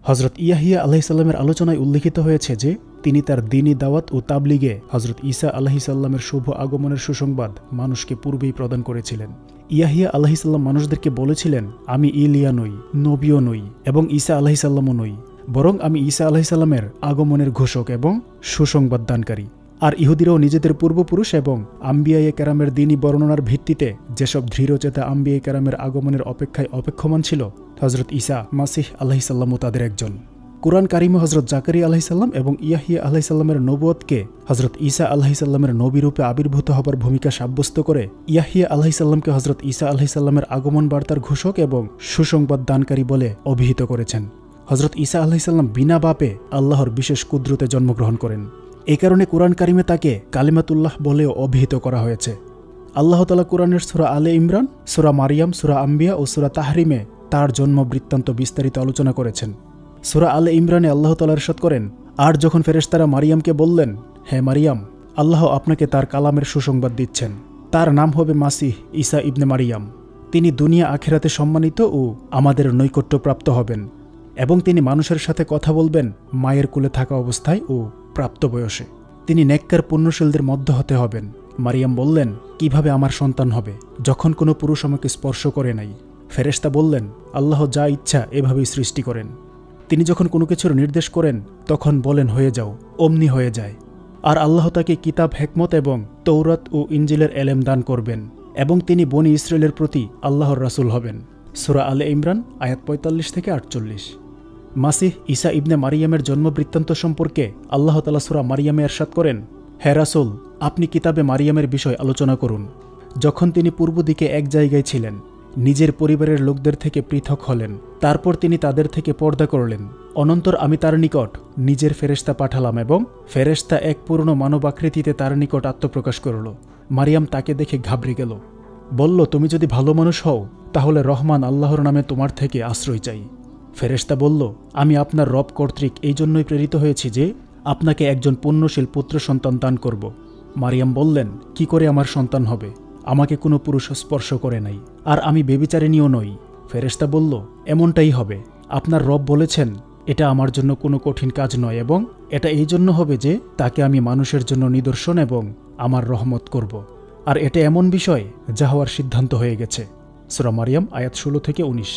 হজরত ইয়াহিয়া আলাইহিসাল্লামের আলোচনায় উল্লিখিত হয়েছে যে তিনি তার দ্বীনী দাওয়াত ও তাবলিগে হজরত ঈসা আলাইহিসাল্লামের শুভ আগমনের সুসংবাদ মানুষকে পূর্বেই প্রদান করেছিলেন। ইয়াহিয়া আলাইহিসাল্লাম মানুষদেরকে বলেছিলেন, আমি ইলিয়া নই, নবীও নই এবং ঈসা আলাইহিসাল্লামও নই, বরং আমি ঈসা আলাইহিসাল্লামের আগমনের ঘোষক এবং সুসংবাদ দানকারী। আর ইহুদিরাও নিজেদের পূর্বপুরুষ এবং আম্বিয়ায়ে কেরামের দ্বীনী বর্ণনার ভিত্তিতে যেসব দৃঢ়চেতা আম্বিয়ায়ে কেরামের আগমনের অপেক্ষায় অপেক্ষমান ছিল, হজরত ঈসা মাসিহ আলাইহিসাল্লামও তাদের একজন। কুরআন কারিমে হজরত জাকারিয়া আলাইহিসাল্লাম এবং ইয়াহিয়া আলাইহিসাল্লামের নবুয়তকে হজরত ঈসা আলাইহিসাল্লামের নবীরূপে আবির্ভূত হবার ভূমিকা সাব্যস্ত করে ইয়াহিয়া আলাইহিসাল্লামকে হজরত ঈসা আলাইহিসাল্লামের আগমন বার্তার ঘোষক এবং সুসংবাদ দানকারী বলে অভিহিত করেছেন। হজরত ঈসা আলাইহিসাল্লাম বিনা বাপে আল্লাহর বিশেষ কুদরতে জন্মগ্রহণ করেন। এই কারণে কুরআন কারিমে তাকে কালিমাতুল্লাহ বলেও অভিহিত করা হয়েছে। আল্লাহ তাআলা কুরআনের সূরা আলে ইমরান, সূরা মারিয়াম, সূরা আম্বিয়া ও সূরা তাহরিমে তার জন্ম বৃত্তান্ত বিস্তারিত আলোচনা করেছেন। সূরা আলে ইমরানে আল্লাহ তাআলা ইরশাদ করেন, আর যখন ফেরেশতারা মারিয়ামকে বললেন, হে মারিয়াম, আল্লাহ আপনাকে তার কালামের সুসংবাদ দিচ্ছেন, তার নাম হবে মাসিহ ঈসা ইবনে মারিয়াম, তিনি দুনিয়া আখিরাতে সম্মানিত ও আমাদের নৈকট্যপ্রাপ্ত হবেন এবং তিনি মানুষের সাথে কথা বলবেন মায়ের কোলে থাকা অবস্থায় ও প্রাপ্ত বয়সে, তিনি নেককার পুণ্যশীলদের মধ্য হতে হবেন। মারিয়াম বললেন, কিভাবে আমার সন্তান হবে যখন কোনো পুরুষ আমাকে স্পর্শ করে নাই? ফেরেশতা বললেন, আল্লাহ যা ইচ্ছা এভাবেই সৃষ্টি করেন, তিনি যখন কোনো কিছুর নির্দেশ করেন তখন বলেন হয়ে যাও, অমনি হয়ে যায়। আর আল্লাহ তাকে কিতাব, হেকমত এবং তৌরাত ও ইনজিলের এলেম দান করবেন এবং তিনি বনি ইসরায়েলের প্রতি আল্লাহর রাসূল হবেন। সূরা আলে ইমরান আয়াত ৪৫ থেকে ৪৮। মাসিহ ঈসা ইবনে মারিয়ামের জন্ম বৃত্তান্ত সম্পর্কে আল্লাহ তাআলা সূরা মারিয়ামে ইরশাদ করেন, হে রাসূল, আপনি কিতাবে মারিয়ামের বিষয় আলোচনা করুন। যখন তিনি পূর্ব দিকে এক জায়গায় ছিলেন, নিজের পরিবারের লোকদের থেকে পৃথক হলেন, তারপর তিনি তাদের থেকে পর্দা করলেন। অনন্তর আমি তার নিকট নিজের ফেরেশতা পাঠালাম এবং ফেরেশতা এক পূর্ণ মানব আকৃতিতে তার নিকট আত্মপ্রকাশ করল। মারিয়াম তাকে দেখে ঘাবড়ে গেল, বলল, তুমি যদি ভালো মানুষ হও তাহলে রহমান আল্লাহর নামে তোমার থেকে আশ্রয় চাই। ফেরেশতা বলল, আমি আপনার রব কর্তৃক এই জন্যই প্রেরিত হয়েছি যে আপনাকে একজন পুণ্যশীল পুত্র সন্তান দান করব। মারিয়াম বললেন, কি করে আমার সন্তান হবে? আমাকে কোনো পুরুষ স্পর্শ করে নাই, আর আমি ব্যভিচারিণীও নই। ফেরেশতা বলল, এমনটাই হবে। আপনার রব বলেছেন, এটা আমার জন্য কোনো কঠিন কাজ নয় এবং এটা এই জন্য হবে যে তাকে আমি মানুষের জন্য নিদর্শন এবং আমার রহমত করব। আর এটা এমন বিষয় যা হওয়ার সিদ্ধান্ত হয়ে গেছে। সূরা মারিয়াম আয়াত ১৬ থেকে ১৯।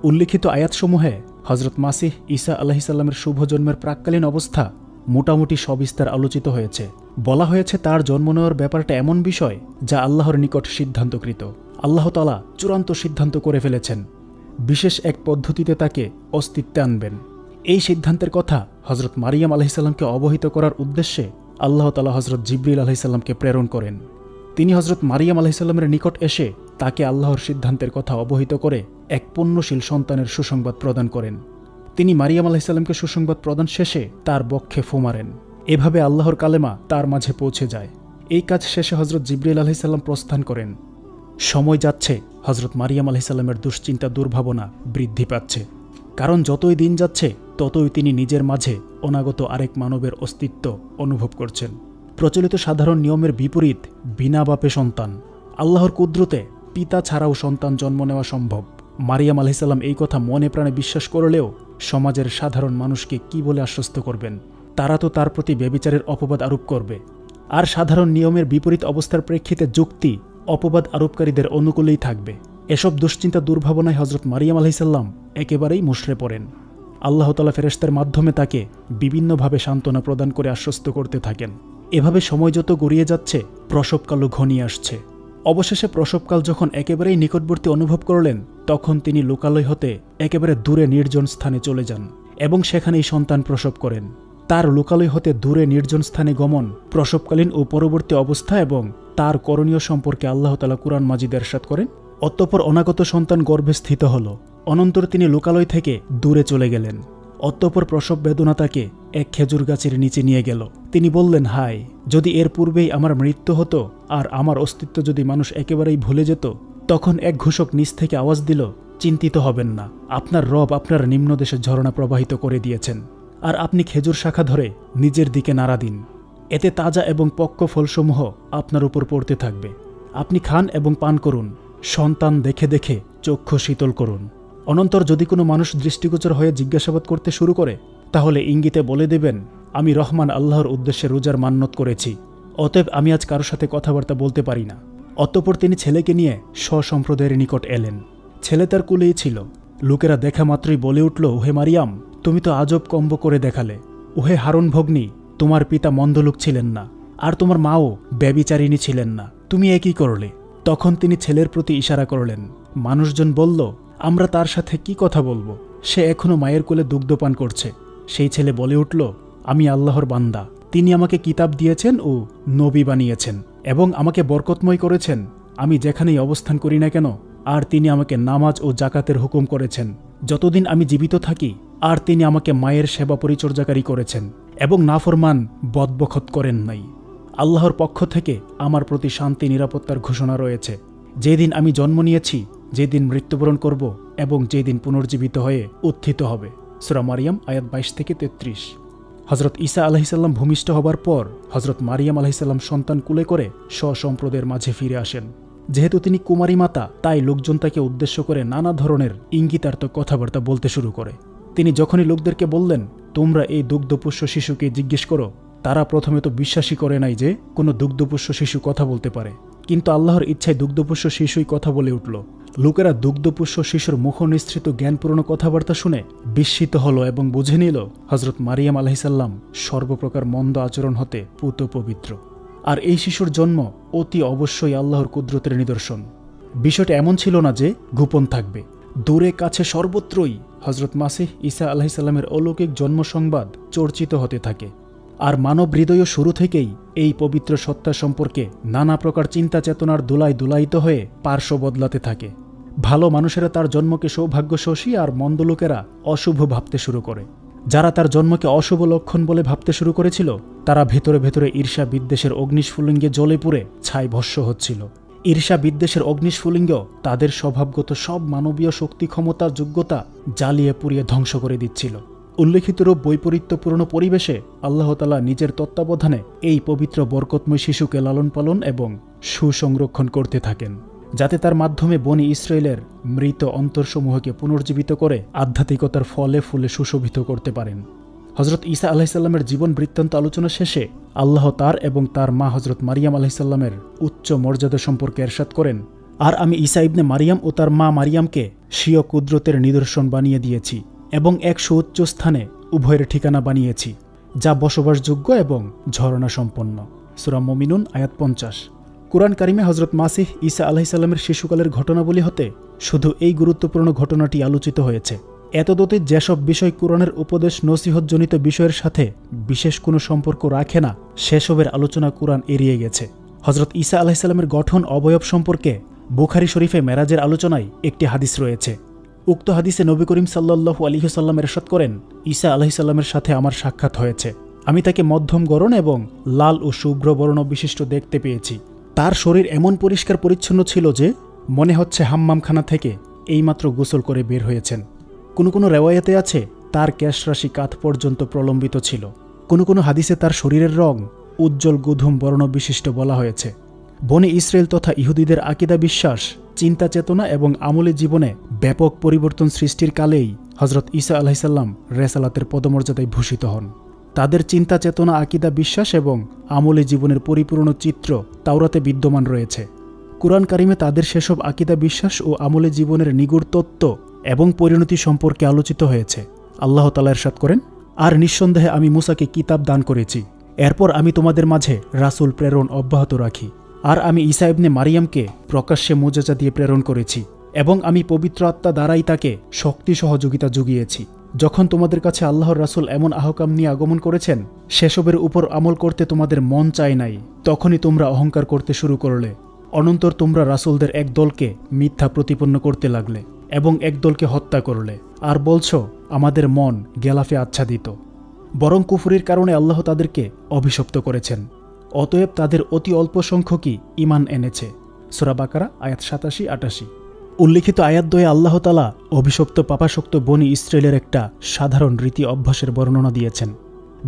উল্লিখিত আয়াতসমূহে হজরত মাসিহ ঈসা আলাইহিসাল্লামের শুভ জন্মের প্রাক্কালীন অবস্থা মোটামুটি সবিস্তার আলোচিত হয়েছে। বলা হয়েছে তার জন্ম নেওয়ার ব্যাপারটা এমন বিষয় যা আল্লাহর নিকট সিদ্ধান্তকৃত। আল্লাহ তাআলা চূড়ান্ত সিদ্ধান্ত করে ফেলেছেন, বিশেষ এক পদ্ধতিতে তাকে অস্তিত্বে আনবেন। এই সিদ্ধান্তের কথা হজরত মারিয়াম আলাইহিসসালামকে অবহিত করার উদ্দেশ্যে আল্লাহ তাআলা হজরত জিবরিল আলাইহিসসালামকে প্রেরণ করেন। তিনি হজরত মারিয়াম আলাইহিসসালামের নিকট এসে তাকে আল্লাহর সিদ্ধান্তের কথা অবহিত করে এক পুণ্যশীল সন্তানের সুসংবাদ প্রদান করেন। তিনি মারিয়াম আলাইহিসসালামকে সুসংবাদ প্রদান শেষে তার বক্ষে ফু মারেন। এভাবে আল্লাহর কালেমা তার মাঝে পৌঁছে যায়। এই কাজ শেষে হজরত জিবরিল আলাইহিসসালাম প্রস্থান করেন। সময় যাচ্ছে, হজরত মারিয়াম আলাইহিসসালামের দুশ্চিন্তা দুর্ভাবনা বৃদ্ধি পাচ্ছে, কারণ যতই দিন যাচ্ছে ততই তিনি নিজের মাঝে অনাগত আরেক মানবের অস্তিত্ব অনুভব করছেন। প্রচলিত সাধারণ নিয়মের বিপরীত বিনা বাপে সন্তান, আল্লাহর কুদরতে পিতা ছাড়াও সন্তান জন্ম নেওয়া সম্ভব। মারিয়াম আলাইহিসসালাম এই কথা মনে প্রাণে বিশ্বাস করলেও সমাজের সাধারণ মানুষকে কি বলে আশ্বস্ত করবেন? তারা তো তার প্রতি ব্যভিচারের অপবাদ আরোপ করবে। আর সাধারণ নিয়মের বিপরীত অবস্থার প্রেক্ষিতে যুক্তি অপবাদ আরোপকারীদের অনুকূলেই থাকবে। এসব দুশ্চিন্তা দুর্ভাবনায় হজরত মারিয়াম আলাইহিসসালাম একেবারেই মুষড়ে পড়েন। আল্লাহ তাআলা ফেরেশতার মাধ্যমে তাকে বিভিন্নভাবে সান্ত্বনা প্রদান করে আশ্বস্ত করতে থাকেন। এভাবে সময় যত গড়িয়ে যাচ্ছে, প্রসবকালও ঘনিয়ে আসছে। অবশেষে প্রসবকাল যখন একেবারেই নিকটবর্তী অনুভব করলেন, তখন তিনি লোকালয় হতে একেবারে দূরে নির্জন স্থানে চলে যান এবং সেখানেই সন্তান প্রসব করেন। তার লোকালয় হতে দূরে নির্জন স্থানে গমন, প্রসবকালীন ও পরবর্তী অবস্থা এবং তার করণীয় সম্পর্কে আল্লাহ তাআলা কুরআন মাজিদে ইরশাদ করেন। অতঃপর অনাগত সন্তান গর্ভে স্থিত হল। অনন্তর তিনি লোকালয় থেকে দূরে চলে গেলেন। অতঃপর প্রসব বেদনা তাকে এক খেজুর গাছের নিচে নিয়ে গেল। তিনি বললেন, হায়, যদি এর পূর্বেই আমার মৃত্যু হতো আর আমার অস্তিত্ব যদি মানুষ একেবারেই ভুলে যেত। তখন এক ঘোষক নিচ থেকে আওয়াজ দিল, চিন্তিত হবেন না, আপনার রব আপনার নিম্নদেশে ঝরনা প্রবাহিত করে দিয়েছেন, আর আপনি খেজুর শাখা ধরে নিজের দিকে নাড়া দিন। এতে তাজা এবং পক্ক ফলসমূহ আপনার উপর পড়তে থাকবে। আপনি খান এবং পান করুন, সন্তান দেখে দেখে চক্ষু শীতল করুন। অনন্তর যদি কোনো মানুষ দৃষ্টিগোচর হয়ে জিজ্ঞাসাবাদ করতে শুরু করে, তাহলে ইঙ্গিতে বলে দেবেন, আমি রহমান আল্লাহর উদ্দেশ্যে রোজার মান্যত করেছি, অতএব আমি আজ কারো সাথে কথাবার্তা বলতে পারি না। অতঃপর তিনি ছেলেকে নিয়ে স্বসম্প্রদায়ের নিকট এলেন। ছেলে তার কুলেই ছিল। লোকেরা দেখা মাত্রই বলে উঠল, ওহে মারিয়াম, তুমি তো আজব কম্ব করে দেখালে। ওহে হারুন ভগ্নী, তোমার পিতা মন্দলোক ছিলেন না, আর তোমার মাও ব্যভিচারিণী ছিলেন না, তুমি একই করলে। তখন তিনি ছেলের প্রতি ইশারা করলেন। মানুষজন বলল, আমরা তার সাথে কি কথা বলবো, সে এখনো মায়ের কোলে দুগ্ধপান করছে। সেই ছেলে বলে উঠল, আমি আল্লাহর বান্দা, তিনি আমাকে কিতাব দিয়েছেন ও নবী বানিয়েছেন এবং আমাকে বরকতময় করেছেন, আমি যেখানেই অবস্থান করি না কেন। আর তিনি আমাকে নামাজ ও জাকাতের হুকুম করেছেন যতদিন আমি জীবিত থাকি। আর তিনি আমাকে মায়ের সেবা পরিচর্যাকারী করেছেন এবং নাফরমান বদবখত করেন নাই। আল্লাহর পক্ষ থেকে আমার প্রতি শান্তি নিরাপত্তার ঘোষণা রয়েছে। যেদিন আমি জন্ম নিয়েছি, যেদিন মৃত্যুবরণ করব এবং যেদিন পুনর্জীবিত হয়ে উত্থিত হবে। সূরা মারিয়াম আয়াত 22-33। হজরত ঈসা আলাইহিসসালাম ভূমিষ্ঠ হবার পর হজরত মারিয়াম আলাইহিসসালাম সন্তান কুলে করে স্বসম্প্রদায়ের মাঝে ফিরে আসেন। যেহেতু তিনি কুমারী মাতা, তাই লোকজন তাকে উদ্দেশ্য করে নানা ধরনের ইঙ্গিতার্থক কথাবার্তা বলতে শুরু করে। তিনি যখনই লোকদেরকে বললেন, তোমরা এই দুগ্ধপোষ্য শিশুকে জিজ্ঞেস করো, তারা প্রথমে তো বিশ্বাসই করে নাই যে কোনো দুগ্ধপোষ্য শিশু কথা বলতে পারে। কিন্তু আল্লাহর ইচ্ছায় দুগ্ধপোষ্য শিশুই কথা বলে উঠল। লোকেরা দুগ্ধপোষ্য শিশুর মুখনিসৃত জ্ঞানপূর্ণ কথাবার্তা শুনে বিস্মিত হল এবং বুঝে নিল হজরত মারিয়াম আলাইহিসসালাম সর্বপ্রকার মন্দ আচরণ হতে পুত পবিত্র। আর এই শিশুর জন্ম অতি অবশ্যই আল্লাহর কুদরতের নিদর্শন। বিষয়টা এমন ছিল না যে গোপন থাকবে। দূরে কাছে সর্বত্রই হজরত মাসিহ ঈসা আলাইহিসসালামের অলৌকিক জন্ম সংবাদ চর্চিত হতে থাকে। আর মানব হৃদয় শুরু থেকেই এই পবিত্র সত্তা সম্পর্কে নানা প্রকার চিন্তা চেতনার দোলায় দুলায়িত হয়ে পার্শ্ব বদলাতে থাকে। ভালো মানুষেরা তার জন্মকে সৌভাগ্যশোষী আর মন্দ লোকেরা অশুভ ভাবতে শুরু করে। যারা তার জন্মকে অশুভ লক্ষণ বলে ভাবতে শুরু করেছিল, তারা ভেতরে ভেতরে ঈর্ষা বিদ্বেষের অগ্নিস্ফুলিঙ্গে জ্বলে পুড়ে ছাই ভস্য হচ্ছিল। ঈর্ষা বিদ্বেষের অগ্নিস্ফুলিঙ্গ তাদের স্বভাবগত সব মানবীয় শক্তি, ক্ষমতা, যোগ্যতা জ্বালিয়ে পুড়িয়ে ধ্বংস করে দিচ্ছিল। উল্লেখিত রূপ বৈপরীত্যপূর্ণ পরিবেশে আল্লাহ তাআলা নিজের তত্ত্বাবধানে এই পবিত্র বরকতময় শিশুকে লালন পালন এবং সুসংরক্ষণ করতে থাকেন, যাতে তার মাধ্যমে বনি ইসরায়েলের মৃত অন্তরসমূহকে পুনর্জীবিত করে আধ্যাত্মিকতার ফলে ফুলে সুশোভিত করতে পারেন। হজরত ঈসা আলাইহিসসালামের জীবন বৃত্তান্ত আলোচনা শেষে আল্লাহ তার এবং তার মা হজরত মারিয়াম আলাইহিসসালামের উচ্চ মর্যাদা সম্পর্কে ইরশাদ করেন, আর আমি ঈসা ইবনে মারিয়াম ও তার মা মারিয়ামকে স্বীয় কুদরতের নিদর্শন বানিয়ে দিয়েছি এবং এক সুউচ্চ স্থানে উভয়ের ঠিকানা বানিয়েছি, যা বসবাসযোগ্য এবং ঝরনা সম্পন্ন। সূরা মুমিনুন আয়াত 50। কুরআন কারিমে হজরত মাসিহ ঈসা আলাইহিসসালামের শিশুকালের ঘটনাবলী হতে শুধু এই গুরুত্বপূর্ণ ঘটনাটি আলোচিত হয়েছে। এতদতীত যেসব বিষয় কুরআনের উপদেশ নসিহতজনিত বিষয়ের সাথে বিশেষ কোনো সম্পর্ক রাখে না, সেসবের আলোচনা কুরআন এড়িয়ে গেছে। হজরত ঈসা আলাইহিসসালামের গঠন অবয়ব সম্পর্কে বুখারী শরীফে মেরাজের আলোচনায় একটি হাদিস রয়েছে। উক্ত হাদিসে নবী করিম সাল্লাল্লাহু আলাইহি ওয়াসাল্লাম ইরশাদ করেন, ঈসা আলাইহিসসালামের সাথে আমার সাক্ষাৎ হয়েছে। আমি তাকে মধ্যম গড়ন এবং লাল ও শুভ্র বর্ণ বিশিষ্ট দেখতে পেয়েছি। তার শরীর এমন পরিষ্কার পরিচ্ছন্ন ছিল যে মনে হচ্ছে হাম্মামখানা থেকে এইমাত্র গোসল করে বের হয়েছেন। কোনো কোনো রেওয়ায়াতে আছে তার কেশরাশি কাঁধ পর্যন্ত প্রলম্বিত ছিল। কোনো কোনো হাদিসে তার শরীরের রং উজ্জ্বল গুধুম বর্ণ বিশিষ্ট বলা হয়েছে। বনি ইসরায়েল তথা ইহুদিদের আকিদা বিশ্বাস, চিন্তা চেতনা এবং আমলি জীবনে ব্যাপক পরিবর্তন সৃষ্টির কালেই হজরত ঈসা আলাইহিসসালাম রেসালাতের পদমর্যাদায় ভূষিত হন। তাদের চিন্তা চেতনা, আকিদা বিশ্বাস এবং আমলি জীবনের পরিপূর্ণ চিত্র তাওরাতে বিদ্যমান রয়েছে। কুরআন কারিমে তাদের সেসব আকিদা বিশ্বাস ও আমলি জীবনের নিগুড় তত্ত্ব এবং পরিণতি সম্পর্কে আলোচিত হয়েছে। আল্লাহ তাআলা ইরশাদ করেন, আর নিঃসন্দেহে আমি মূসাকে কিতাব দান করেছি, এরপর আমি তোমাদের মাঝে রাসূল প্রেরণ অব্যাহত রাখি। আর আমি ঈসা ইবনে মারিয়ামকে প্রকাশ্যে মুজিজা দিয়ে প্রেরণ করেছি এবং আমি পবিত্র আত্মা দ্বারাই তাকে শক্তি সহযোগিতা জুগিয়েছি। যখন তোমাদের কাছে আল্লাহর রাসূল এমন আহকাম নিয়ে আগমন করেছেন, সেসবের উপর আমল করতে তোমাদের মন চায় নাই, তখনই তোমরা অহংকার করতে শুরু করলে। অনন্তর তোমরা রাসূলদের এক দলকে মিথ্যা প্রতিপন্ন করতে লাগলে এবং এক দলকে হত্যা করলে, আর বলছো আমাদের মন গেলাফে আচ্ছাদিত। বরং কুফরির কারণে আল্লাহ তাদেরকে অভিশপ্ত করেছেন। অতএব তাদের অতি অল্প সংখ্যকই ঈমান এনেছে। সূরা বাকারা আয়াত 87-88। উল্লিখিত আয়াতদ্বয়ে আল্লাহ তাআলা অভিশপ্ত পাপাসক্ত বনি ইসরায়েলের একটা সাধারণ রীতি অভ্যাসের বর্ণনা দিয়েছেন।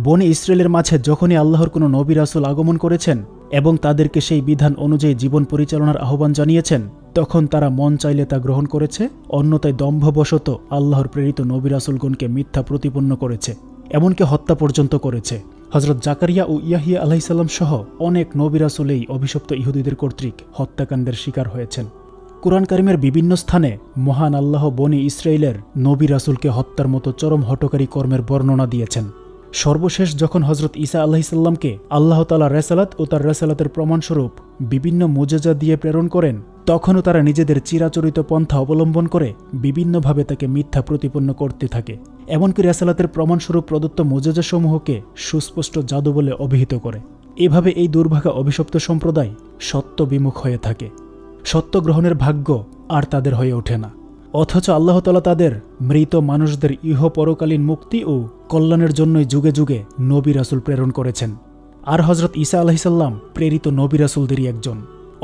বনি ইসরায়েলের মাঝে যখনই আল্লাহর কোনো নবী রাসূল আগমন করেছেন, এবং তাদেরকে সেই বিধান অনুযায়ী জীবন পরিচালনার আহ্বান জানিয়েছেন, তখন তারা মন চাইলে তা গ্রহণ করেছে, অন্যথায় দম্ভবশত আল্লাহর প্রেরিত নবী রাসূলগণকে মিথ্যা প্রতিপন্ন করেছে, এমনকি হত্যা পর্যন্ত করেছে। হযরত জাকারিয়া ও ইয়াহিয়া আলাইহিসসালাম সহ অনেক নবী রাসূল এই অভিশপ্ত ইহুদিদের কর্তৃক হত্যাকাণ্ডের শিকার হয়েছেন। কুরআন কারিমের বিভিন্ন স্থানে মহান আল্লাহ বনি ইসরাইলের নবী রাসূলকে হত্যার মতো চরম হঠকারী কর্মের বর্ণনা দিয়েছেন। সর্বশেষ যখন হযরত ঈসা আলাইহিসসালামকে আল্লাহ তাআলা রিসালাত ও তার রিসালাতের প্রমাণস্বরূপ বিভিন্ন মুজিজা দিয়ে প্রেরণ করেন, তখনও তারা নিজেদের চিরাচরিত পন্থা অবলম্বন করে বিভিন্নভাবে তাকে মিথ্যা প্রতিপন্ন করতে থাকে, এমনকি রিসালাতের প্রমাণস্বরূপ প্রদত্ত মুজিজাসমূহকে সুস্পষ্ট জাদু বলে অভিহিত করে। এভাবে এই দুর্ভাগা অভিশপ্ত সম্প্রদায় সত্য বিমুখ হয়ে থাকে। সত্য গ্রহণের ভাগ্য আর তাদের হয়ে ওঠে না, অথচ আল্লাহ তাআলা তাদের মৃত মানুষদের ইহ পরকালীন মুক্তি ও কল্যাণের জন্যই যুগে যুগে নবী রাসূল প্রেরণ করেছেন। আর হযরত ঈসা আলাইহিসসালাম প্রেরিত নবী রাসূলদেরই একজন।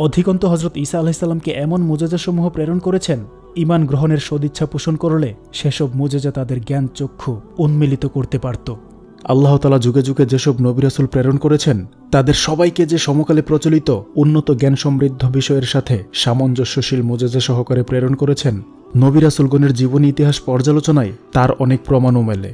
অধিকন্ত হযরত ঈসা আলাইহিসসালামকে এমন মুজিজাসমূহ প্রেরণ করেছেন, ঈমান গ্রহণের সদিচ্ছা পোষণ করলে সেসব মুজিজা তাদের জ্ঞান চক্ষু উন্মিলিত করতে পারত। আল্লাহ তাআলা যুগে যুগে যেসব নবী রাসূল প্রেরণ করেছেন, তাদের সবাইকে যে সমকালে প্রচলিত উন্নত জ্ঞান সমৃদ্ধ বিষয়ের সাথে সামঞ্জস্যশীল মুজিজা সহকারে প্রেরণ করেছেন, নবী রাসূলগণের জীবনী ইতিহাস পর্যালোচনায় তার অনেক প্রমাণও মেলে।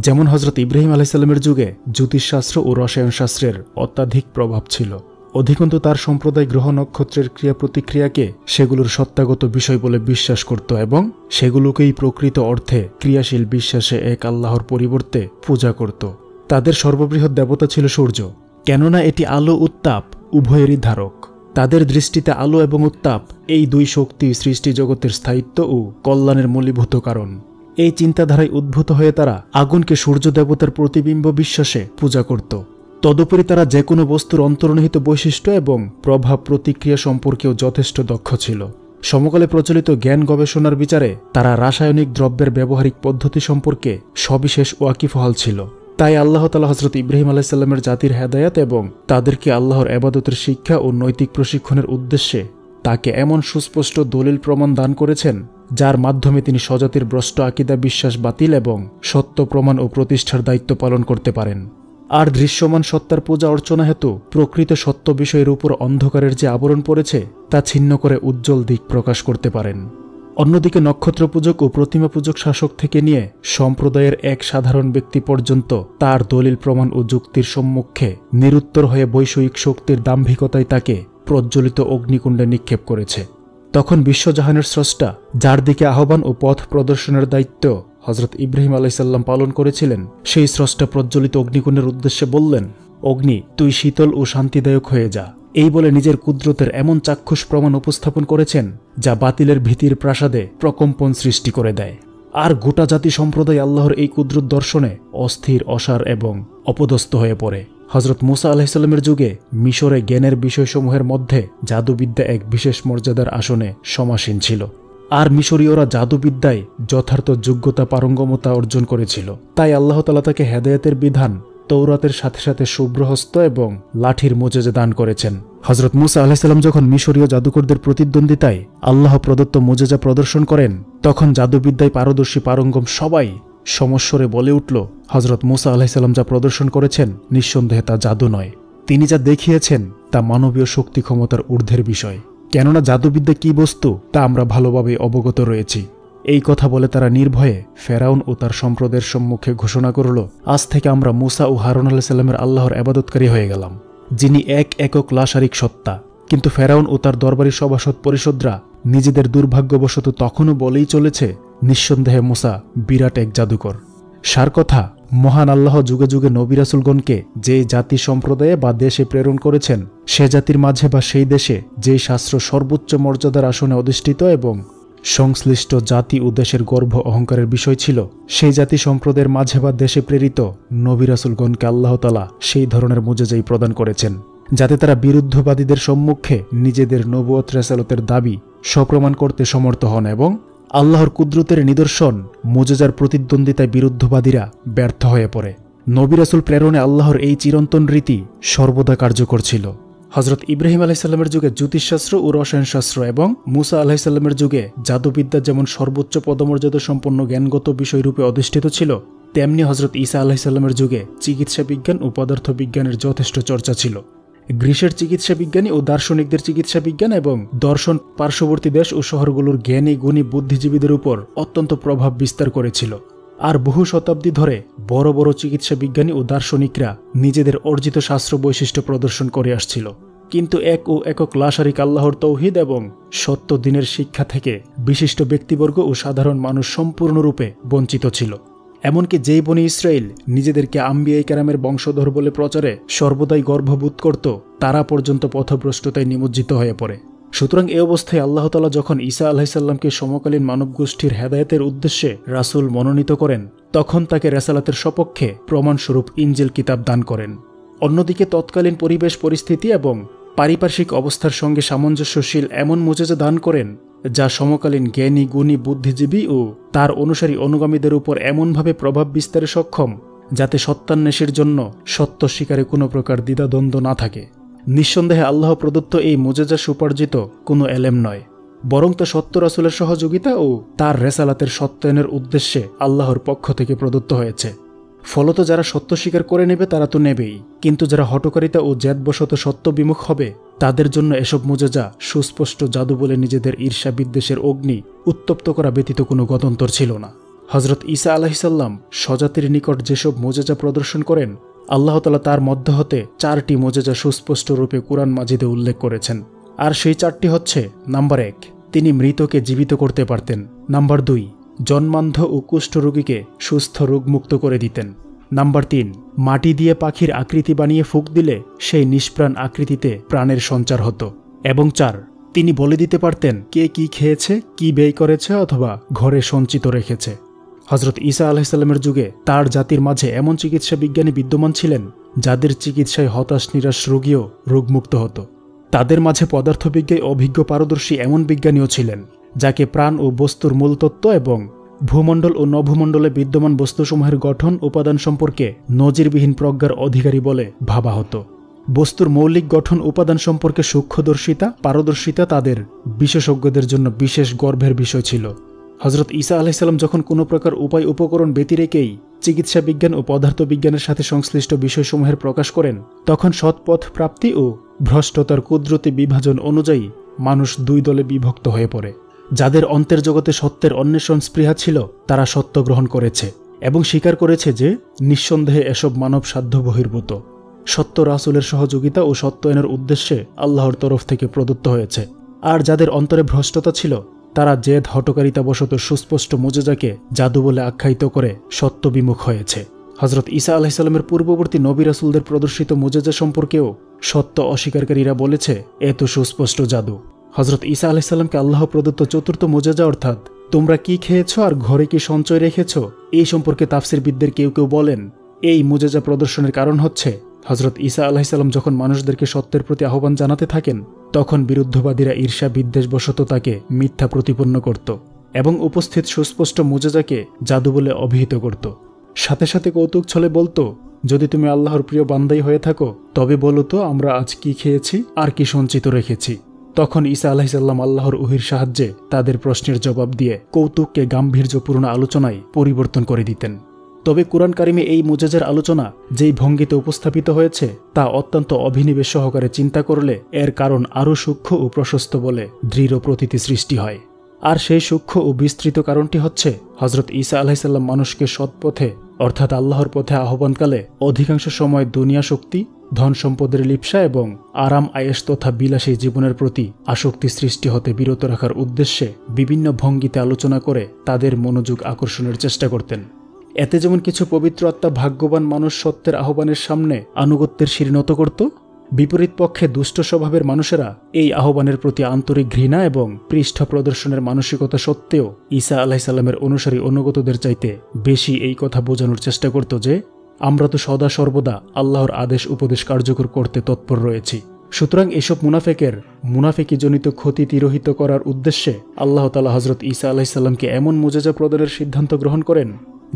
যেমন হযরত ইব্রাহিম আলাইহিসসালামের যুগে জ্যোতিষশাস্ত্র ও রসায়ন শাস্ত্রের অত্যাধিক প্রভাব ছিল। অধিকন্তু তার সম্প্রদায় গ্রহ নক্ষত্রের ক্রিয়া প্রতিক্রিয়াকে সেগুলোর সত্তাগত বিষয় বলে বিশ্বাস করত এবং সেগুলোকেই প্রকৃত অর্থে ক্রিয়াশীল বিশ্বাসে এক আল্লাহর পরিবর্তে পূজা করত। তাদের সর্ববৃহৎ দেবতা ছিল সূর্য, কেননা এটি আলো উত্তাপ উভয়েরই ধারক। তাদের দৃষ্টিতে আলো এবং উত্তাপ এই দুই শক্তি সৃষ্টি জগতের স্থায়িত্ব ও কল্যাণের মূলীভূত কারণ। এই চিন্তাধারায় উদ্ভূত হয়ে তারা আগুনকে সূর্য দেবতার প্রতিবিম্ব বিশ্বাসে পূজা করত। তদুপরি তারা যে কোনো বস্তুর অন্তর্নিহিত বৈশিষ্ট্য এবং প্রভাব প্রতিক্রিয়া সম্পর্কেও যথেষ্ট দক্ষ ছিল। সমকালে প্রচলিত জ্ঞান গবেষণার বিচারে তারা রাসায়নিক দ্রব্যের ব্যবহারিক পদ্ধতি সম্পর্কে সবিশেষ ওয়াকিফহাল ছিল। তাই আল্লাহ তাআলা হযরত ইব্রাহিম আলাইহিসসালামের জাতির হেদায়েত এবং তাদেরকে আল্লাহর ইবাদতের শিক্ষা ও নৈতিক প্রশিক্ষণের উদ্দেশ্যে তাকে এমন সুস্পষ্ট দলিল প্রমাণ দান করেছেন, যার মাধ্যমে তিনি স্বজাতির ভ্রষ্ট আকীদা বিশ্বাস বাতিল এবং সত্য প্রমাণ ও প্রতিষ্ঠার দায়িত্ব পালন করতে পারেন। আর দৃশ্যমান সত্তার পূজা অর্চনা হেতু প্রকৃত সত্য বিষয়ের উপর অন্ধকারের যে আবরণ পড়েছে তা ছিন্ন করে উজ্জ্বল দিক প্রকাশ করতে পারেন। অন্যদিকে নক্ষত্র পূজক ও প্রতিমা পূজক শাসক থেকে নিয়ে সম্প্রদায়ের এক সাধারণ ব্যক্তি পর্যন্ত তার দলিল প্রমাণ ও যুক্তির সম্মুখে নিরুত্তর হয়ে বৈষয়িক শক্তির দাম্ভিকতায় তাকে প্রজ্বলিত অগ্নিকুণ্ডে নিক্ষেপ করেছে। তখন বিশ্বজাহানের স্রষ্টা, যার দিকে আহ্বান ও পথ প্রদর্শনের দায়িত্ব হযরত ইব্রাহিম আলাইহিসসালাম পালন করেছিলেন, সেই স্রষ্টা প্রজ্বলিত অগ্নিকুণ্ডের উদ্দেশ্যে বললেন, অগ্নি তুই শীতল ও শান্তিদায়ক হয়ে যা। এই বলে নিজের কুদরতের এমন চাক্ষুষ প্রমাণ উপস্থাপন করেছেন যা বাতিলের ভীতির প্রাসাদে প্রকম্পন সৃষ্টি করে দেয়। আর গোটা জাতি সম্প্রদায় আল্লাহর এই কুদরত দর্শনে অস্থির, অসার এবং অপদস্থ হয়ে পড়ে। হযরত মুসা আলাইহিসসালামের যুগে মিশরে জ্ঞানের বিষয়সমূহের মধ্যে জাদুবিদ্যা এক বিশেষ মর্যাদার আসনে সমাসীন ছিল। আর মিশরীয়রা জাদুবিদ্যায় যথার্থ যোগ্যতা পারঙ্গমতা অর্জন করেছিল। তাই আল্লাহ তাআলা তাকে হেদায়েতের বিধান তৌরাতের সাথে সাথে শুভ্রহস্ত এবং লাঠির মুজিজা দান করেছেন। হযরত মুসা আলাইহিসসালাম যখন মিশরীয় জাদুকরদের প্রতিদ্বন্দ্বিতায় আল্লাহ প্রদত্ত মুজিজা প্রদর্শন করেন, তখন জাদুবিদ্যায় পারদর্শী পারঙ্গম সবাই সমস্বরে বলে উঠল, হযরত মুসা আলাইহিসসালাম যা প্রদর্শন করেছেন নিঃসন্দেহে তা জাদু নয়, তিনি যা দেখিয়েছেন তা মানবীয় শক্তি ক্ষমতার ঊর্ধ্বের বিষয়। কেননা জাদুবিদ্যা কি বস্তু তা আমরা ভালোভাবে অবগত রয়েছি। এই কথা বলে তারা নির্ভয়ে ফেরাউন ও তার সম্প্রদায়ের সম্মুখে ঘোষণা করল, আজ থেকে আমরা মুসা ও হারুন আলাইহিস সালামের আল্লাহর ইবাদতকারী হয়ে গেলাম, যিনি এক একক লাশারিক সত্তা। কিন্তু ফেরাউন ও তার দরবারি সভাসদ পরিষদরা নিজেদের দুর্ভাগ্যবশত তখনও বলেই চলেছে, নিঃসন্দেহে মুসা বিরাট এক জাদুকর। সার কথা, মহান আল্লাহ যুগে যুগে নবী রাসূলগণকে যে জাতি সম্প্রদায়ে বা দেশে প্রেরণ করেছেন, সে জাতির মাঝে বা সেই দেশে যেই শাস্ত্র সর্বোচ্চ মর্যাদার আসনে অধিষ্ঠিত এবং সংশ্লিষ্ট জাতি ও দেশের গর্ব অহংকারের বিষয় ছিল, সেই জাতি সম্প্রদায়ের মাঝে বা দেশে প্রেরিত নবী রাসূলগণকে আল্লাহ তাআলা সেই ধরনের মুজিজাই প্রদান করেছেন, যাতে তারা বিরুদ্ধবাদীদের সম্মুখে নিজেদের নবুয়ত রিসালাতের দাবি সপ্রমাণ করতে সমর্থ হন এবং আল্লাহর কুদরতের নিদর্শন মুজিজার প্রতিদ্বন্দ্বিতায় বিরুদ্ধবাদীরা ব্যর্থ হয়ে পড়ে। নবী রাসূল প্রেরণে আল্লাহর এই চিরন্তন রীতি সর্বদা কার্যকর ছিল। হযরত ইব্রাহিম আলাইহিস সালামের যুগে জ্যোতিষশাস্ত্র ও রসায়নশাস্ত্র এবং মুসা আলাইহিস সালামের যুগে জাদুবিদ্যা যেমন সর্বোচ্চ পদমর্যাদা সম্পন্ন জ্ঞানগত বিষয়রূপে অধিষ্ঠিত ছিল, তেমনি হযরত ঈসা আলাইহিস সালামের যুগে চিকিৎসা বিজ্ঞান ও পদার্থ বিজ্ঞানের যথেষ্ট চর্চা ছিল। গ্রিসের চিকিৎসা বিজ্ঞানী ও দার্শনিকদের চিকিৎসা বিজ্ঞান এবং দর্শন পার্শ্ববর্তী দেশ ও শহরগুলোর জ্ঞানী গুণী বুদ্ধিজীবীদের উপর অত্যন্ত প্রভাব বিস্তার করেছিল। আর বহু শতাব্দী ধরে বড় বড় চিকিৎসা বিজ্ঞানী ও দার্শনিকরা নিজেদের অর্জিত শাস্ত্র বৈশিষ্ট্য প্রদর্শন করে আসছিল। কিন্তু এক ও একক লাশারিক আল্লাহর তৌহিদ এবং সত্য দিনের শিক্ষা থেকে বিশিষ্ট ব্যক্তিবর্গ ও সাধারণ মানুষ সম্পূর্ণরূপে বঞ্চিত ছিল। এমনকি যেই বনি ইসরায়েল নিজেদেরকে আম্বিয়াই কেরামের বংশধর বলে প্রচারে সর্বদাই গর্ববোধ করত, তারা পর্যন্ত পথভ্রষ্টতায় নিমজ্জিত হয়ে পড়ে। সুতরাং এ অবস্থায় আল্লাহ তাআলা যখন ঈসা আলাইহিসসালামকে সমকালীন মানবগোষ্ঠীর হেদায়েতের উদ্দেশ্যে রাসূল মনোনীত করেন, তখন তাকে রেসালাতের সপক্ষে প্রমাণস্বরূপ ইনজিল কিতাব দান করেন। অন্যদিকে তৎকালীন পরিবেশ পরিস্থিতি এবং পারিপার্শ্বিক অবস্থার সঙ্গে সামঞ্জস্যশীল এমন মুজিজা দান করেন, যা সমকালীন জ্ঞানী গুণী বুদ্ধিজীবী ও তার অনুসারী অনুগামীদের উপর এমনভাবে প্রভাব বিস্তারে সক্ষম, যাতে সত্যান্বেষীর জন্য সত্য স্বীকারে কোনো প্রকার দ্বিধাদ্বন্দ্ব না থাকে। নিঃসন্দেহে আল্লাহ প্রদত্ত এই মুজিজা সুপার্জিত কোনো এলেম নয়, বরং তা সত্য রাসূলের সহযোগিতা ও তার রেসালাতের সত্যায়নের উদ্দেশ্যে আল্লাহর পক্ষ থেকে প্রদত্ত হয়েছে। ফলত যারা সত্য স্বীকার করে নেবে তারা তো নেবেই, কিন্তু যারা হঠকারিতা ও জেদবশত সত্য বিমুখ হবে, তাদের জন্য এসব মুজিজা সুস্পষ্ট জাদু বলে নিজেদের ঈর্ষা বিদ্বেষের অগ্নি উত্তপ্ত করা ব্যতীত কোনো গত্যন্তর ছিল না। হযরত ঈসা আলাইহিসসালাম স্বজাতির নিকট যেসব মুজিজা প্রদর্শন করেন, আল্লাহ তাআলা তার মধ্য হতে 4টি মুজিজা সুস্পষ্ট রূপে কুরআন মাজিদে উল্লেখ করেছেন। আর সেই 4টি হচ্ছে: নাম্বার 1, তিনি মৃতকে জীবিত করতে পারতেন। নাম্বার 2, জন্মান্ধ ও কুষ্ঠরোগীকে সুস্থ রোগমুক্ত করে দিতেন। নাম্বার 3, মাটি দিয়ে পাখির আকৃতি বানিয়ে ফুঁক দিলে সেই নিষ্প্রাণ আকৃতিতে প্রাণের সঞ্চার হতো। এবং 4, তিনি বলে দিতে পারতেন কে কি খেয়েছে, কি ব্যয় করেছে অথবা ঘরে সঞ্চিত রেখেছে। হযরত ঈসা আলাইহিসসালামের যুগে তার জাতির মাঝে এমন চিকিৎসা বিজ্ঞানী বিদ্যমান ছিলেন, যাদের চিকিৎসায় হতাশ নিরাশ রোগীও রোগমুক্ত হতো। তাদের মাঝে পদার্থবিজ্ঞায় অভিজ্ঞ পারদর্শী এমন বিজ্ঞানীও ছিলেন, যাকে প্রাণ ও বস্তুর মূলতত্ত্ব এবং ভূমণ্ডল ও নভূমণ্ডলে বিদ্যমান বস্তুসমূহের গঠন উপাদান সম্পর্কে নজিরবিহীন প্রজ্ঞার অধিকারী বলে ভাবা হতো। বস্তুর মৌলিক গঠন উপাদান সম্পর্কে সূক্ষ্মদর্শিতা পারদর্শিতা তাদের বিশেষজ্ঞদের জন্য বিশেষ গর্বের বিষয় ছিল। হযরত ঈসা আলাইহিসসালাম যখন কোনো প্রকার উপায় উপকরণ ব্যতি রেখেই চিকিৎসা বিজ্ঞান ও পদার্থবিজ্ঞানের সাথে সংশ্লিষ্ট বিষয়সমূহের প্রকাশ করেন, তখন সৎপথ প্রাপ্তি ও ভ্রষ্টতার কুদরতি বিভাজন অনুযায়ী মানুষ 2 দলে বিভক্ত হয়ে পড়ে। যাদের অন্তের জগতে সত্যের অন্বেষণ স্পৃহা ছিল, তারা সত্য গ্রহণ করেছে এবং স্বীকার করেছে যে নিঃসন্দেহে এসব মানব সাধ্য বহির্ভূত। সত্য রাসূলের সহযোগিতা ও সত্যায়নের উদ্দেশ্যে আল্লাহর তরফ থেকে প্রদত্ত হয়েছে। আর যাদের অন্তরে ভ্রষ্টতা ছিল, তারা জেদ হঠকারিতাবশত সুস্পষ্ট মুজিজাকে জাদু বলে আখ্যায়িত করে সত্য বিমুখ হয়েছে। হযরত ঈসা আলাইহিসসালামের পূর্ববর্তী নবী রাসূলদের প্রদর্শিত মুজিজা সম্পর্কেও সত্য অস্বীকারীরা বলেছে এত সুস্পষ্ট জাদু। হযরত ঈসা আলাইহিসসালামকে আল্লাহ প্রদত্ত চতুর্থ মুজিজা অর্থাৎ তোমরা কি খেয়েছ আর ঘরে কি সঞ্চয় রেখেছ, এই সম্পর্কে তাফসীরবিদদের কেউ কেউ বলেন এই মুজিজা প্রদর্শনের কারণ হচ্ছে হযরত ঈসা আলাইহিসসালাম যখন মানুষদেরকে সত্যের প্রতি আহ্বান জানাতে থাকেন, তখন বিরুদ্ধবাদীরা ঈর্ষা বিদ্বেষবশত তাকে মিথ্যা প্রতিপন্ন করত এবং উপস্থিত সুস্পষ্ট মুজিজাকে জাদু বলে অভিহিত করত। সাথে সাথে কৌতুক ছলে বলতো, যদি তুমি আল্লাহর প্রিয় বান্দাই হয়ে থাকো তবে বলো তো আমরা আজ কি খেয়েছি আর কি সঞ্চিত রেখেছি। তখন ঈসা আলাইহিসসালাম আল্লাহর ওহীর সাহায্যে তাদের প্রশ্নের জবাব দিয়ে কৌতুককে গাম্ভীর্যপূর্ণ আলোচনায় পরিবর্তন করে দিতেন। তবে কুরআন কারিমে এই মুজিজার আলোচনা যেই ভঙ্গিতে উপস্থাপিত হয়েছে, তা অত্যন্ত অভিনিবেশ সহকারে চিন্তা করলে এর কারণ আরও সূক্ষ্ম ও প্রশস্ত বলে দৃঢ় প্রতীতি সৃষ্টি হয়। আর সেই সূক্ষ্ম ও বিস্তৃত কারণটি হচ্ছে হযরত ঈসা আলাইহিসসালাম মানুষকে সৎপথে অর্থাৎ আল্লাহর পথে আহ্বানকালে অধিকাংশ সময় দুনিয়া শক্তি, ধন সম্পদের লিপ্সা এবং আরাম আয়েশ তথা বিলাসী জীবনের প্রতি আসক্তি সৃষ্টি হতে বিরত রাখার উদ্দেশ্যে বিভিন্ন ভঙ্গিতে আলোচনা করে তাদের মনোযোগ আকর্ষণের চেষ্টা করতেন। এতে যেমন কিছু পবিত্র আত্মা ভাগ্যবান মানুষ সত্যের আহ্বানের সামনে আনুগত্যের শির নত করত, বিপরীত পক্ষে দুষ্ট স্বভাবের মানুষেরা এই আহ্বানের প্রতি আন্তরিক ঘৃণা এবং পৃষ্ঠ প্রদর্শনের মানসিকতা সত্ত্বেও ঈসা আলাইহিসসালামের অনুসারী অনুগতদের চাইতে বেশি এই কথা বোঝানোর চেষ্টা করত যে আমরা তো সদা সর্বদা আল্লাহর আদেশ উপদেশ কার্যকর করতে তৎপর রয়েছি। সুতরাং এসব মুনাফিকীজনিত ক্ষতি তিরোহিত করার উদ্দেশ্যে আল্লাহ তাআলা হযরত ঈসা আলাইহিসসালামকে এমন মুজিজা প্রদানের সিদ্ধান্ত গ্রহণ করেন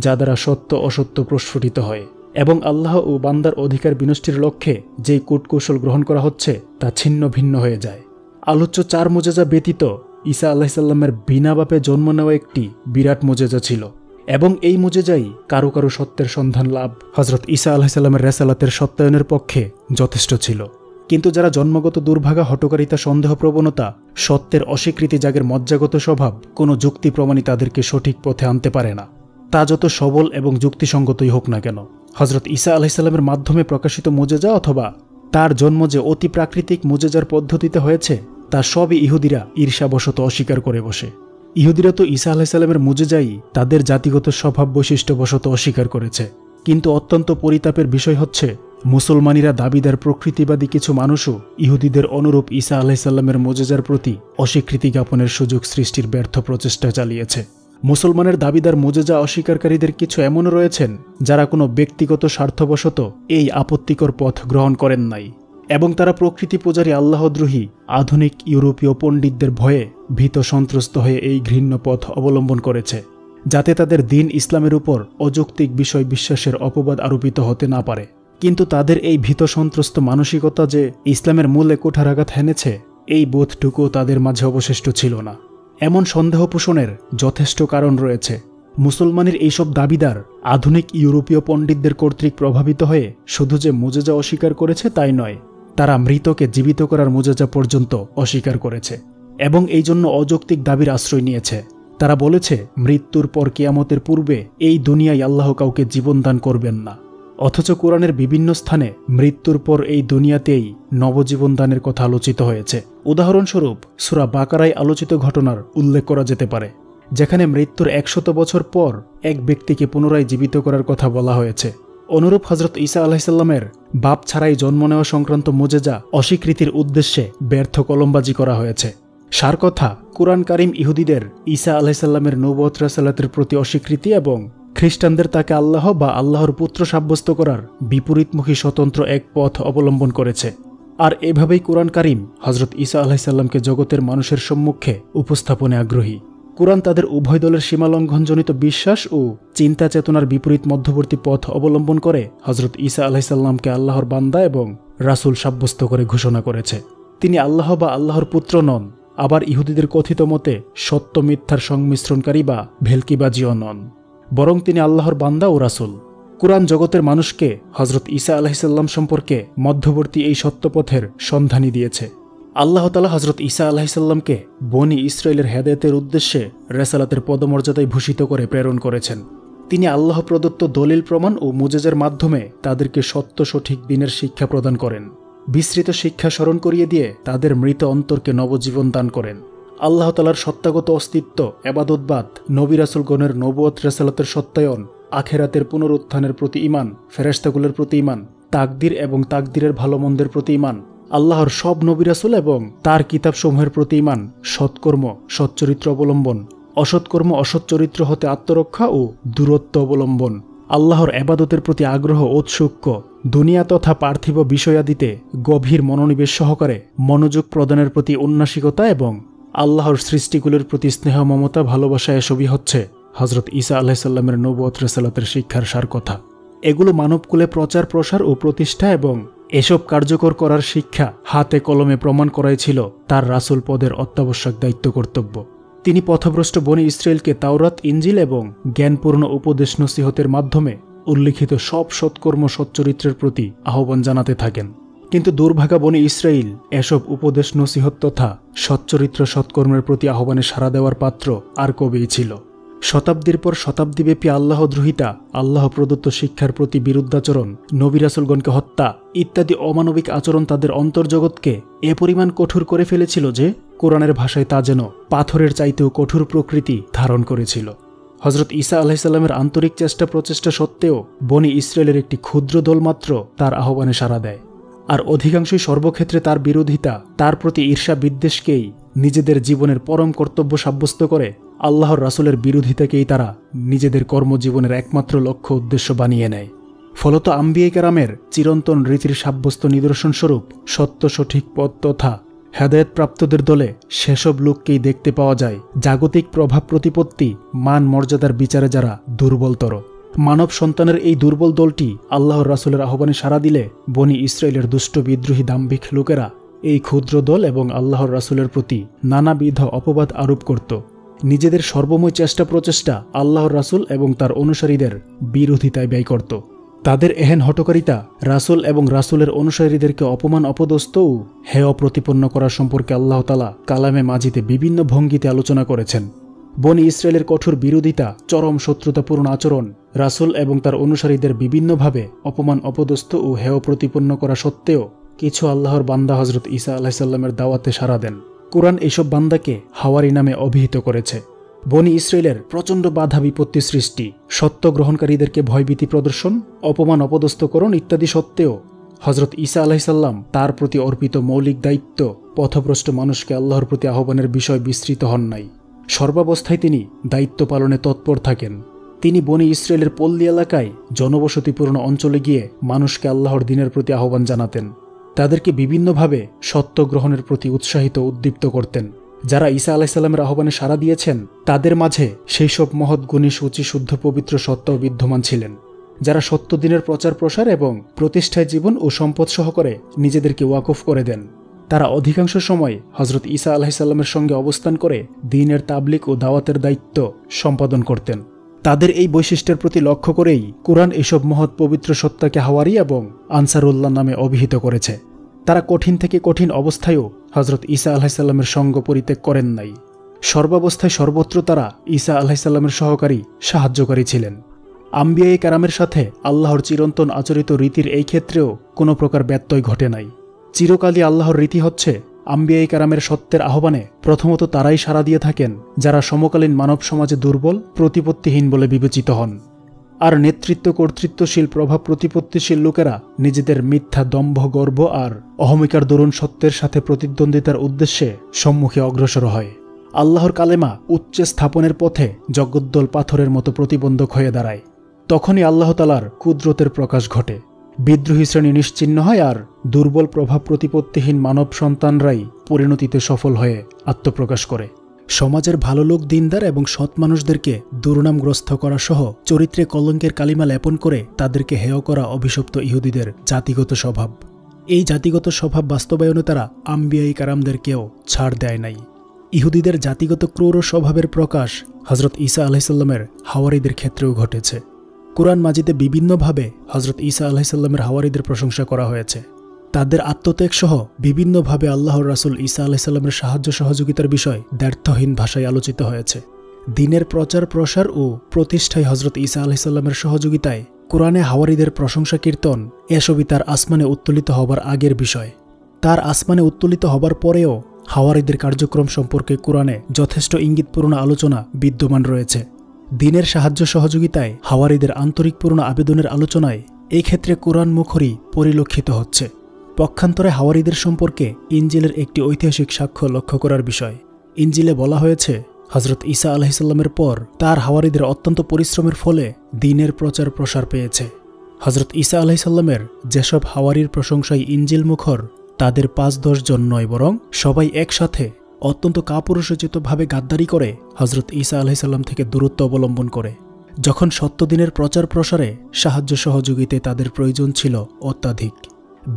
যা দ্বারা সত্য অসত্য প্রস্ফুটিত হয় এবং আল্লাহ ও বান্দার অধিকার বিনষ্টির লক্ষ্যে যেই কূটকৌশল গ্রহণ করা হচ্ছে তা ছিন্ন ভিন্ন হয়ে যায়। আলোচ্য 4 মুজিজা ব্যতীত ঈসা আলাইহিসসালামের বিনা বাপে জন্ম নেওয়া একটি বিরাট মুজিজা ছিল এবং এই মুজিজাই কারো কারো সত্যের সন্ধান লাভ হযরত ঈসা আলাইহিসসালামের রেসালাতের সত্যায়নের পক্ষে যথেষ্ট ছিল। কিন্তু যারা জন্মগত দুর্ভাগা, হঠকারিতা, সন্দেহ প্রবণতা, সত্যের অস্বীকৃতি, যাদের মজ্জাগত স্বভাব, কোনো যুক্তি প্রমাণই তাদেরকে সঠিক পথে আনতে পারে না, তা যত সবল এবং যুক্তিসঙ্গতই হোক না কেন। হজরত ঈসা আলাইহিস সালামের মাধ্যমে প্রকাশিত মুজেজা অথবা তার জন্ম যে অতি প্রাকৃতিক মুজেজার পদ্ধতিতে হয়েছে, তা সবই ইহুদিরা ঈর্ষাবশত অস্বীকার করে বসে। ইহুদিরা তো ঈসা আলাইহিস সালামের মুজেজাই তাদের জাতিগত স্বভাব বৈশিষ্ট্যবশত অস্বীকার করেছে। কিন্তু অত্যন্ত পরিতাপের বিষয় হচ্ছে, মুসলমানিরা দাবিদার প্রকৃতিবাদী কিছু মানুষও ইহুদিদের অনুরূপ ঈসা আলাইহিস সালামের মুজেজার প্রতি অস্বীকৃতি জ্ঞাপনের সুযোগ সৃষ্টির ব্যর্থ প্রচেষ্টা চালিয়েছে। মুসলমানের দাবিদার মুজেজা অস্বীকারীদের কিছু এমনও রয়েছেন যারা কোনো ব্যক্তিগত স্বার্থবশত এই আপত্তিকর পথ গ্রহণ করেন নাই, এবং তারা প্রকৃতি পূজারী, আল্লাহদ্রোহী আধুনিক ইউরোপীয় পণ্ডিতদের ভয়ে ভীত সন্ত্রস্ত হয়ে এই ঘৃণ্য পথ অবলম্বন করেছে, যাতে তাদের দিন ইসলামের উপর অযৌক্তিক বিষয় বিশ্বাসের অপবাদ আরোপিত হতে না পারে। কিন্তু তাদের এই ভীত সন্ত্রস্ত মানসিকতা যে ইসলামের মূলে কুঠারাঘাত হেনেছে, এই বোধটুকু তাদের মাঝে অবশিষ্ট ছিল না। এমন সন্দেহ পোষণের যথেষ্ট কারণ রয়েছে। মুসলমানের এইসব দাবিদার আধুনিক ইউরোপীয় পণ্ডিতদের কর্তৃক প্রভাবিত হয়ে শুধু যে মুজেজা অস্বীকার করেছে তাই নয়, তারা মৃতকে জীবিত করার মুজেজা পর্যন্ত অস্বীকার করেছে এবং এই জন্য অযৌক্তিক দাবির আশ্রয় নিয়েছে। তারা বলেছে, মৃত্যুর পর কিয়ামতের পূর্বে এই দুনিয়ায় আল্লাহ কাউকে জীবন দান করবেন না, অথচ কোরআনের বিভিন্ন স্থানে মৃত্যুর পর এই দুনিয়াতেই নবজীবন দানের কথা আলোচিত হয়েছে। উদাহরণস্বরূপ সূরা বাকারায় আলোচিত ঘটনার উল্লেখ করা যেতে পারে, যেখানে মৃত্যুর 100 বছর পর এক ব্যক্তিকে পুনরায় জীবিত করার কথা বলা হয়েছে। অনুরূপ হজরত ঈসা আলাইহিস সালামের বাপ ছাড়াই জন্ম নেওয়া সংক্রান্ত মুজেজা অস্বীকৃতির উদ্দেশ্যে ব্যর্থ কলমবাজি করা হয়েছে। সার কথা, কুরআন কারীম ইহুদিদের ঈসা আলাইহিস সালামের নবুয়ত রাসালাতের প্রতি অস্বীকৃতি এবং খ্রিস্টানদের তাকে আল্লাহ বা আল্লাহর পুত্র সাব্যস্ত করার বিপরীতমুখী স্বতন্ত্র এক পথ অবলম্বন করেছে। আর এভাবেই কুরআন কারীম হজরত ঈসা আলাইহিস সালামকে জগতের মানুষের সম্মুখে উপস্থাপনে আগ্রহী। কুরআন তাদের উভয় দলের সীমালঙ্ঘনজনিত বিশ্বাস ও চিন্তা চেতনার বিপরীত মধ্যবর্তী পথ অবলম্বন করে হজরত ঈসা আলাইহিস সালামকে আল্লাহর বান্দা এবং রাসূল সাব্যস্ত করে ঘোষণা করেছে। তিনি আল্লাহ বা আল্লাহর পুত্র নন, আবার ইহুদিদের কথিত মতে সত্য মিথ্যার সংমিশ্রণকারী বা ভেলকিবাজিও নন, বরং তিনি আল্লাহর বান্দা ও রাসূল। কুরআন জগতের মানুষকে হজরত ঈসা আলাইহিস সালাম সম্পর্কে মধ্যবর্তী এই সত্যপথের সন্ধানী দিয়েছে। আল্লাহ তাআলা হজরত ঈসা আলাইহিস সালামকে বনি ইসরায়েলের হেদায়েতের উদ্দেশ্যে রেসালাতের পদমর্যাদায় ভূষিত করে প্রেরণ করেছেন। তিনি আল্লাহ প্রদত্ত দলিল প্রমাণ ও মুজেজার মাধ্যমে তাদেরকে সত্য সঠিক দিনের শিক্ষা প্রদান করেন, বিস্তৃত শিক্ষা স্মরণ করিয়ে দিয়ে তাদের মৃত অন্তরকে নবজীবন দান করেন। আল্লাহ তাআলার সত্তাগত অস্তিত্ব, এবাদতবাদ, নবী রাসূলগণের নবুয়ত রেসালাতের সত্যায়ন, আখেরাতের পুনরুত্থানের প্রতি ঈমান, ফেরেশতাগুলোর প্রতি ঈমান, তাকদীর এবং তাকদীরের ভালো মন্দের প্রতি ঈমান, আল্লাহর সব নবী রাসূল এবং তার কিতাবসমূহের প্রতি ঈমান, সৎকর্ম সচ্চরিত্র অবলম্বন, অসৎকর্ম অসৎ চরিত্র হতে আত্মরক্ষা ও দূরত্ব অবলম্বন, আল্লাহর এবাদতের প্রতি আগ্রহ ঔৎসুক্য, দুনিয়া তথা পার্থিব বিষয়াদিতে গভীর মনোনিবেশ সহকারে মনোযোগ প্রদানের প্রতি উন্নাসিকতা এবং আল্লাহর সৃষ্টিগুলোর প্রতি স্নেহ, মমতা, ভালোবাসা, এসবই হচ্ছে হজরত ঈসা আলাইহিস সালামের নবুয়ত রিসালাতের শিক্ষার সার কথা। এগুলো মানবকুলে প্রচার, প্রসার ও প্রতিষ্ঠা এবং এসব কার্যকর করার শিক্ষা হাতে কলমে প্রমাণ করাই ছিল তার রাসূল পদের অত্যাবশ্যক দায়িত্ব কর্তব্য। তিনি পথভ্রষ্ট বনি ইসরায়েলকে তাওরাত, ইনজিল এবং জ্ঞানপূর্ণ উপদেশ নসিহতের মাধ্যমে উল্লিখিত সব সৎকর্ম সচ্চরিত্রের প্রতি আহ্বান জানাতে থাকেন। কিন্তু দুর্ভাগা বনি ইসরায়েল এসব উপদেশ নসিহত তথা সচ্চরিত্র সৎকর্মের প্রতি আহ্বানে সাড়া দেওয়ার পাত্র আর কবেই ছিল। শতাব্দীর পর শতাব্দীব্যাপী আল্লাহদ্রোহিতা, আল্লাহ প্রদত্ত শিক্ষার প্রতি বিরুদ্ধাচরণ, নবী রাসূলগণকে হত্যা ইত্যাদি অমানবিক আচরণ তাদের অন্তর্জগৎকে এ পরিমাণ কঠোর করে ফেলেছিল যে কোরআনের ভাষায় তা যেন পাথরের চাইতেও কঠোর প্রকৃতি ধারণ করেছিল। হজরত ঈসা আলাইহিস সালামের আন্তরিক চেষ্টা প্রচেষ্টা সত্ত্বেও বনি ইসরায়েলের একটি ক্ষুদ্র দল মাত্র তার আহ্বানে সাড়া দেয়, আর অধিকাংশই সর্বক্ষেত্রে তার বিরোধিতা, তার প্রতি ঈর্ষা বিদ্বেষকেই নিজেদের জীবনের পরম কর্তব্য সাব্যস্ত করে আল্লাহর রাসূলের বিরোধিতাকেই তারা নিজেদের কর্মজীবনের একমাত্র লক্ষ্য উদ্দেশ্য বানিয়ে নেয়। ফলত আম্বিয়া কেরামের চিরন্তন রীতির সাব্যস্ত নিদর্শনস্বরূপ সত্য সঠিক পথ তথা হেদায়েতপ্রাপ্তদের দলে সেসব লোককেই দেখতে পাওয়া যায় জাগতিক প্রভাব প্রতিপত্তি, মান মর্যাদার বিচারে যারা দুর্বলতর। মানব সন্তানের এই দুর্বল দলটি আল্লাহর রাসূলের আহ্বানে সাড়া দিলে বনি ইসরায়েলের দুষ্ট বিদ্রোহী দাম্ভিক লোকেরা এই ক্ষুদ্র দল এবং আল্লাহর রাসূলের প্রতি নানাবিধ অপবাদ আরোপ করত, নিজেদের সর্বময় চেষ্টা প্রচেষ্টা আল্লাহর রাসূল এবং তার অনুসারীদের বিরোধিতায় ব্যয় করত। তাদের এহেন হঠকারিতা রাসূল এবং রাসূলের অনুসারীদেরকে অপমান অপদস্থ ও হেয় প্রতিপন্ন করা সম্পর্কে আল্লাহ তাআলা কালামে মাজিদে বিভিন্ন ভঙ্গিতে আলোচনা করেছেন। বনী ইসরায়েলের কঠোর বিরোধিতা, চরম শত্রুতাপূর্ণ আচরণ, রাসূল এবং তার অনুসারীদের বিভিন্নভাবে অপমান অপদস্থ ও হেয় প্রতিপন্ন করা সত্ত্বেও কিছু আল্লাহর বান্দা হযরত ঈসা আলাইহিস সালামের দাওয়াতে সাড়া দেন। কুরআন এইসব বান্দাকে হাওয়ারি নামে অভিহিত করেছে। বনী ইসরায়েলের প্রচণ্ড বাধা বিপত্তি সৃষ্টি, সত্য গ্রহণকারীদেরকে ভয়ভীতি প্রদর্শন, অপমান অপদস্থকরণ ইত্যাদি সত্ত্বেও হযরত ঈসা আলাইহিস সালাম তার প্রতি অর্পিত মৌলিক দায়িত্ব, পথভ্রষ্ট মানুষকে আল্লাহর প্রতি আহ্বানের বিষয় বিস্মৃত হন নাই। সর্বাবস্থায় তিনি দায়িত্ব পালনে তৎপর থাকেন। তিনি বনী ইসরায়েলের পল্লী এলাকায় জনবসতিপূর্ণ অঞ্চলে গিয়ে মানুষকে আল্লাহর দ্বীনের প্রতি আহ্বান জানাতেন। তাদেরকে বিভিন্নভাবে সত্য গ্রহণের প্রতি উৎসাহিত উদ্দীপ্ত করতেন। যারা ঈসা আলাইহিস সালামের আহ্বানে সাড়া দিয়েছেন তাদের মাঝে সেই সব মহৎ গুণী সূচি শুদ্ধ পবিত্র সত্তাও বিদ্যমান ছিলেন, যারা সত্য দ্বীনের প্রচার প্রসার এবং প্রতিষ্ঠায় জীবন ও সম্পদ সহকারে নিজেদেরকে ওয়াকফ করে দেন। তারা অধিকাংশ সময় হযরত ঈসা আলাইহিস সালামের সঙ্গে অবস্থান করে দ্বীনের তাবলীগ ও দাওয়াতের দায়িত্ব সম্পাদন করতেন। তাদের এই বৈশিষ্ট্যের প্রতি লক্ষ্য করেই কুরআন এসব মহৎ পবিত্র সত্তাকে হাওয়ারি এবং আনসারুল্লাহ নামে অভিহিত করেছে। তারা কঠিন থেকে কঠিন অবস্থায়ও হযরত ঈসা আলাইহিস সালামের সঙ্গ পরিত্যাগ করেন নাই। সর্বাবস্থায় সর্বত্র তারা ঈসা আলাইহিস সালামের সহকারী, সাহায্যকারী ছিলেন। আম্বিয়ায়ে কেরামের সাথে আল্লাহর চিরন্তন আচরিত রীতির এই ক্ষেত্রেও কোনো প্রকার ব্যত্যয় ঘটে নাই। চিরকালই আল্লাহর রীতি হচ্ছে আম্বিয়ায়ে কেরামের সত্যের আহ্বানে প্রথমত তারাই সাড়া দিয়ে থাকেন যারা সমকালীন মানব সমাজে দুর্বল, প্রতিপত্তিহীন বলে বিবেচিত হন। আর নেতৃত্ব কর্তৃত্বশীল, প্রভাব প্রতিপত্তিশীল লোকেরা নিজেদের মিথ্যা দম্ভ, গর্ব আর অহমিকার দরুন সত্যের সাথে প্রতিদ্বন্দ্বিতার উদ্দেশ্যে সম্মুখে অগ্রসর হয়। আল্লাহর কালেমা উচ্চে স্থাপনের পথে জগদ্দল পাথরের মতো প্রতিবন্ধক হয়ে দাঁড়ায়। তখনই আল্লাহ তাআলার কুদরতের প্রকাশ ঘটে। বিদ্রোহী শ্রেণী নিশ্চিহ্ন হয় আর দুর্বল, প্রভাব প্রতিপত্তিহীন মানব সন্তানরাই পরিণতিতে সফল হয়ে আত্মপ্রকাশ করে। সমাজের ভালো লোক, দিনদার এবং সৎ মানুষদেরকে দুর্নামগ্রস্ত করা সহ চরিত্রে কলঙ্কের কালিমা লেপন করে তাদেরকে হেয় করা অভিশপ্ত ইহুদিদের জাতিগত স্বভাব। এই জাতিগত স্বভাব বাস্তবায়নে তারা আম্বিয়ায়ে কেরামদেরকেও ছাড় দেয় নাই। ইহুদিদের জাতিগত ক্রূর স্বভাবের প্রকাশ হযরত ঈসা আলাইহিস সালামের হাওয়ারিদের ক্ষেত্রেও ঘটেছে। কুরআন মাজিদে বিভিন্নভাবে হযরত ঈসা আলাইহিস সালামের হাওয়ারিদের প্রশংসা করা হয়েছে। তাদের আত্মত্যাগ সহ বিভিন্নভাবে আল্লাহর রাসূল ঈসা আলাইহিস সালামের সাহায্য সহযোগিতার বিষয় দ্ব্যর্থহীন ভাষায় আলোচিত হয়েছে। দ্বীনের প্রচার প্রসার ও প্রতিষ্ঠায় হযরত ঈসা আলাইহিস সালামের সহযোগিতায় কুরআনে হাওয়ারিদের প্রশংসা কীর্তন এসবই তার আসমানে উত্তোলিত হবার আগের বিষয়। তার আসমানে উত্তোলিত হবার পরেও হাওয়ারিদের কার্যক্রম সম্পর্কে কুরআনে যথেষ্ট ইঙ্গিতপূর্ণ আলোচনা বিদ্যমান রয়েছে। দ্বীনের সাহায্য সহযোগিতায় হাওয়ারিদের আন্তরিকপূর্ণ আবেদনের আলোচনায় এই ক্ষেত্রে কুরআন মুখরই পরিলক্ষিত হচ্ছে। পক্ষান্তরে হাওয়ারিদের সম্পর্কে ইনজিলের একটি ঐতিহাসিক সাক্ষ্য লক্ষ্য করার বিষয়। ইনজিলে বলা হয়েছে হযরত ঈসা আলাইহিস সালামের পর তার হাওয়ারিদের অত্যন্ত পরিশ্রমের ফলে দ্বীনের প্রচার প্রসার পেয়েছে। হযরত ঈসা আলাইহিস সালামের যেসব হাওয়ারির প্রশংসায় ইনজিল মুখর তাদের ৫-১০ জন নয়, বরং সবাই একসাথে অত্যন্ত কাপুরুষোচিতভাবে গাদ্দারি করে হযরত ঈসা আলাইহিস সালাম থেকে দূরত্ব অবলম্বন করে। যখন সত্য দ্বীনের প্রচার প্রসারে সাহায্য সহযোগিতায় তাদের প্রয়োজন ছিল অত্যাধিক,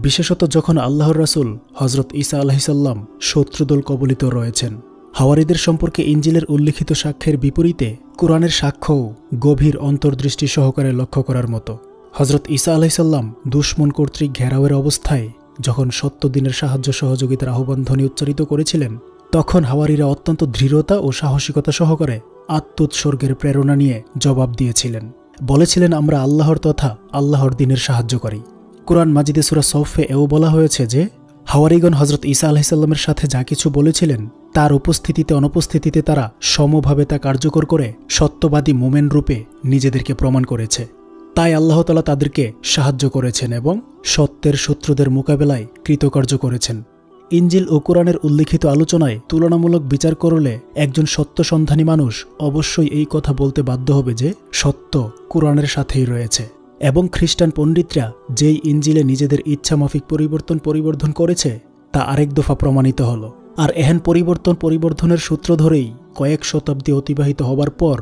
বিশেষত যখন আল্লাহর রাসূল হযরত ঈসা আলাইহিস সালাম শত্রুদল কবলিত রয়েছেন। হাওয়ারিদের সম্পর্কে ইনজিলের উল্লিখিত সাক্ষ্যের বিপরীতে কুরআনের সাক্ষ্যও গভীর অন্তর্দৃষ্টি সহকারে লক্ষ্য করার মতো। হযরত ঈসা আলাইহিস সালাম দুশমন কর্তৃক ঘেরাওয়ের অবস্থায় যখন সত্য দ্বীনের সাহায্য সহযোগিতার আহ্বান ধ্বনি উচ্চারিত করেছিলেন, তখন হাওয়ারিরা অত্যন্ত দৃঢ়তা ও সাহসিকতা সহকারে আত্মোৎসর্গের প্রেরণা নিয়ে জবাব দিয়েছিলেন। বলেছিলেন, আমরা আল্লাহর তথা আল্লাহর দ্বীনের সাহায্যকারী। কুরআন মাজিদে সূরা সফে এও বলা হয়েছে যে হাওয়ারিগণ হযরত ঈসা আলাইহিস সালামের সাথে যা কিছু বলেছিলেন তার উপস্থিতিতে অনুপস্থিতিতে তারা সমভাবে তা কার্যকর করে সত্যবাদী মোমেন রূপে নিজেদেরকে প্রমাণ করেছে। তাই আল্লাহ তাআলা তাদেরকে সাহায্য করেছেন এবং সত্যের শত্রুদের মোকাবেলায় কৃতকার্য করেছেন। ইনজিল ও কুরআনের উল্লিখিত আলোচনায় তুলনামূলক বিচার করলে একজন সত্যসন্ধানী মানুষ অবশ্যই এই কথা বলতে বাধ্য হবে যে সত্য কুরআনের সাথেই রয়েছে, এবং খ্রিস্টান পণ্ডিতরা যেই ইনজিলে নিজেদের ইচ্ছামাফিক পরিবর্ধন করেছে তা আরেক দফা প্রমাণিত হল। আর এহেন পরিবর্ধনের সূত্র ধরেই কয়েক শতাব্দী অতিবাহিত হবার পর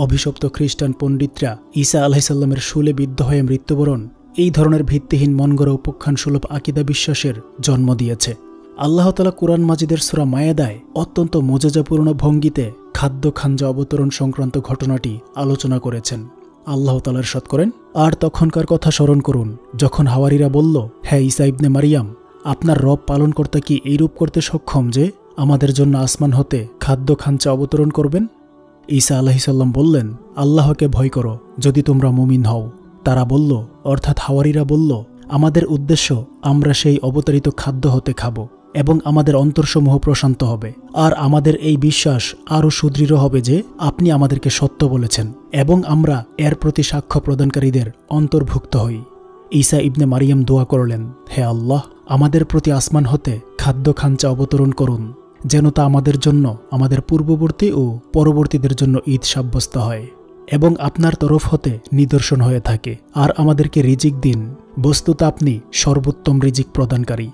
অভিশপ্ত খ্রিস্টান পণ্ডিতরা ঈসা আলাইহিস সালামের শুলে বিদ্ধ হয়ে মৃত্যুবরণ এই ধরনের ভিত্তিহীন মনগড়া উপাখ্যান সুলভ আকিদা বিশ্বাসের জন্ম দিয়েছে। আল্লাহ তাআলা কুরআন মাজিদের সূরা মায়েদায় অত্যন্ত মোজাজাপূর্ণ ভঙ্গিতে খাদ্য খাঞ্জা অবতরণ সংক্রান্ত ঘটনাটি আলোচনা করেছেন। আল্লাহ তাআলা ইরশাদ করেন, আর তখনকার কথা স্মরণ করুন যখন হাওয়ারীরা বলল, হে ঈসা ইবনে মারিয়াম, আপনার রব পালনকর্তা কি এইরূপ করতে সক্ষম যে আমাদের জন্য আসমান হতে খাদ্য খাঞ্চা অবতরণ করবেন? ঈসা আলাইহিস সালাম বললেন, আল্লাহকে ভয় করো যদি তোমরা মুমিন হও। তারা বলল, অর্থাৎ হাওয়ারীরা বলল, আমাদের উদ্দেশ্য আমরা সেই অবতারিত খাদ্য হতে খাব এবং আমাদের অন্তরসমূহ প্রশান্ত হবে, আর আমাদের এই বিশ্বাস আরও সুদৃঢ় হবে যে আপনি আমাদেরকে সত্য বলেছেন এবং আমরা এর প্রতি সাক্ষ্য প্রদানকারীদের অন্তর্ভুক্ত হই। ঈসা ইবনে মারিয়াম দোয়া করলেন, হে আল্লাহ, আমাদের প্রতি আসমান হতে খাদ্য খাঞ্চা অবতরণ করুন, যেন তা আমাদের জন্য, আমাদের পূর্ববর্তী ও পরবর্তীদের জন্য ঈদ সাব্যস্ত হয় এবং আপনার তরফ হতে নিদর্শন হয়ে থাকে, আর আমাদেরকে রিজিক দিন, বস্তুত আপনি সর্বোত্তম রিজিক প্রদানকারী।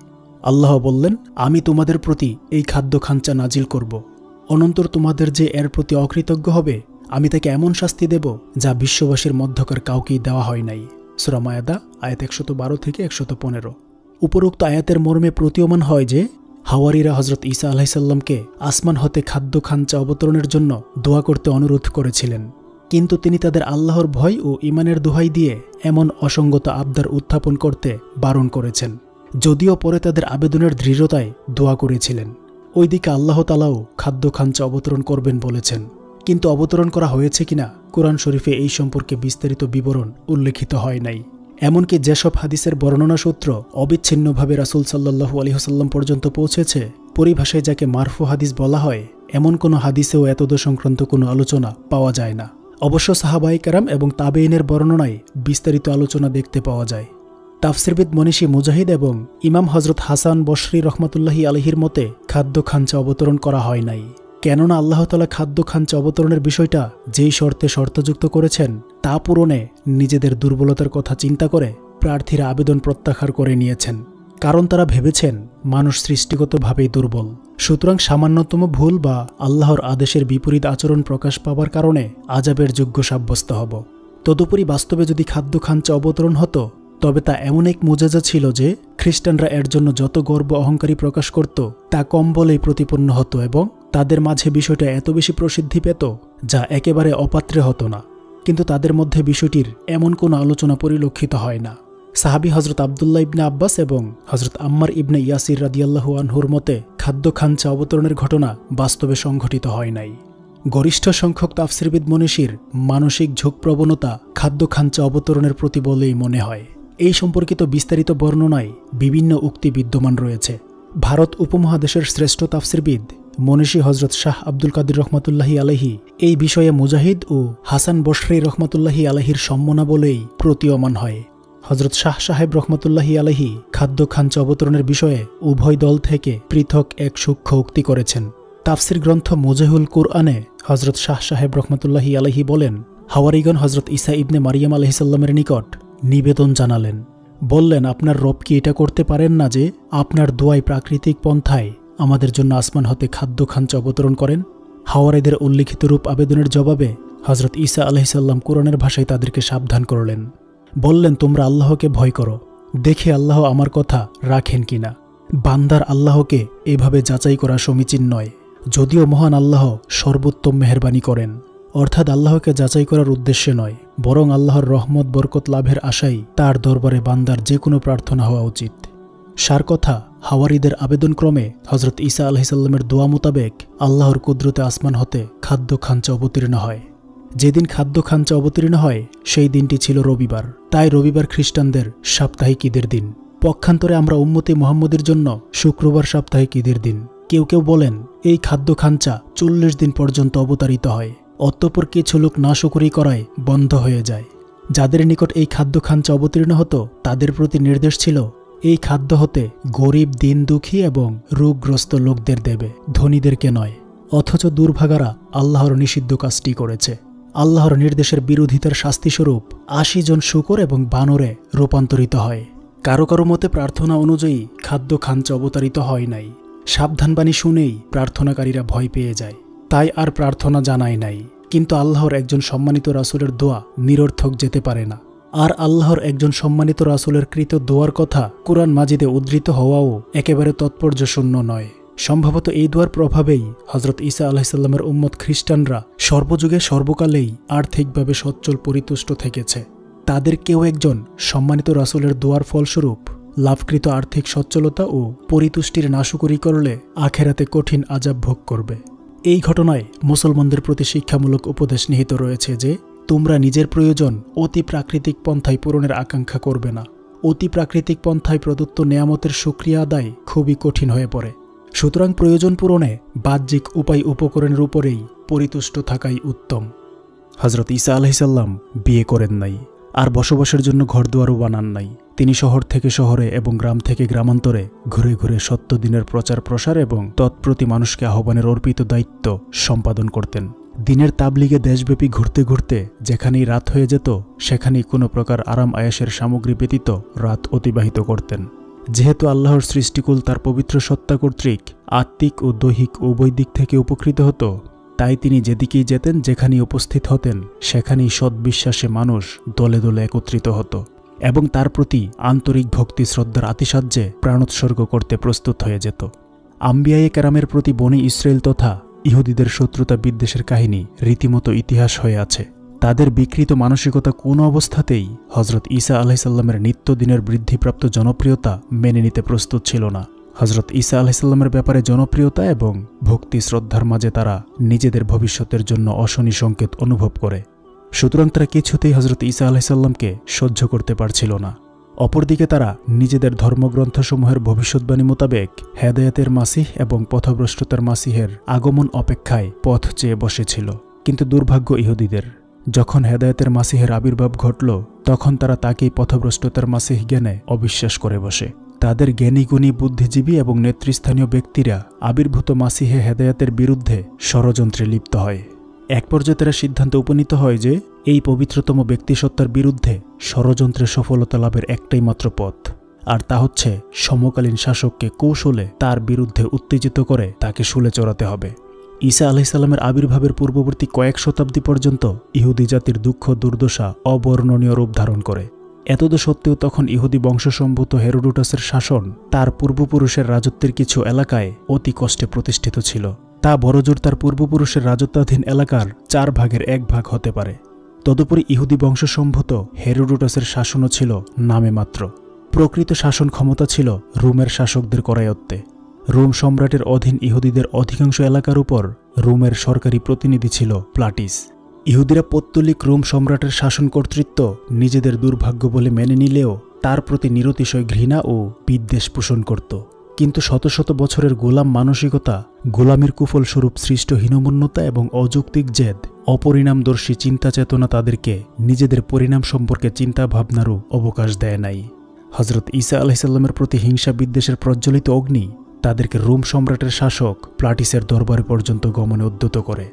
আল্লাহ বললেন, আমি তোমাদের প্রতি এই খাদ্য খাঞ্চা নাজিল করব, অনন্তর তোমাদের যে এর প্রতি অকৃতজ্ঞ হবে আমি তাকে এমন শাস্তি দেব যা বিশ্ববাসীর মধ্যকার কাউকেই দেওয়া হয় নাই। সূরা মায়দা আয়াত 112 থেকে 115। উপরোক্ত আয়াতের মর্মে প্রতীয়মান হয় যে হাওয়ারীরা হযরত ঈসা আলাইহিস সালামকে আসমান হতে খাদ্য খাঞ্চা অবতরণের জন্য দোয়া করতে অনুরোধ করেছিলেন, কিন্তু তিনি তাদের আল্লাহর ভয় ও ঈমানের দোহাই দিয়ে এমন অসঙ্গত আবদার উত্থাপন করতে বারণ করেছেন, যদিও পরে তাদের আবেদনের দৃঢ়তায় দোয়া করেছিলেন। ওইদিকে আল্লাহ তাআলাও খাদ্য খাঞ্চা অবতরণ করবেন বলেছেন, কিন্তু অবতরণ করা হয়েছে কিনা কুরআন শরীফে এই সম্পর্কে বিস্তারিত বিবরণ উল্লেখিত হয় নাই। এমনকি যেসব হাদিসের বর্ণনা সূত্র অবিচ্ছিন্নভাবে রাসূল সাল্লাল্লাহু আলাইহি ওয়াসাল্লাম পর্যন্ত পৌঁছেছে, পরিভাষায় যাকে মারফু হাদিস বলা হয়, এমন কোনো হাদিসেও এতদ সংক্রান্ত কোনো আলোচনা পাওয়া যায় না। অবশ্য সাহাবায়ে কেরাম এবং তাবেঈনের বর্ণনায় বিস্তারিত আলোচনা দেখতে পাওয়া যায়। তাফসিরবিদ মনীষী মুজাহিদ এবং ইমাম হযরত হাসান বসরি রহমাতুল্লাহি আলাইহির মতে খাদ্য খাঞ্চা অবতরণ করা হয় নাই, কেননা আল্লাহ তাআলা খাদ্য খাঞ্চা অবতরণের বিষয়টা যেই শর্তে শর্তযুক্ত করেছেন তা পূরণে নিজেদের দুর্বলতার কথা চিন্তা করে প্রার্থীরা আবেদন প্রত্যাহার করে নিয়েছেন, কারণ তারা ভেবেছেন মানুষ সৃষ্টিগতভাবেই দুর্বল, সুতরাং সামান্যতম ভুল বা আল্লাহর আদেশের বিপরীত আচরণ প্রকাশ পাবার কারণে আযাবের যোগ্য সাব্যস্ত হব। তদুপরি বাস্তবে যদি খাদ্য খাঞ্চা অবতরণ হতো তবে তা এমন এক মুজাজা ছিল যে খ্রিস্টানরা এর জন্য যত গর্ব অহংকারী প্রকাশ করত তা কম বলেই প্রতিপন্ন হতো এবং তাদের মাঝে বিষয়টা এত বেশি প্রসিদ্ধি পেত যা একেবারে অপাত্রে হতো না। কিন্তু তাদের মধ্যে বিষয়টির এমন কোনো আলোচনা পরিলক্ষিত হয় না। সাহাবী হযরত আব্দুল্লাহ ইবনে আব্বাস এবং হযরত আম্মার ইবনে ইয়াসির রাদিয়াল্লাহু আনহুর মতে খাদ্য খাঞ্চা অবতরণের ঘটনা বাস্তবে সংঘটিত হয় নাই। গরিষ্ঠ সংখ্যক তাফসিরবিদ মনীষীর মানসিক ঝোঁক প্রবণতা খাদ্য খাঞ্চা অবতরণের প্রতি বলেই মনে হয়। এই সম্পর্কিত বিস্তারিত বর্ণনায় বিভিন্ন উক্তি বিদ্যমান রয়েছে। ভারত উপমহাদেশের শ্রেষ্ঠ তাফসিরবিদ মনীষী হযরত শাহ আব্দুল কাদির রহমাতুল্লাহি আলাইহি এই বিষয়ে মুজাহিদ ও হাসান বসরি রহমাতুল্লাহি আলাইহির সম্মাননা বলেই প্রতীয়মান হয়। হযরত শাহ সাহেব রহমাতুল্লাহি আলাইহি খাদ্য খাঞ্চা অবতরণের বিষয়ে উভয় দল থেকে পৃথক এক সূক্ষ্ম উক্তি করেছেন। তাফসির গ্রন্থ মুজাহিউল কুরআনে হযরত শাহ সাহেব রহমাতুল্লাহি আলাইহি বলেন, হাওয়ারীগণ হযরত ঈসা ইবনে মারিয়াম আলাইহিস সালামের নিকট নিবেদন জানালেন, বললেন, আপনার রব কি এটা করতে পারেন না যে আপনার দোয়ায় প্রাকৃতিক পন্থায় আমাদের জন্য আসমান হতে খাদ্য খাঞ্চা অবতরণ করেন? হাওয়ারীদের উল্লিখিত রূপ আবেদনের জবাবে হযরত ঈসা আলাইহিস সালাম কোরআনের ভাষায় তাদেরকে সাবধান করলেন, বললেন, তোমরা আল্লাহকে ভয় করো, দেখে আল্লাহ আমার কথা রাখেন কিনা। বান্দার আল্লাহকে এভাবে যাচাই করা সমীচীন নয়, যদিও মহান আল্লাহ সর্বোত্তম মেহেরবানি করেন। অর্থাৎ আল্লাহকে যাচাই করার উদ্দেশ্যে নয়, বরং আল্লাহর রহমত বরকত লাভের আশাই তার দরবারে বান্দার যে কোনো প্রার্থনা হওয়া উচিত। সার কথা, হাওয়ারীদের আবেদনক্রমে হযরত ঈসা আলাইহিস সালামের দোয়া মোতাবেক আল্লাহর কুদরতে আসমান হতে খাদ্য খাঞ্চা অবতীর্ণ হয়। যেদিন খাদ্য খাঞ্চা অবতীর্ণ হয় সেই দিনটি ছিল রবিবার, তাই রবিবার খ্রিস্টানদের সাপ্তাহিক ঈদের দিন। পক্ষান্তরে আমরা উম্মতে মুহাম্মদের জন্য শুক্রবার সাপ্তাহিক ঈদের দিন। কেউ কেউ বলেন এই খাদ্য খাঞ্চা 40 দিন পর্যন্ত অবতারিত হয়, অতঃপর কিছু লোক নাশকরি করায় বন্ধ হয়ে যায়। যাদের নিকট এই খাদ্য খাঞ্চা অবতীর্ণ হতো তাদের প্রতি নির্দেশ ছিল এই খাদ্য হতে গরিব, দিন দুঃখী এবং রোগগ্রস্ত লোকদের দেবে, ধনীদেরকে নয়। অথচ দুর্ভাগারা আল্লাহর নিষিদ্ধ কাজটি করেছে। আল্লাহর নির্দেশের বিরোধিতার শাস্তিস্বরূপ 80 জন শূকর এবং বানরে রূপান্তরিত হয়। কারো কারো মতে প্রার্থনা অনুযায়ী খাদ্য খাঞ্চা অবতারিত হয় নাই। সাবধানবাণী শুনেই প্রার্থনাকারীরা ভয় পেয়ে যায়, তাই আর প্রার্থনা জানায় নাই। কিন্তু আল্লাহর একজন সম্মানিত রাসূলের দোয়া নিরর্থক যেতে পারে না। আর আল্লাহর একজন সম্মানিত রাসূলের কৃত দোয়ার কথা কুরআন মাজিদে উদ্ধৃত হওয়াও একেবারে তাৎপর্যশূন্য নয়। সম্ভবত এই দোয়ার প্রভাবেই হজরত ঈসা আলাইহিসসালামের উম্মত খ্রিস্টানরা সর্বযুগে সর্বকালেই আর্থিকভাবে সচ্ছল পরিতুষ্ট থেকেছে। তাদের কেউ একজন সম্মানিত রাসূলের দোয়ার ফলস্বরূপ লাভকৃত আর্থিক সচ্ছলতা ও পরিতুষ্টির নাশকরি করলে আখেরাতে কঠিন আযাব ভোগ করবে। এই ঘটনায় মুসলমানদের প্রতি শিক্ষামূলক উপদেশ নিহিত রয়েছে যে তোমরা নিজের প্রয়োজন অতি প্রাকৃতিক পন্থায় পূরণের আকাঙ্ক্ষা করবে না। অতি প্রাকৃতিক পন্থায় প্রদত্ত নেয়ামতের শুকরিয়া আদায় খুবই কঠিন হয়ে পড়ে। সুতরাং প্রয়োজন পূরণে বাহ্যিক উপায় উপকরণের উপরেই পরিতুষ্ট থাকাই উত্তম। হজরত ঈসা আলাইহিসসালাম বিয়ে করেন নাই, আর বসবাসের জন্য ঘরদুয়ারও বানান নাই। তিনি শহর থেকে শহরে এবং গ্রাম থেকে গ্রামান্তরে ঘুরে ঘুরে সত্য দিনের প্রচার প্রসার এবং তৎপ্রতি মানুষকে আহ্বানের অর্পিত দায়িত্ব সম্পাদন করতেন। দিনের তাবলিগে দেশব্যাপী ঘুরতে ঘুরতে যেখানেই রাত হয়ে যেত সেখানেই কোনো প্রকার আরাম আয়েশের সামগ্রী ব্যতীত রাত অতিবাহিত করতেন। যেহেতু আল্লাহর সৃষ্টিকুল তার পবিত্র সত্তা কর্তৃক আত্মিক ও দৈহিক উভয় দিক থেকে উপকৃত হতো, তাই তিনি যেদিকেই যেতেন, যেখানেই উপস্থিত হতেন, সেখানেই সদ্বিশ্বাসে মানুষ দলে দলে একত্রিত হতো এবং তার প্রতি আন্তরিক ভক্তি শ্রদ্ধার আতিশয্যে প্রাণোৎসর্গ করতে প্রস্তুত হয়ে যেত। আম্বিয়ায়ে কেরামের প্রতি বনি ইসরায়েল তথা ইহুদিদের শত্রুতা বিদ্বেষের কাহিনী রীতিমতো ইতিহাস হয়ে আছে। তাদের বিকৃত মানসিকতা কোনো অবস্থাতেই হজরত ঈসা আলাইহিসসালামের নিত্যদিনের বৃদ্ধিপ্রাপ্ত জনপ্রিয়তা মেনে নিতে প্রস্তুত ছিল না। হজরত ঈসা আলাইহিসসালামের ব্যাপারে জনপ্রিয়তা এবং ভক্তি শ্রদ্ধার মাঝে তারা নিজেদের ভবিষ্যতের জন্য অশনি সংকেত অনুভব করে। সুতরাং তারা কিছুতেই হজরত ঈসা আলাইহিসসালামকে সহ্য করতে পারছিল না। অপরদিকে তারা নিজেদের ধর্মগ্রন্থসমূহের ভবিষ্যৎবাণী মোতাবেক হেদায়েতের মাসিহ এবং পথভ্রষ্টতার মাসিহের আগমন অপেক্ষায় পথ চেয়ে বসেছিল। কিন্তু দুর্ভাগ্য ইহুদিদের, যখন হেদায়েতের মাসিহের আবির্ভাব ঘটল তখন তারা তাকেই পথভ্রষ্টতার মাসিহ জ্ঞানে অবিশ্বাস করে বসে। তাদের জ্ঞানীগুণী বুদ্ধিজীবী এবং নেতৃস্থানীয় ব্যক্তিরা আবির্ভূত মাসিহে হেদায়েতের বিরুদ্ধে ষড়যন্ত্রে লিপ্ত হয়। এক পর্যায়ে তারা সিদ্ধান্তে উপনীত হয় যে এই পবিত্রতম ব্যক্তিসত্তার বিরুদ্ধে ষড়যন্ত্রের সফলতা লাভের একটাই মাত্র পথ, আর তা হচ্ছে সমকালীন শাসককে কৌশলে তার বিরুদ্ধে উত্তেজিত করে তাকে শুলে চড়াতে হবে। ঈসা আলাইহিসসালামের আবির্ভাবের পূর্ববর্তী কয়েক শতাব্দী পর্যন্ত ইহুদি জাতির দুঃখ দুর্দশা অবর্ণনীয় রূপ ধারণ করে। এতদসত্ত্বেও তখন ইহুদি বংশসম্ভূত হেরোডোটাসের শাসন তার পূর্বপুরুষের রাজত্বের কিছু এলাকায় অতি কষ্টে প্রতিষ্ঠিত ছিল। তা বড়জোর তার পূর্বপুরুষের রাজত্বাধীন এলাকার 4 ভাগের 1 ভাগ হতে পারে। তদুপরি ইহুদি বংশসম্ভূত হেরোডোটাসের শাসনও ছিল নামে মাত্র। প্রকৃত শাসন ক্ষমতা ছিল রোমের শাসকদের করায়ত্তে। রোম সম্রাটের অধীন ইহুদিদের অধিকাংশ এলাকার উপর রোমের সরকারি প্রতিনিধি ছিল প্লাটিস। ইহুদিরা পৌত্তলিক রোম সম্রাটের শাসন কর্তৃত্ব নিজেদের দুর্ভাগ্য বলে মেনে নিলেও তার প্রতি নিরতিশয় ঘৃণা ও বিদ্বেষ পোষণ করত। কিন্তু শত শত বছরের গোলাম মানসিকতা, গোলামির কুফলস্বরূপ সৃষ্ট হীনমন্যতা এবং অযৌক্তিক জেদ, অপরিণামদর্শী চিন্তা চেতনা তাদেরকে নিজেদের পরিণাম সম্পর্কে চিন্তা ভাবনারও অবকাশ দেয় নাই। হজরত ঈসা আলাইহিসসালামের প্রতি হিংসা বিদ্বেষের প্রজ্বলিত অগ্নি তাদেরকে রোম সম্রাটের শাসক প্লাটিসের দরবারে পর্যন্ত গমনে উদ্যত করে।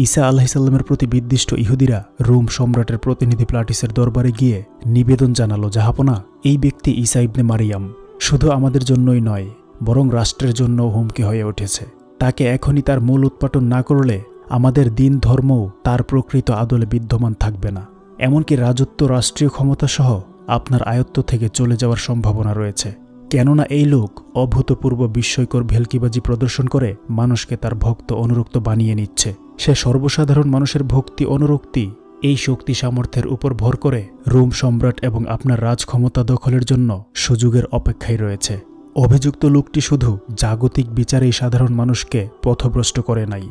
ঈসা আলাইহিসসালামের প্রতি বিদ্বিষ্ট ইহুদিরা রোম সম্রাটের প্রতিনিধি প্লাটিসের দরবারে গিয়ে নিবেদন জানালো, জাহাপনা, এই ব্যক্তি ঈসা ইবনে মারিয়াম শুধু আমাদের জন্যই নয়, বরং রাষ্ট্রের জন্য হুমকি হয়ে উঠেছে। তাকে এখনই তার মূল উৎপাটন না করলে আমাদের দিন ধর্মও তার প্রকৃত আদলে বিদ্যমান থাকবে না। এমনকি রাজত্ব, রাষ্ট্রীয় ক্ষমতা সহ আপনার আয়ত্ত থেকে চলে যাওয়ার সম্ভাবনা রয়েছে। কেননা এই লোক অভূতপূর্ব বিস্ময়কর ভেলকিবাজি প্রদর্শন করে মানুষকে তার ভক্ত অনুরক্ত বানিয়ে নিচ্ছে। সে সর্বসাধারণ মানুষের ভক্তি অনুরক্তি এই শক্তি সামর্থ্যের উপর ভর করে রোম সম্রাট এবং আপনার রাজক্ষমতা দখলের জন্য সুযোগের অপেক্ষায় রয়েছে। অভিযুক্ত লোকটি শুধু জাগতিক বিচারেই সাধারণ মানুষকে পথভ্রষ্ট করে নাই,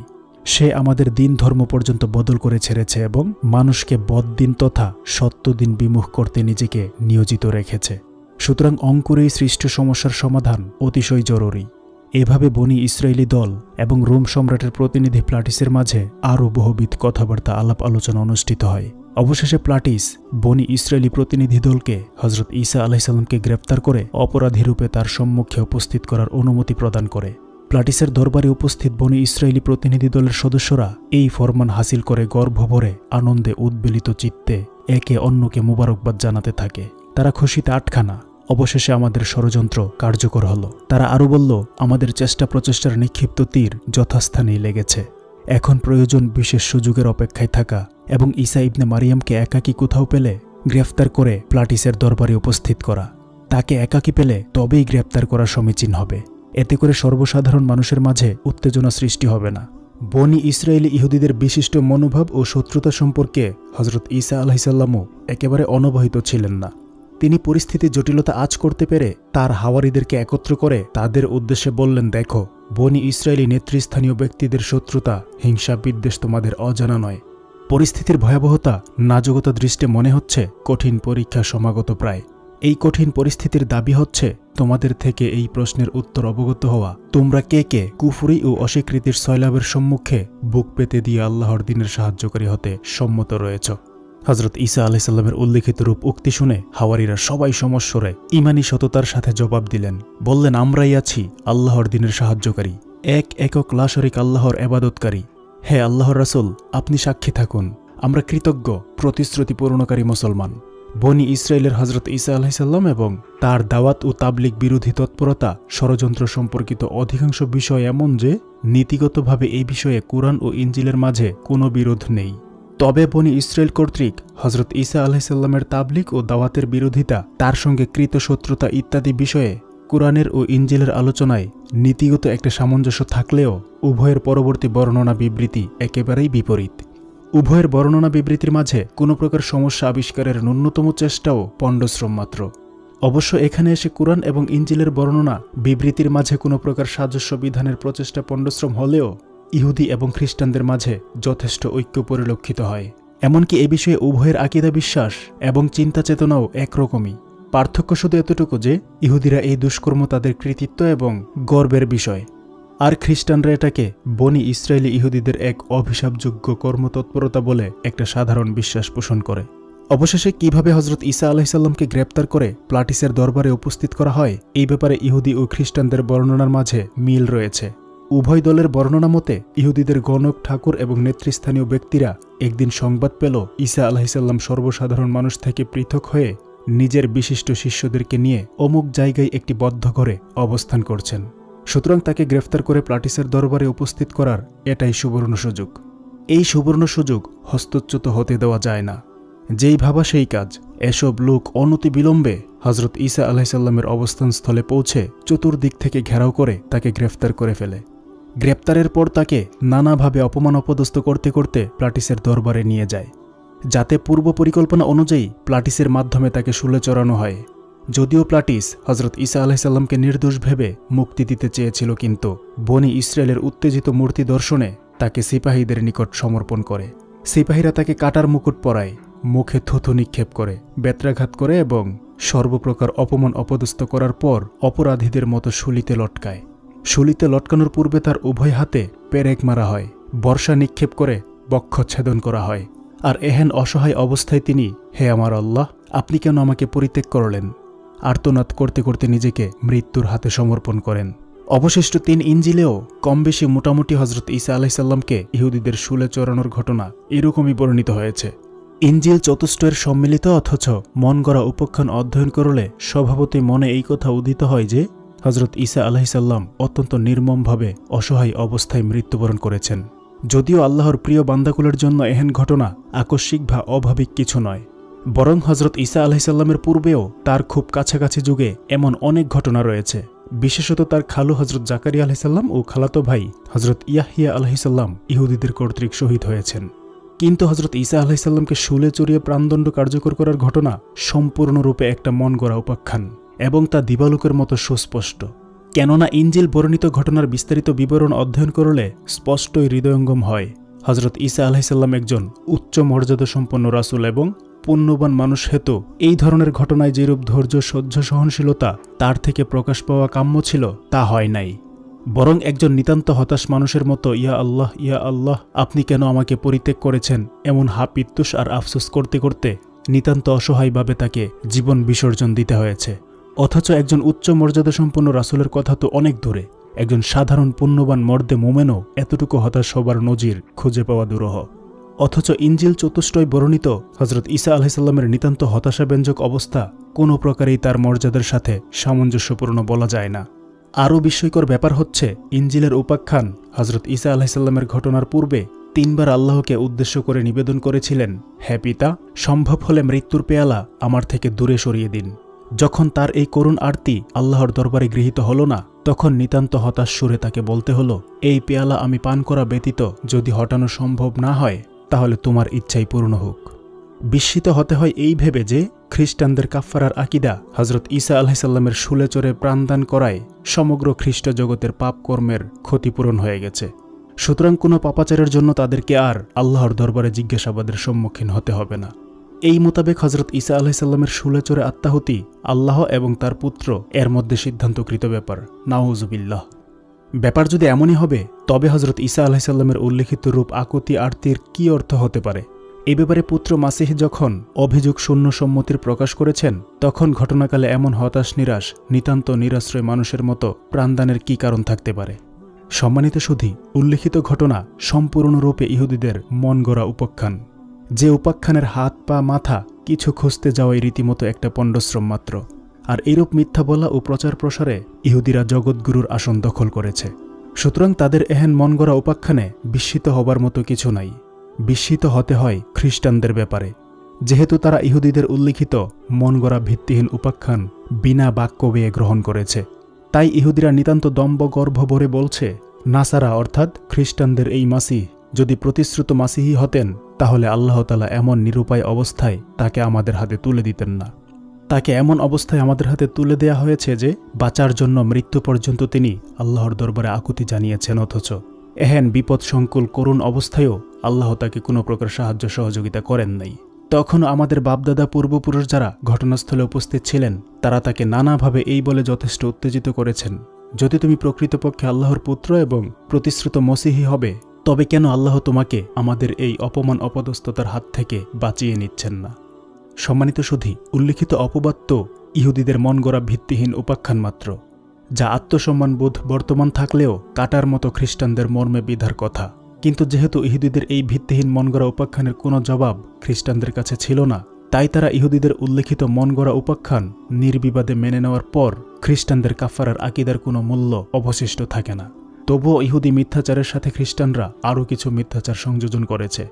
সে আমাদের দিন ধর্ম পর্যন্ত বদল করে ছেড়েছে এবং মানুষকে বদ্দিন তথা সত্যদিন বিমুখ করতে নিজেকে নিয়োজিত রেখেছে। সুতরাং অঙ্কুরেই সৃষ্ট সমস্যার সমাধান অতিশয় জরুরি। এভাবে বনি ইসরায়েলি দল এবং রোম সম্রাটের প্রতিনিধি প্লাটিসের মাঝে আরও বহুবিধ কথাবার্তা আলাপ আলোচনা অনুষ্ঠিত হয়। অবশেষে প্লাটিস বনি ইসরায়েলি প্রতিনিধি দলকে হজরত ঈসা আলাইহিসসালামকে গ্রেপ্তার করে অপরাধীরূপে তার সম্মুখে উপস্থিত করার অনুমতি প্রদান করে। প্লাটিসের দরবারে উপস্থিত বনি ইসরায়েলি প্রতিনিধি দলের সদস্যরা এই ফরমান হাসিল করে গর্বভরে আনন্দে উদ্বেলিত চিত্তে একে অন্যকে মুবারকবাদ জানাতে থাকে। তারা খুশিতে আটখানা। অবশেষে আমাদের ষড়যন্ত্র কার্যকর হলো। তারা আরও বলল, আমাদের চেষ্টা প্রচেষ্টার নিক্ষিপ্ত তীর যথাস্থানেই লেগেছে। এখন প্রয়োজন বিশেষ সুযোগের অপেক্ষায় থাকা এবং ঈসা ইবনে মারিয়ামকে একাকী কোথাও পেলে গ্রেফতার করে প্লাটিসের দরবারে উপস্থিত করা। তাকে একাকী পেলে তবেই গ্রেপ্তার করা সমীচীন হবে। এতে করে সর্বসাধারণ মানুষের মাঝে উত্তেজনা সৃষ্টি হবে না। বনি ইসরায়েলি ইহুদিদের বিশিষ্ট মনোভাব ও শত্রুতা সম্পর্কে হজরত ঈসা আলাইহিসসালামও একেবারে অনবহিত ছিলেন না। তিনি পরিস্থিতির জটিলতা আঁচ করতে পেরে তার হাওয়ারিদেরকে একত্র করে তাদের উদ্দেশ্যে বললেন, দেখো, বনি ইসরায়েলি নেতৃস্থানীয় ব্যক্তিদের শত্রুতা, হিংসা, বিদ্বেষ তোমাদের অজানা নয়। পরিস্থিতির ভয়াবহতা নাজুকতা দৃষ্টে মনে হচ্ছে কঠিন পরীক্ষা সমাগত প্রায়। এই কঠিন পরিস্থিতির দাবি হচ্ছে তোমাদের থেকে এই প্রশ্নের উত্তর অবগত হওয়া, তোমরা কে কে কুফরি ও অস্বীকৃতির সয়লাবের সম্মুখে বুক পেতে দিয়ে আল্লাহর দ্বীনের সাহায্যকারী হতে সম্মত রয়েছ। হজরত ঈসা আলাইহিসসালামের উল্লিখিত রূপ উক্তি শুনে হাওয়ারিরা সবাই সমস্বরে ঈমানী সততার সাথে জবাব দিলেন, বললেন, আমরাই আছি আল্লাহর দ্বীনের সাহায্যকারী, এক একক লা শরীক আল্লাহর ইবাদতকারী। হে আল্লাহর রাসূল, আপনি সাক্ষী থাকুন, আমরা কৃতজ্ঞ প্রতিশ্রুতি পূরণকারী মুসলমান। বনি ইসরায়েলের হজরত ঈসা আলাইহিসসালাম এবং তার দাওয়াত ও তাবলিগ বিরোধী তৎপরতা, ষড়যন্ত্র সম্পর্কিত অধিকাংশ বিষয় এমন যে নীতিগতভাবে এই বিষয়ে কুরআন ও ইনজিলের মাঝে কোনো বিরোধ নেই। তবে বনি ইসরায়েল কর্তৃক হজরত ঈসা আলাইহিসসালামের তাবলিগ ও দাওয়াতের বিরোধিতা, তার সঙ্গে কৃত শত্রুতা ইত্যাদি বিষয়ে কুরআনের ও ইনজিলের আলোচনায় নীতিগত একটা সামঞ্জস্য থাকলেও উভয়ের পরবর্তী বর্ণনা বিবৃতি একেবারেই বিপরীত। উভয়ের বর্ণনা বিবৃতির মাঝে কোনো প্রকার সমস্যা আবিষ্কারের ন্যূনতম চেষ্টাও পণ্ডশ্রম মাত্র। অবশ্য এখানে এসে কুরআন এবং ইনজিলের বর্ণনা বিবৃতির মাঝে কোনো প্রকার সাজস্য বিধানের প্রচেষ্টা পণ্ডশ্রম হলেও ইহুদি এবং খ্রিস্টানদের মাঝে যথেষ্ট ঐক্য পরিলক্ষিত হয়। এমনকি এ বিষয়ে উভয়ের আকীদা বিশ্বাস এবং চিন্তা চেতনাও একরকমই। পার্থক্য শুধু এতটুকু যে ইহুদিরা এই দুষ্কর্ম তাদের কৃতিত্ব এবং গর্বের বিষয়, আর খ্রিস্টানরা এটাকে বনি ইসরায়েলি ইহুদিদের এক অভিশাপযোগ্য কর্মতৎপরতা বলে একটা সাধারণ বিশ্বাস পোষণ করে। অবশেষে কিভাবে হজরত ঈসা আলাইহিসসালামকে গ্রেপ্তার করে প্লাটিসের দরবারে উপস্থিত করা হয়, এই ব্যাপারে ইহুদি ও খ্রিস্টানদের বর্ণনার মাঝে মিল রয়েছে। উভয় দলের বর্ণনা মতে ইহুদিদের গণক ঠাকুর এবং নেতৃস্থানীয় ব্যক্তিরা একদিন সংবাদ পেল ঈসা আলাইহিসসালাম সর্বসাধারণ মানুষ থেকে পৃথক হয়ে নিজের বিশিষ্ট শিষ্যদেরকে নিয়ে অমুক জায়গায় একটি বদ্ধ ঘরে অবস্থান করছেন। সুতরাং তাকে গ্রেফতার করে প্লাটিসের দরবারে উপস্থিত করার এটাই সুবর্ণ সুযোগ। এই সুবর্ণ সুযোগ হস্তচ্যুত হতে দেওয়া যায় না। যেই ভাবা সেই কাজ। এসব লোক অনতি বিলম্বে হজরত ঈসা আলাইহিসসালামের অবস্থানস্থলে পৌঁছে চতুর্দিক থেকে ঘেরাও করে তাকে গ্রেফতার করে ফেলে। গ্রেপ্তারের পর তাকে নানাভাবে অপমান অপদস্থ করতে করতে প্লাটিসের দরবারে নিয়ে যায়, যাতে পূর্ব পরিকল্পনা অনুযায়ী প্লাটিসের মাধ্যমে তাকে শুলে চড়ানো হয়। যদিও প্লাটিস হজরত ঈসা আলাইহিসসালামকে নির্দোষ ভেবে মুক্তি দিতে চেয়েছিল, কিন্তু বনি ইসরায়েলের উত্তেজিত মূর্তি দর্শনে তাকে সিপাহীদের নিকট সমর্পণ করে। সিপাহীরা তাকে কাটার মুকুট পরায়, মুখে থুথু নিক্ষেপ করে, বেত্রাঘাত করে এবং সর্বপ্রকার অপমান অপদস্থ করার পর অপরাধীদের মতো শুলিতে লটকায়। শুলিতে লটকানোর পূর্বে তার উভয় হাতে পেরেক মারা হয়, বর্ষা নিক্ষেপ করে বক্ষচ্ছেদন করা হয়। আর এহেন অসহায় অবস্থায় তিনি, হে আমার আল্লাহ, আপনি কেন আমাকে পরিত্যাগ করলেন, আর্তনাদ করতে করতে নিজেকে মৃত্যুর হাতে সমর্পণ করেন। অবশিষ্ট 3 ইনজিলেও কম বেশি মোটামুটি হজরত ঈসা আলাইহিসসালামকে ইহুদিদের শুলে চড়ানোর ঘটনা এরকমই বর্ণিত হয়েছে। ইনজিল চতুষ্টয়ের সম্মিলিত অথচ মন গড়া উপাখ্যান অধ্যয়ন করলে স্বভাবতই মনে এই কথা উদিত হয় যে হজরত ঈসা আলাইহিসসালাম অত্যন্ত নির্মমভাবে অসহায় অবস্থায় মৃত্যুবরণ করেছেন। যদিও আল্লাহর প্রিয় বান্দাকুলের জন্য এহেন ঘটনা আকস্মিক বা অভাবিক কিছু নয়, বরং হজরত ঈসা আলাইহিসসালামের পূর্বেও তার খুব কাছাকাছি যুগে এমন অনেক ঘটনা রয়েছে। বিশেষত তার খালু হজরত জাকারিয়া আলাইহিসসালাম ও খালাতো ভাই হজরত ইয়াহিয়া আলাইহিসসালাম ইহুদিদের কর্তৃক শহীদ হয়েছেন। কিন্তু হজরত ঈসা আলাইহিসসালামকে শুলে চড়িয়ে প্রাণদণ্ড কার্যকর করার ঘটনা সম্পূর্ণরূপে একটা মন গড়া উপাখ্যান এবং তা দিবালোকের মতো সুস্পষ্ট। কেননা ইনজিল বর্ণিত ঘটনার বিস্তারিত বিবরণ অধ্যয়ন করলে স্পষ্টই হৃদয়ঙ্গম হয় হজরত ঈসা আলাইহিসসালাম একজন উচ্চ মর্যাদা সম্পন্ন রাসূল এবং পুণ্যবান মানুষ হেতু এই ধরনের ঘটনায় যেরূপ ধৈর্য, সহ্য, সহনশীলতা তার থেকে প্রকাশ পাওয়া কাম্য ছিল তা হয় নাই, বরং একজন নিতান্ত হতাশ মানুষের মতো ইয়া আল্লাহ আপনি কেন আমাকে পরিত্যাগ করেছেন এমন হাপিত্যুষ আর আফসোস করতে করতে নিতান্ত অসহায়ভাবে তাকে জীবন বিসর্জন দিতে হয়েছে। অথচ একজন উচ্চ মর্যাদা সম্পন্ন রাসূলের কথা তো অনেক দূরে, একজন সাধারণ পুণ্যবান মর্দে মোমেনও এতটুকু হতাশ হবার নজির খুঁজে পাওয়া দুরূহ। অথচ ইনজিল চতুষ্টয় বর্ণিত হজরত ঈসা আলাইহিসসালামের নিতান্ত হতাশাব্যঞ্জক অবস্থা কোনো প্রকারেই তার মর্যাদার সাথে সামঞ্জস্যপূর্ণ বলা যায় না। আরও বিস্ময়কর ব্যাপার হচ্ছে, ইনজিলের উপাখ্যান হজরত ঈসা আলাইহিসসালামের ঘটনার পূর্বে 3 বার আল্লাহকে উদ্দেশ্য করে নিবেদন করেছিলেন, হে পিতা, সম্ভব হলে মৃত্যুর পেয়ালা আমার থেকে দূরে সরিয়ে দিন। যখন তার এই করুণ আরতি আল্লাহর দরবারে গৃহীত হল না, তখন নিতান্ত হতাশ সুরে তাকে বলতে হলো, এই পেয়ালা আমি পান করা ব্যতীত যদি হটানো সম্ভব না হয় তাহলে তোমার ইচ্ছাই পূর্ণ হোক। বিস্মিত হতে হয় এই ভেবে যে খ্রিস্টানদের কাফফারার আকিদা হজরত ঈসা আলাইহিসসালামের শুলে চড়ে প্রাণদান করায় সমগ্র খ্রিস্ট জগতের পাপ কর্মের ক্ষতিপূরণ হয়ে গেছে। সুতরাং কোনো পাপাচারের জন্য তাদেরকে আর আল্লাহর দরবারে জিজ্ঞাসাবাদের সম্মুখীন হতে হবে না। এই মোতাবেক হজরত ঈসা আলাইহিসসালামের শুলে চড়ে আত্মাহুতি আল্লাহ এবং তার পুত্র এর মধ্যে সিদ্ধান্তকৃত ব্যাপার। নাউযুবিল্লাহ। ব্যাপার যদি এমনই হবে তবে হজরত ঈসা আলাইহিসসালামের উল্লেখিত রূপ আকুতি আরতির কি অর্থ হতে পারে? এ ব্যাপারে পুত্র মাসিহ যখন অভিযোগ শূন্য সম্মতির প্রকাশ করেছেন তখন ঘটনাকালে এমন হতাশ নিরাশ নিতান্ত নিরাশ্রয় মানুষের মতো প্রাণদানের কি কারণ থাকতে পারে? সম্মানিত সুধী, উল্লেখিত ঘটনা সম্পূর্ণরূপে ইহুদিদের মন গড়া উপাখ্যান, যে উপাখ্যানের হাত পা মাথা কিছু খুঁজতে যাওয়াই রীতিমতো একটা পণ্ডশ্রম মাত্র। আর এইরূপ মিথ্যা বলা ও প্রচার প্রসারে ইহুদিরা জগৎগুরুর আসন দখল করেছে। সুতরাং তাদের এহেন মন গড়া উপাখ্যানে বিস্মিত হবার মতো কিছু নাই। বিস্মিত হতে হয় খ্রিস্টানদের ব্যাপারে, যেহেতু তারা ইহুদিদের উল্লিখিত মন গড়া ভিত্তিহীন উপাখ্যান বিনা বাক্য বেয়ে গ্রহণ করেছে। তাই ইহুদিরা নিতান্ত দম্ভ গর্ভ ভরে বলছে, নাসারা অর্থাৎ খ্রিস্টানদের এই মাসিহ যদি প্রতিশ্রুত মাসিহই হতেন তাহলে আল্লাহ তাআলা এমন নিরুপায় অবস্থায় তাকে আমাদের হাতে তুলে দিতেন না। তাকে এমন অবস্থায় আমাদের হাতে তুলে দেয়া হয়েছে যে বাঁচার জন্য মৃত্যু পর্যন্ত তিনি আল্লাহর দরবারে আকুতি জানিয়েছেন, অথচ এহেন বিপদ সংকুল করুণ অবস্থায়ও আল্লাহ তাকে কোনো প্রকার সাহায্য সহযোগিতা করেন নাই। তখনও আমাদের বাপদাদা পূর্বপুরুষ যারা ঘটনাস্থলে উপস্থিত ছিলেন তারা তাকে নানাভাবে এই বলে যথেষ্ট উত্তেজিত করেছেন, যদি তুমি প্রকৃতপক্ষে আল্লাহর পুত্র এবং প্রতিশ্রুত মসিহী হবে তবে কেন আল্লাহ তোমাকে আমাদের এই অপমান অপদস্থতার হাত থেকে বাঁচিয়ে নিচ্ছেন না? সম্মানিত সুধী, উল্লিখিত অপবাদ তো ইহুদিদের মন গড়া ভিত্তিহীন উপাখ্যান মাত্র, যা আত্মসম্মানবোধ বর্তমান থাকলেও কাটার মতো খ্রিস্টানদের মর্মে বিধার কথা। কিন্তু যেহেতু ইহুদিদের এই ভিত্তিহীন মন গড়া উপাখ্যানের কোনো জবাব খ্রিস্টানদের কাছে ছিল না, তাই তারা ইহুদিদের উল্লেখিত মন গড়া উপাখ্যান নির্বিবাদে মেনে নেওয়ার পর খ্রিস্টানদের কাফফারার আকিদার কোনো মূল্য অবশিষ্ট থাকে না। তবুও ইহুদি মিথ্যাচারের সাথে খ্রিস্টানরা আরও কিছু মিথ্যাচার সংযোজন করেছে।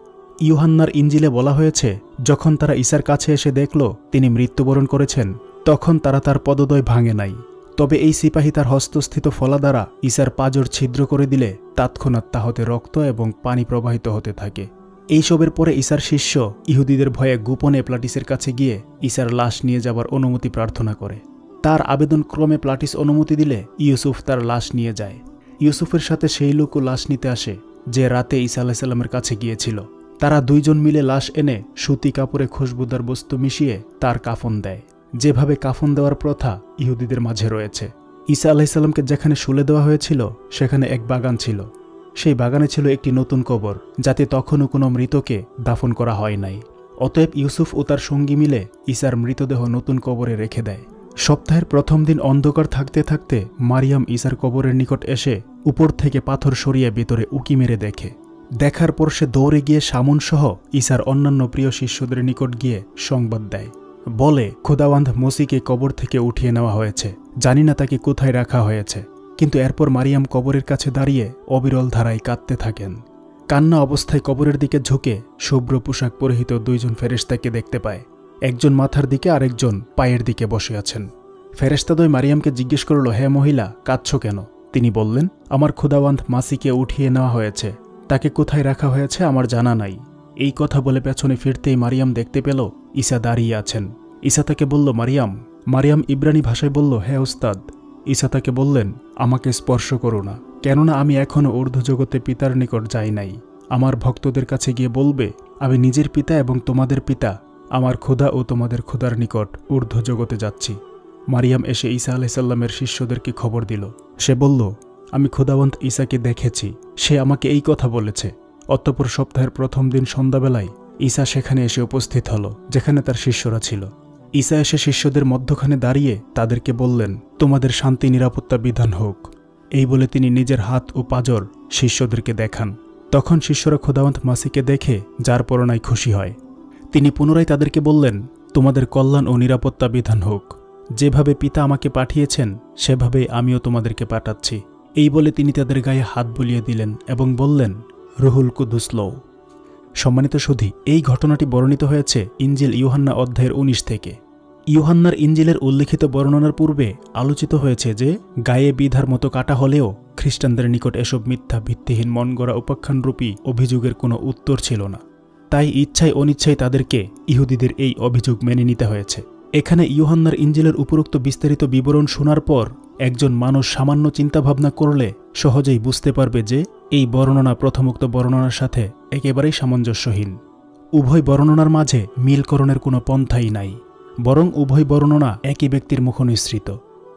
ইউহান্নার ইঞ্জিলে বলা হয়েছে, যখন তারা ঈসার কাছে এসে দেখল তিনি মৃত্যুবরণ করেছেন তখন তারা তার পদদ্বয় ভাঙে নাই, তবে এই সিপাহী তার হস্তস্থিত ফলা দ্বারা ঈসার পাঁজর ছিদ্র করে দিলে তৎক্ষণাৎ তা হতে রক্ত এবং পানি প্রবাহিত হতে থাকে। এইসবের পরে ঈসার শিষ্য ইহুদিদের ভয়ে গোপনে প্লাটিসের কাছে গিয়ে ঈসার লাশ নিয়ে যাবার অনুমতি প্রার্থনা করে। তার আবেদন ক্রমে প্লাটিস অনুমতি দিলে ইউসুফ তার লাশ নিয়ে যায়। ইউসুফের সাথে সেই লোকও লাশ নিতে আসে যে রাতে ঈসা আলাইহিসসালামের কাছে গিয়েছিল। তারা দুইজন মিলে লাশ এনে সুতি কাপড়ে খুশবুদার বস্তু মিশিয়ে তার কাফন দেয়, যেভাবে কাফন দেওয়ার প্রথা ইহুদিদের মাঝে রয়েছে। ঈসা আলাইহিসসালামকে যেখানে শুলে দেওয়া হয়েছিল সেখানে এক বাগান ছিল। সেই বাগানে ছিল একটি নতুন কবর, যাতে তখনও কোনো মৃতকে দাফন করা হয় নাই। অতএব ইউসুফ ও তার সঙ্গী মিলে ঈসার মৃতদেহ নতুন কবরে রেখে দেয়। সপ্তাহের প্রথম দিন অন্ধকার থাকতে থাকতে মারিয়াম ঈসার কবরের নিকট এসে উপর থেকে পাথর সরিয়ে ভেতরে উকি মেরে দেখে। দেখার পর সে দৌড়ে গিয়ে শামুন সহ ঈসার অন্যান্য প্রিয় শিষ্যদের নিকট গিয়ে সংবাদ দেয়, বলে খোদাওয়ান্দ মসিকে কবর থেকে উঠিয়ে নেওয়া হয়েছে, জানি না তাকে কোথায় রাখা হয়েছে। কিন্তু এরপর মারিয়াম কবরের কাছে দাঁড়িয়ে অবিরল ধারায় কাঁদতে থাকেন। কান্না অবস্থায় কবরের দিকে ঝুঁকে শুভ্র পোশাক পরিহিত দুইজন ফেরেশতাকে দেখতে পায়। একজন মাথার দিকে আরেকজন পায়ের দিকে বসে আছেন। ফেরেশতাদ্বয় মারিয়ামকে জিজ্ঞেস করল, হে মহিলা, কাঁদছ কেন? তিনি বললেন, আমার খোদাওয়ান্দ মাসিকে উঠিয়ে নেওয়া হয়েছে, তাকে কোথায় রাখা হয়েছে আমার জানা নাই। এই কথা বলে পেছনে ফিরতেই মারিয়াম দেখতে পেল ঈসা দাঁড়িয়ে আছেন। ঈসা তাকে বলল, মারিয়াম। মারিয়াম ইব্রানি ভাষায় বলল, হে উস্তাদ। ঈসা তাকে বললেন, আমাকে স্পর্শ করো না, কেননা আমি এখনও ঊর্ধ্বজগতে পিতার নিকট যাই নাই। আমার ভক্তদের কাছে গিয়ে বলবে, আমি নিজের পিতা এবং তোমাদের পিতা, আমার খোদা ও তোমাদের খোদার নিকট ঊর্ধ্বজগতে যাচ্ছি। মারিয়াম এসে ঈসা আলাইহিসসালামের শিষ্যদেরকে খবর দিল। সে বলল, আমি খোদাবন্ত ঈসাকে দেখেছি, সে আমাকে এই কথা বলেছে। অতঃপর সপ্তাহের প্রথম দিন সন্ধ্যাবেলায় ঈসা সেখানে এসে উপস্থিত হল যেখানে তার শিষ্যরা ছিল। ঈসা এসে শিষ্যদের মধ্যখানে দাঁড়িয়ে তাদেরকে বললেন, তোমাদের শান্তি নিরাপত্তা বিধান হোক। এই বলে তিনি নিজের হাত ও পাঁজর শিষ্যদেরকে দেখান। তখন শিষ্যরা খোদাবন্ত মাসিকে দেখে যার পরনায় খুশি হয়। তিনি পুনরায় তাদেরকে বললেন, তোমাদের কল্যাণ ও নিরাপত্তা বিধান হোক। যেভাবে পিতা আমাকে পাঠিয়েছেন সেভাবেই আমিও তোমাদেরকে পাঠাচ্ছি। এই বলে তিনি তাদের গায়ে হাত বুলিয়ে দিলেন এবং বললেন, রুহুল কুদুস লও। সম্মানিত সুধী, এই ঘটনাটি বর্ণিত হয়েছে ইনজিল ইউহান্না অধ্যায়ের 19 থেকে। ইউহান্নার ইঞ্জিলের উল্লিখিত বর্ণনার পূর্বে আলোচিত হয়েছে যে গায়ে বিধার মতো কাটা হলেও খ্রিস্টানদের নিকট এসব মিথ্যা ভিত্তিহীন মন গড়া উপাখ্যানরূপী অভিযোগের কোনো উত্তর ছিল না। তাই ইচ্ছায় অনিচ্ছায় তাদেরকে ইহুদিদের এই অভিযোগ মেনে নিতে হয়েছে। এখানে ইউহান্নার ইঞ্জিলের উপরোক্ত বিস্তারিত বিবরণ শোনার পর একজন মানুষ সামান্য চিন্তাভাবনা করলে সহজেই বুঝতে পারবে যে এই বর্ণনা প্রথমোক্ত বর্ণনার সাথে একেবারেই সামঞ্জস্যহীন। উভয় বর্ণনার মাঝে মিলকরণের কোনো পন্থাই নাই, বরং উভয় বর্ণনা একই ব্যক্তির মুখনিসৃত।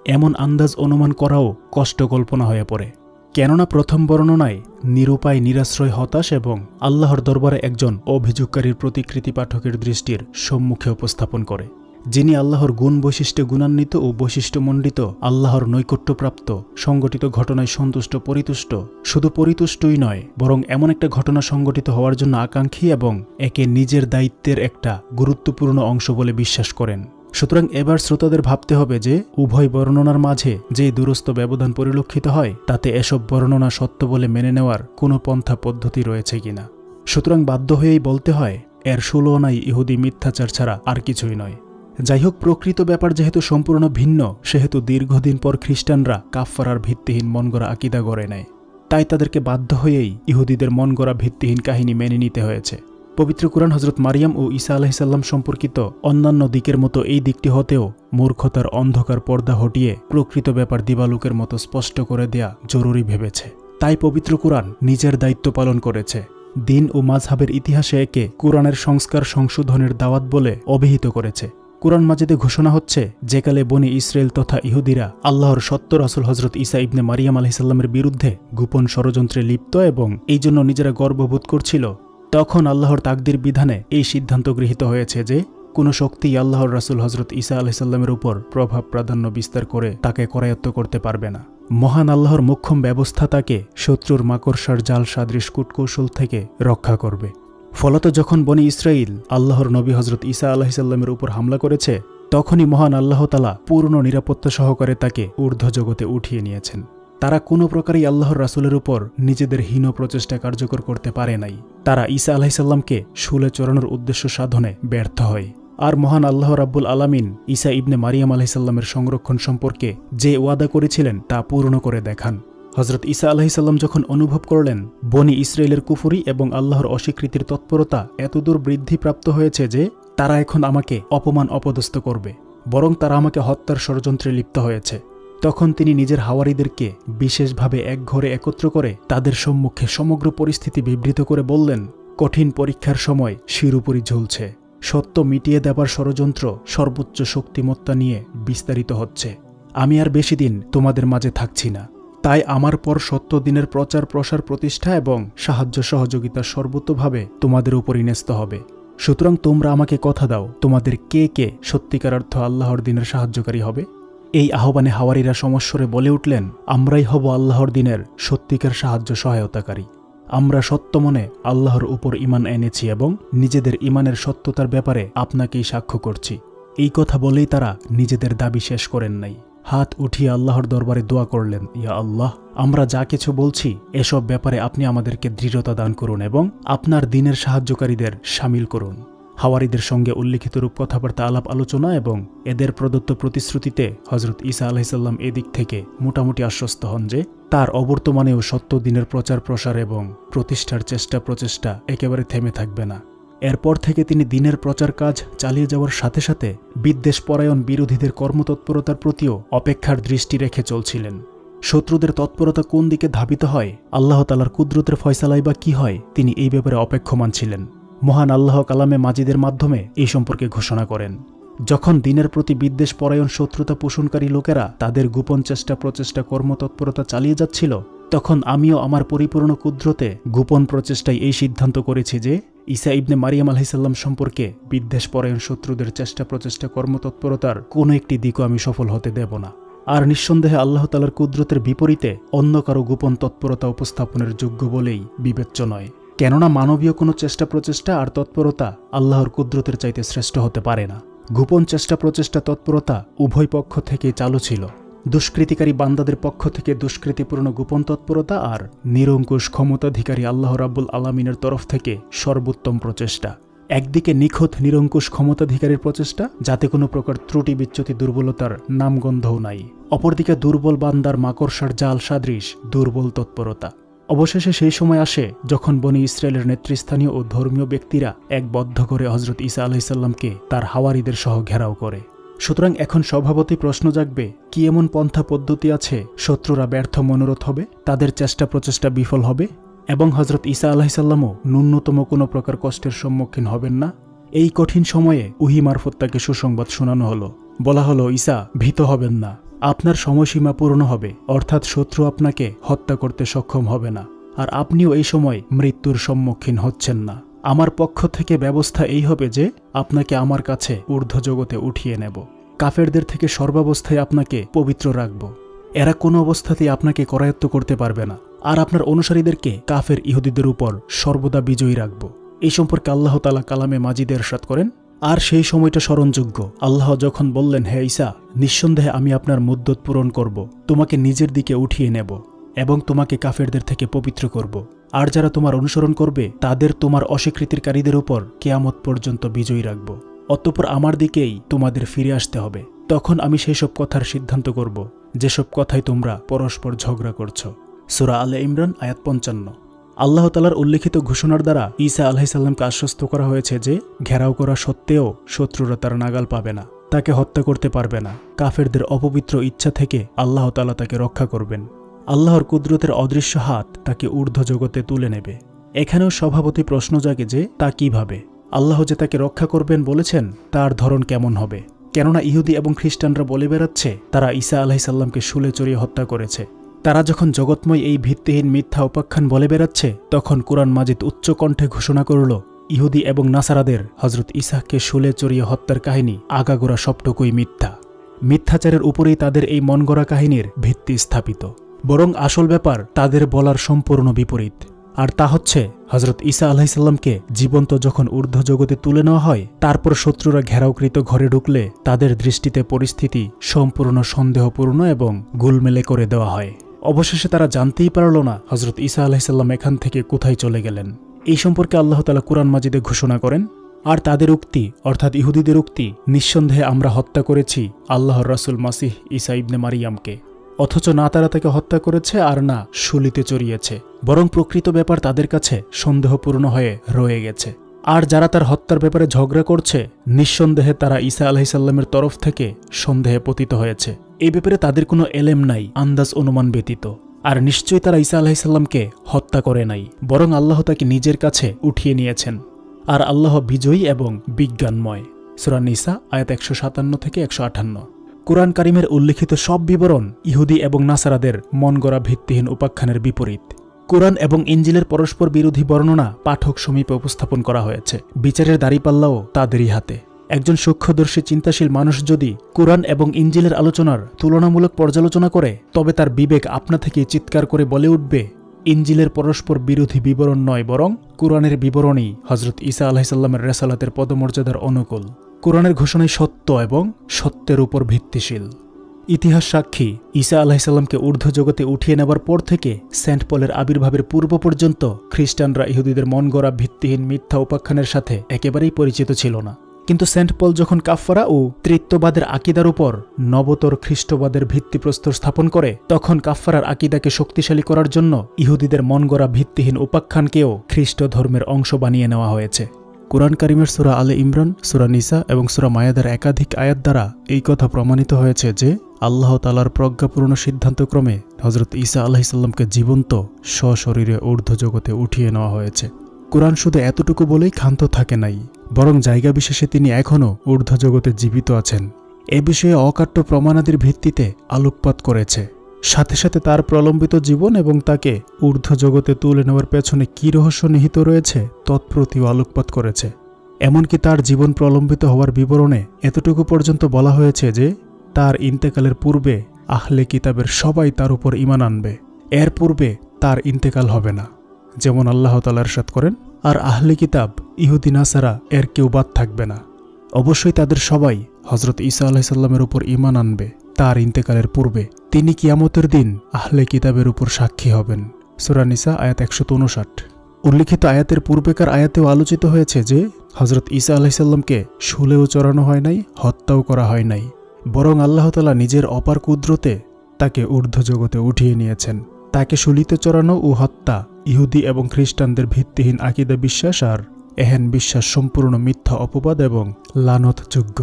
এমন আন্দাজ অনুমান করাও কষ্ট কল্পনা হয়ে পড়ে। কেননা প্রথম বর্ণনায় নিরুপায় নিরাশ্রয় হতাশ এবং আল্লাহর দরবারে একজন অভিযোগকারীর প্রতিকৃতি পাঠকের দৃষ্টির সম্মুখে উপস্থাপন করে, যিনি আল্লাহর গুণ বৈশিষ্ট্যে গুণান্বিত ও বৈশিষ্ট্যমণ্ডিত, আল্লাহর নৈকট্যপ্রাপ্ত, সংগঠিত ঘটনায় সন্তুষ্ট পরিতুষ্ট, শুধু পরিতুষ্টই নয় বরং এমন একটা ঘটনা সংগঠিত হওয়ার জন্য আকাঙ্ক্ষী এবং একে নিজের দায়িত্বের একটা গুরুত্বপূর্ণ অংশ বলে বিশ্বাস করেন। সুতরাং এবার শ্রোতাদের ভাবতে হবে যে উভয় বর্ণনার মাঝে যে দুরস্ত ব্যবধান পরিলক্ষিত হয় তাতে এসব বর্ণনা সত্য বলে মেনে নেওয়ার কোনো পন্থা পদ্ধতি রয়েছে কিনা। সুতরাং বাধ্য হয়েই বলতে হয় এর সুলনাই ইহুদি মিথ্যাচার ছাড়া আর কিছুই নয়। যাই হোক, প্রকৃত ব্যাপার যেহেতু সম্পূর্ণ ভিন্ন, সেহেতু দীর্ঘদিন পর খ্রিস্টানরা কাফফারার ভিত্তিহীন মনগড়া আকিদা গড়ে নেয়। তাই তাদেরকে বাধ্য হয়েই ইহুদিদের মনগড়া ভিত্তিহীন কাহিনী মেনে নিতে হয়েছে। পবিত্র কুরআন হযরত মারিয়াম ও ঈসা আলাইহিসসালাম সম্পর্কিত অন্যান্য দিকের মতো এই দিকটি হতেও মূর্খতার অন্ধকার পর্দা হটিয়ে প্রকৃত ব্যাপার দিবালোকের মতো স্পষ্ট করে দেয়া জরুরি ভেবেছে। তাই পবিত্র কুরআন নিজের দায়িত্ব পালন করেছে। দিন ও মাযহাবের ইতিহাসে একে কুরআনের সংস্কার সংশোধনের দাওয়াত বলে অভিহিত করেছে। কুরআন মাজিদে ঘোষণা হচ্ছে, যেকালে বনি ইসরায়েল তথা ইহুদিরা আল্লাহর সত্য রাসূল হযরত ঈসা ইবনে মারিয়াম আলাইহিসসালামের বিরুদ্ধে গোপন ষড়যন্ত্রে লিপ্ত এবং এই জন্য নিজেরা গর্ববোধ করছিল, তখন আল্লাহর তাকদির বিধানে এই সিদ্ধান্ত গৃহীত হয়েছে যে কোনো শক্তি আল্লাহর রাসূল হযরত ঈসা আলাইহিসসালামের উপর প্রভাব প্রাধান্য বিস্তার করে তাকে করায়ত্ত করতে পারবে না। মহান আল্লাহর মোক্ষম ব্যবস্থা তাকে শত্রুর মাকড়সার জাল সাদৃশ কূটকৌশল থেকে রক্ষা করবে। ফলত যখন বনি ইসরাইল আল্লাহর নবী হযরত ঈসা আলাইহিসসালামের উপর হামলা করেছে, তখনই মহান আল্লাহ তাআলা পূর্ণ নিরাপত্তা সহকারে তাকে ঊর্ধ্ব জগতে উঠিয়ে নিয়েছেন। তারা কোনো প্রকারই আল্লাহর রাসূলের উপর নিজেদের হীন প্রচেষ্টা কার্যকর করতে পারে নাই। তারা ঈসা আলাইহিসসালামকে শুলে চড়ানোর উদ্দেশ্য সাধনে ব্যর্থ হয়। আর মহান আল্লাহ রাব্বুল আলামিন ঈসা ইবনে মারিয়াম আলাইহিসসালামের সংরক্ষণ সম্পর্কে যে ওয়াদা করেছিলেন তা পূর্ণ করে দেখান। হযরত ঈসা আলাইহিসসালাম যখন অনুভব করলেন বনি ইসরায়েলের কুফরি এবং আল্লাহর অস্বীকৃতির তৎপরতা এতদূর বৃদ্ধিপ্রাপ্ত হয়েছে যে তারা এখন আমাকে অপমান অপদস্থ করবে, বরং তারা আমাকে হত্যার ষড়যন্ত্রে লিপ্ত হয়েছে, তখন তিনি নিজের হাওয়ারিদেরকে বিশেষভাবে এক ঘরে একত্র করে তাদের সম্মুখে সমগ্র পরিস্থিতি বিবৃত করে বললেন, কঠিন পরীক্ষার সময় শিরোপরি ঝুলছে, সত্য মিটিয়ে দেবার ষড়যন্ত্র সর্বোচ্চ শক্তিমত্তা নিয়ে বিস্তারিত হচ্ছে। আমি আর বেশি দিন তোমাদের মাঝে থাকছি না। তাই আমার পর সত্য দিনের প্রচার প্রসার প্রতিষ্ঠা এবং সাহায্য সহযোগিতা সর্বতোভাবে তোমাদের উপরই ন্যস্ত হবে। সুতরাং তোমরা আমাকে কথা দাও, তোমাদের কে কে সত্যিকার অর্থ আল্লাহর দিনের সাহায্যকারী হবে। এই আহ্বানে হাওয়ারিরা সমস্বরে বলে উঠলেন, আমরাই হব আল্লাহর দিনের সত্যিকার সাহায্য সহায়তাকারী। আমরা সত্য মনে আল্লাহর উপর ঈমান এনেছি এবং নিজেদের ঈমানের সত্যতার ব্যাপারে আপনাকেই সাক্ষ্য করছি। এই কথা বলেই তারা নিজেদের দাবি শেষ করেন নাই। হাত উঠিয়ে আল্লাহর দরবারে দোয়া করলেন, ইয়া আল্লাহ, আমরা যা কিছু বলছি এসব ব্যাপারে আপনি আমাদেরকে দৃঢ়তা দান করুন এবং আপনার দ্বীনের সাহায্যকারীদের শামিল করুন। হাওয়ারিদের সঙ্গে উল্লিখিত রূপ কথাবার্তা আলাপ আলোচনা এবং এদের প্রদত্ত প্রতিশ্রুতিতে হযরত ঈসা আলাইহিসসালাম এদিক থেকে মোটামুটি আশ্বস্ত হন যে তার অবর্তমানেও সত্য দিনের প্রচার প্রসার এবং প্রতিষ্ঠার প্রচেষ্টা একেবারে থেমে থাকবে না। এরপর থেকে তিনি দিনের প্রচার কাজ চালিয়ে যাওয়ার সাথে সাথে বিদ্বেষপরায়ণ বিরোধীদের কর্মতৎপরতার প্রতিও অপেক্ষার দৃষ্টি রেখে চলছিলেন। শত্রুদের তৎপরতা কোন দিকে ধাবিত হয়, আল্লাহ তাআলার কুদরতের ফয়সালাই বা কি হয়, তিনি এই ব্যাপারে অপেক্ষমান ছিলেন। মহান আল্লাহ কালামে মাজিদের মাধ্যমে এই সম্পর্কে ঘোষণা করেন, যখন দিনের প্রতি বিদ্বেষ পরায়ণ শত্রুতা পোষণকারী লোকেরা তাদের গোপন প্রচেষ্টা কর্মতৎপরতা চালিয়ে যাচ্ছিল, তখন আমিও আমার পরিপূর্ণ কুদরতে গোপন প্রচেষ্টায় এই সিদ্ধান্ত করেছি যে ঈসা ইবনে মারিয়াম আলাইহিসসালাম সম্পর্কে বিদ্বেষ পরায়ণ শত্রুদের প্রচেষ্টা কর্মতৎপরতার কোনো একটি দিকও আমি সফল হতে দেব না। আর নিঃসন্দেহে আল্লাহ তাআলার কুদরতের বিপরীতে অন্য কারো গোপন তৎপরতা উপস্থাপনের যোগ্য বলেই বিবেচ্য নয়। কেননা মানবীয় কোনো প্রচেষ্টা আর তৎপরতা আল্লাহর কুদরতের চাইতে শ্রেষ্ঠ হতে পারে না। গোপন প্রচেষ্টা তৎপরতা উভয় পক্ষ থেকে চালু ছিল। দুষ্কৃতিকারী বান্দাদের পক্ষ থেকে দুষ্কৃতিপূর্ণ গোপন তৎপরতা আর নিরঙ্কুশ ক্ষমতাধিকারী আল্লাহ রাব্বুল আলামিনের তরফ থেকে সর্বোত্তম প্রচেষ্টা। একদিকে নিখুঁত নিরঙ্কুশ ক্ষমতাধিকারীর প্রচেষ্টা, যাতে কোনো প্রকার ত্রুটি বিচ্যুতি দুর্বলতার নামগন্ধও নাই। অপরদিকে দুর্বল বান্দার মাকড়সার জাল সাদৃশ দুর্বল তৎপরতা। অবশেষে সেই সময় আসে যখন বনি ইসরায়েলের নেতৃস্থানীয় ও ধর্মীয় ব্যক্তিরা এক বদ্ধ করে হজরত ঈসা আলাইহিসসালামকে তার হাওয়ারিদের সহ ঘেরাও করে। সুতরাং এখন স্বভাবতই প্রশ্ন জাগবে, কি এমন পন্থা পদ্ধতি আছে শত্রুরা ব্যর্থ মনোরথ হবে, তাদের চেষ্টা প্রচেষ্টা বিফল হবে এবং হজরত ঈসা আলাইহিসসালামও ন্যূনতম কোনো প্রকার কষ্টের সম্মুখীন হবেন না? এই কঠিন সময়ে ওহী মারফত তাকে সুসংবাদ শোনানো হলো। বলা হলো, ঈসা, ভীত হবেন না, আপনার সময়সীমা পূর্ণ হবে, অর্থাৎ শত্রু আপনাকে হত্যা করতে সক্ষম হবে না, আর আপনিও এই সময় মৃত্যুর সম্মুখীন হচ্ছেন না। আমার পক্ষ থেকে ব্যবস্থা এই হবে যে আপনাকে আমার কাছে ঊর্ধ্ব জগতে উঠিয়ে নেব, কাফেরদের থেকে সর্বাবস্থায় আপনাকে পবিত্র রাখব, এরা কোনো অবস্থাতেই আপনাকে করায়ত্ত করতে পারবে না, আর আপনার অনুসারীদেরকে কাফের ইহুদিদের উপর সর্বদা বিজয়ী রাখব। এই সম্পর্কে আল্লাহ তাআলা কালামে মাজিদে ইরশাদ করেন, আর সেই সময়টা স্মরণযোগ্য, আল্লাহ যখন বললেন, হে ঈসা, নিঃসন্দেহে আমি আপনার মুদ্দত পূরণ করব, তোমাকে নিজের দিকে উঠিয়ে নেব এবং তোমাকে কাফেরদের থেকে পবিত্র করব, আর যারা তোমার অনুসরণ করবে তাদের তোমার অস্বীকৃতিকারীদের উপর কিয়ামত পর্যন্ত বিজয়ী রাখব। অতঃপর আমার দিকেই তোমাদের ফিরে আসতে হবে, তখন আমি সেই সব কথার সিদ্ধান্ত করব যেসব কথায় তোমরা পরস্পর ঝগড়া করছ। সূরা আলে ইমরান আয়াত 55। আল্লাহ তাআলার উল্লেখিত ঘোষণার দ্বারা ঈসা আলাইহিসসালামকে আশ্বস্ত করা হয়েছে যে ঘেরাও করা সত্ত্বেও শত্রুরা তার নাগাল পাবে না, তাকে হত্যা করতে পারবে না, কাফেরদের অপবিত্র ইচ্ছা থেকে আল্লাহ তাআলা তাকে রক্ষা করবেন, আল্লাহর কুদরতের অদৃশ্য হাত তাকে ঊর্ধ্ব জগতে তুলে নেবে। এখানেও স্বভাবতই প্রশ্ন জাগে যে তা কিভাবে? আল্লাহ যে তাকে রক্ষা করবেন বলেছেন, তার ধরন কেমন হবে? কেননা ইহুদি এবং খ্রিস্টানরা বলে বেড়াচ্ছে তারা ঈসা আলাইহিসসালামকে শুলে চড়িয়ে হত্যা করেছে। তারা যখন জগৎময় এই ভিত্তিহীন মিথ্যা উপাখ্যান বলে বেড়াচ্ছে, তখন কুরআন মাজিদ উচ্চকণ্ঠে ঘোষণা করল, ইহুদি এবং নাসারাদের হজরত ঈসাকে শুলে চড়িয়ে হত্যার কাহিনী আগাগোড়া সবটুকুই মিথ্যা। মিথ্যাচারের উপরেই তাদের এই মনগড়া কাহিনীর ভিত্তি স্থাপিত। বরং আসল ব্যাপার তাদের বলার সম্পূর্ণ বিপরীত, আর তা হচ্ছে হজরত ঈসা আলাইহিসসালামকে জীবন্ত যখন ঊর্ধ্ব জগতে তুলে নেওয়া হয়, তারপর শত্রুরা ঘেরাওকৃত ঘরে ঢুকলে তাদের দৃষ্টিতে পরিস্থিতি সম্পূর্ণ সন্দেহপূর্ণ এবং গোলমেলে করে দেওয়া হয়। অবশেষে তারা জানতেই পারল না হজরত ঈসা আলাইহিসসালাম এখান থেকে কোথায় চলে গেলেন। এই সম্পর্কে আল্লাহ তাআলা কুরআন মাজিদে ঘোষণা করেন, আর তাদের উক্তি অর্থাৎ ইহুদিদের উক্তি, নিঃসন্দেহে আমরা হত্যা করেছি আল্লাহর রাসূল মাসিহ ঈসা ইবনে মারিয়ামকে, অথচ না তারা তাকে হত্যা করেছে আর না শুলিতে চড়িয়েছে, বরং প্রকৃত ব্যাপার তাদের কাছে সন্দেহপূর্ণ হয়ে রয়ে গেছে। আর যারা তার হত্যার ব্যাপারে ঝগড়া করছে, নিঃসন্দেহে তারা ঈসা আলাইহিসসালামের তরফ থেকে সন্দেহে পতিত হয়েছে। এই ব্যাপারে তাদের কোনো এলেম নাই আন্দাজ অনুমান ব্যতীত, আর নিশ্চয়ই তারা ঈসা আলাইহিসসালামকে হত্যা করে নাই, বরং আল্লাহ তাকে নিজের কাছে উঠিয়ে নিয়েছেন, আর আল্লাহ বিজয়ী এবং বিজ্ঞানময়। সূরা নিসা আয়াত 157 থেকে 158। কুরআন কারিমের উল্লেখিত সব বিবরণ ইহুদি এবং নাসারাদের মনগড়া ভিত্তিহীন উপাখ্যানের বিপরীত। কুরআন এবং ইঞ্জিলের পরস্পর বিরোধী বর্ণনা পাঠক সমীপে উপস্থাপন করা হয়েছে, বিচারের দাঁড়িপাল্লাও তাদেরই হাতে। একজন সূক্ষ্মদর্শী চিন্তাশীল মানুষ যদি কুরআন এবং ইঞ্জিলের আলোচনার তুলনামূলক পর্যালোচনা করে, তবে তার বিবেক আপনা থেকেই চিৎকার করে বলে উঠবে, ইঞ্জিলের পরস্পর বিরোধী বিবরণ নয়, বরং কুরআনের বিবরণই হজরত ঈসা আলাইহিসসালামের রেসালাতের পদমর্যাদার অনুকূল। কুরআনের ঘোষণাই সত্য এবং সত্যের উপর ভিত্তিশীল। ইতিহাস সাক্ষী, ঈসা আলাইহিসসালামকে ঊর্ধ্ব জগতে উঠিয়ে নেবার পর থেকে সেন্ট পলের আবির্ভাবের পূর্ব পর্যন্ত খ্রিস্টানরা ইহুদিদের মনগড়া ভিত্তিহীন মিথ্যা উপাখ্যানের সাথে একেবারেই পরিচিত ছিল না। কিন্তু সেন্ট পল যখন কাফফারা ও তৃত্ববাদের আকিদার উপর নবতর খ্রিস্টবাদের ভিত্তিপ্রস্তর স্থাপন করে, তখন কাফফারার আকিদাকে শক্তিশালী করার জন্য ইহুদিদের মনগড়া ভিত্তিহীন উপাখ্যানকেও খ্রিস্ট ধর্মের অংশ বানিয়ে নেওয়া হয়েছে। কুরআন কারিমের সূরা আলে ইমরান, সূরা নিসা এবং সূরা মায়াদার একাধিক আয়াত দ্বারা এই কথা প্রমাণিত হয়েছে যে আল্লাহ তাআলার প্রজ্ঞাপূর্ণ সিদ্ধান্তক্রমে হজরত ঈসা আলাইহিসসালামকে জীবন্ত সশরীরে ঊর্ধ্ব জগতে উঠিয়ে নেওয়া হয়েছে। কুরআন শুধু এতটুকু বলেই ক্ষান্ত থাকে নাই, বরং জায়গা বিশেষে তিনি এখনও ঊর্ধ্ব জগতে জীবিত আছেন এ বিষয়ে অকাট্য প্রমাণাদির ভিত্তিতে আলোকপাত করেছে। সাথে সাথে তার প্রলম্বিত জীবন এবং তাকে ঊর্ধ্ব জগতে তুলে নেওয়ার পেছনে কী রহস্য নিহিত রয়েছে তৎপ্রতিও আলোকপাত করেছে। এমনকি তার জীবন প্রলম্বিত হওয়ার বিবরণে এতটুকু পর্যন্ত বলা হয়েছে যে তার ইন্তেকালের পূর্বে আহলে কিতাবের সবাই তার উপর ঈমান আনবে, এর পূর্বে তার ইন্তেকাল হবে না। যেমন আল্লাহ তাআলা ইরশাদ করেন, আর আহলে কিতাব ইহুদি নাসারা এর কেউ বাদ থাকবে না, অবশ্যই তাদের সবাই হজরত ঈসা আলাইহিসসালামের উপর ঈমান আনবে তার ইন্তেকালের পূর্বে, তিনি কিয়ামতের দিন আহলে কিতাবের উপর সাক্ষী হবেন। সূরা নিসা আয়াত 159। উল্লিখিত আয়াতের পূর্বেকার আয়াতেও আলোচিত হয়েছে যে হজরত ঈসা আলাইহিসসাল্লামকে শুলেও চড়ানো হয় নাই, হত্যাও করা হয় নাই, বরং আল্লাহ তাআলা নিজের অপার কুদরতে তাকে ঊর্ধ্ব জগতে উঠিয়ে নিয়েছেন। তাকে শুলিতে চড়ানো ও হত্যা ইহুদি এবং খ্রিস্টানদের ভিত্তিহীন আকীদা বিশ্বাস আর এহেন বিশ্বাস সম্পূর্ণ মিথ্যা অপবাদ এবং লানতযোগ্য।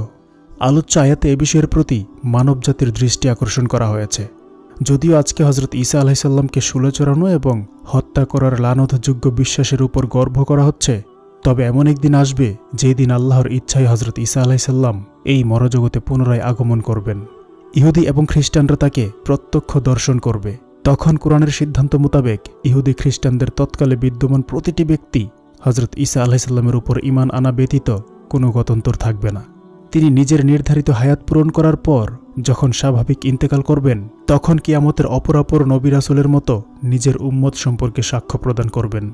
আলোচ্য আয়াতে এ বিষয়ের প্রতি মানবজাতির দৃষ্টি আকর্ষণ করা হয়েছে। যদিও আজকে হজরত ঈসা আলাইহিসসাল্লামকে শুলে চড়ানো এবং হত্যা করার লানতযোগ্য বিশ্বাসের উপর গর্ব করা হচ্ছে, তবে এমন একদিন আসবে যেই দিন আল্লাহর ইচ্ছায় হজরত ঈসা আলাইহিসসাল্লাম এই মরজগতে পুনরায় আগমন করবেন। ইহুদি এবং খ্রিস্টানরা তাকে প্রত্যক্ষ দর্শন করবে। তখন কোরআনের সিদ্ধান্ত মোতাবেক ইহুদি খ্রিস্টানদের তৎকালে বিদ্যমান প্রতিটি ব্যক্তি হজরত ঈসা আলাইহিসসাল্লামের উপর ঈমান আনা ব্যতীত কোনো গত্যন্তর থাকবে না। তিনি নিজের নির্ধারিত হায়াত পূরণ করার পর যখন স্বাভাবিক ইন্তেকাল করবেন, তখন কিয়ামতের অপরাপর নবী রাসূলের মতো নিজের উম্মত সম্পর্কে সাক্ষ্য প্রদান করবেন।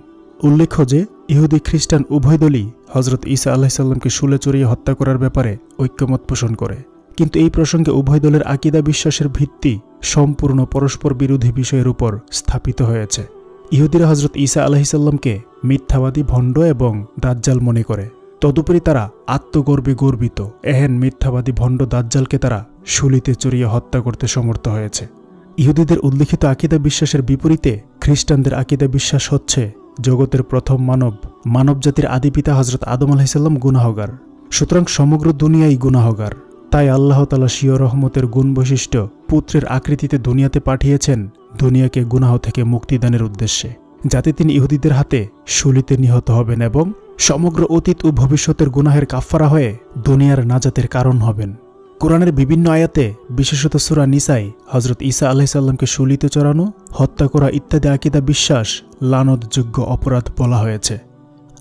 উল্লেখ্য যে ইহুদি খ্রিস্টান উভয় দলই হজরত ঈসা আলাইহিসসাল্লামকে শুলে চড়িয়ে হত্যা করার ব্যাপারে ঐক্যমত পোষণ করে, কিন্তু এই প্রসঙ্গে উভয় দলের আকীদা বিশ্বাসের ভিত্তি সম্পূর্ণ পরস্পর বিরোধী বিষয়ের উপর স্থাপিত হয়েছে। ইহুদিরা হজরত ঈসা আলাইহিসসাল্লামকে মিথ্যাবাদী, ভণ্ড এবং দাজ্জাল মনে করে। তদুপরি তারা আত্মগর্বে গর্বিত এহেন মিথ্যাবাদী ভণ্ড দাজ্জালকে তারা শুলিতে চড়িয়ে হত্যা করতে সমর্থ হয়েছে। ইহুদিদের উল্লিখিত আকীদা বিশ্বাসের বিপরীতে খ্রিস্টানদের আকীদা বিশ্বাস হচ্ছে জগতের প্রথম মানবজাতির আদিপিতা হজরত আদম আলাইহিসসাল্লাম গুনাহগার, সুতরাং সমগ্র দুনিয়াই গুনাহগার। তাই আল্লাহ তাআলা স্বীয় রহমতের গুণ বৈশিষ্ট্য পুত্রের আকৃতিতে দুনিয়াতে পাঠিয়েছেন দুনিয়াকে গুনাহ থেকে মুক্তিদানের উদ্দেশ্যে, যাতে তিনি ইহুদিদের হাতে শুলিতে নিহত হবেন এবং সমগ্র অতীত ও ভবিষ্যতের গুনাহের কাফফারা হয়ে দুনিয়ার নাজাতের কারণ হবেন। কোরআনের বিভিন্ন আয়াতে, বিশেষত সূরা নিসায় হজরত ঈসা আলাইহিসসাল্লামকে শুলিতে চড়ানো, হত্যা করা ইত্যাদি আকীদা বিশ্বাস লানতযোগ্য অপরাধ বলা হয়েছে।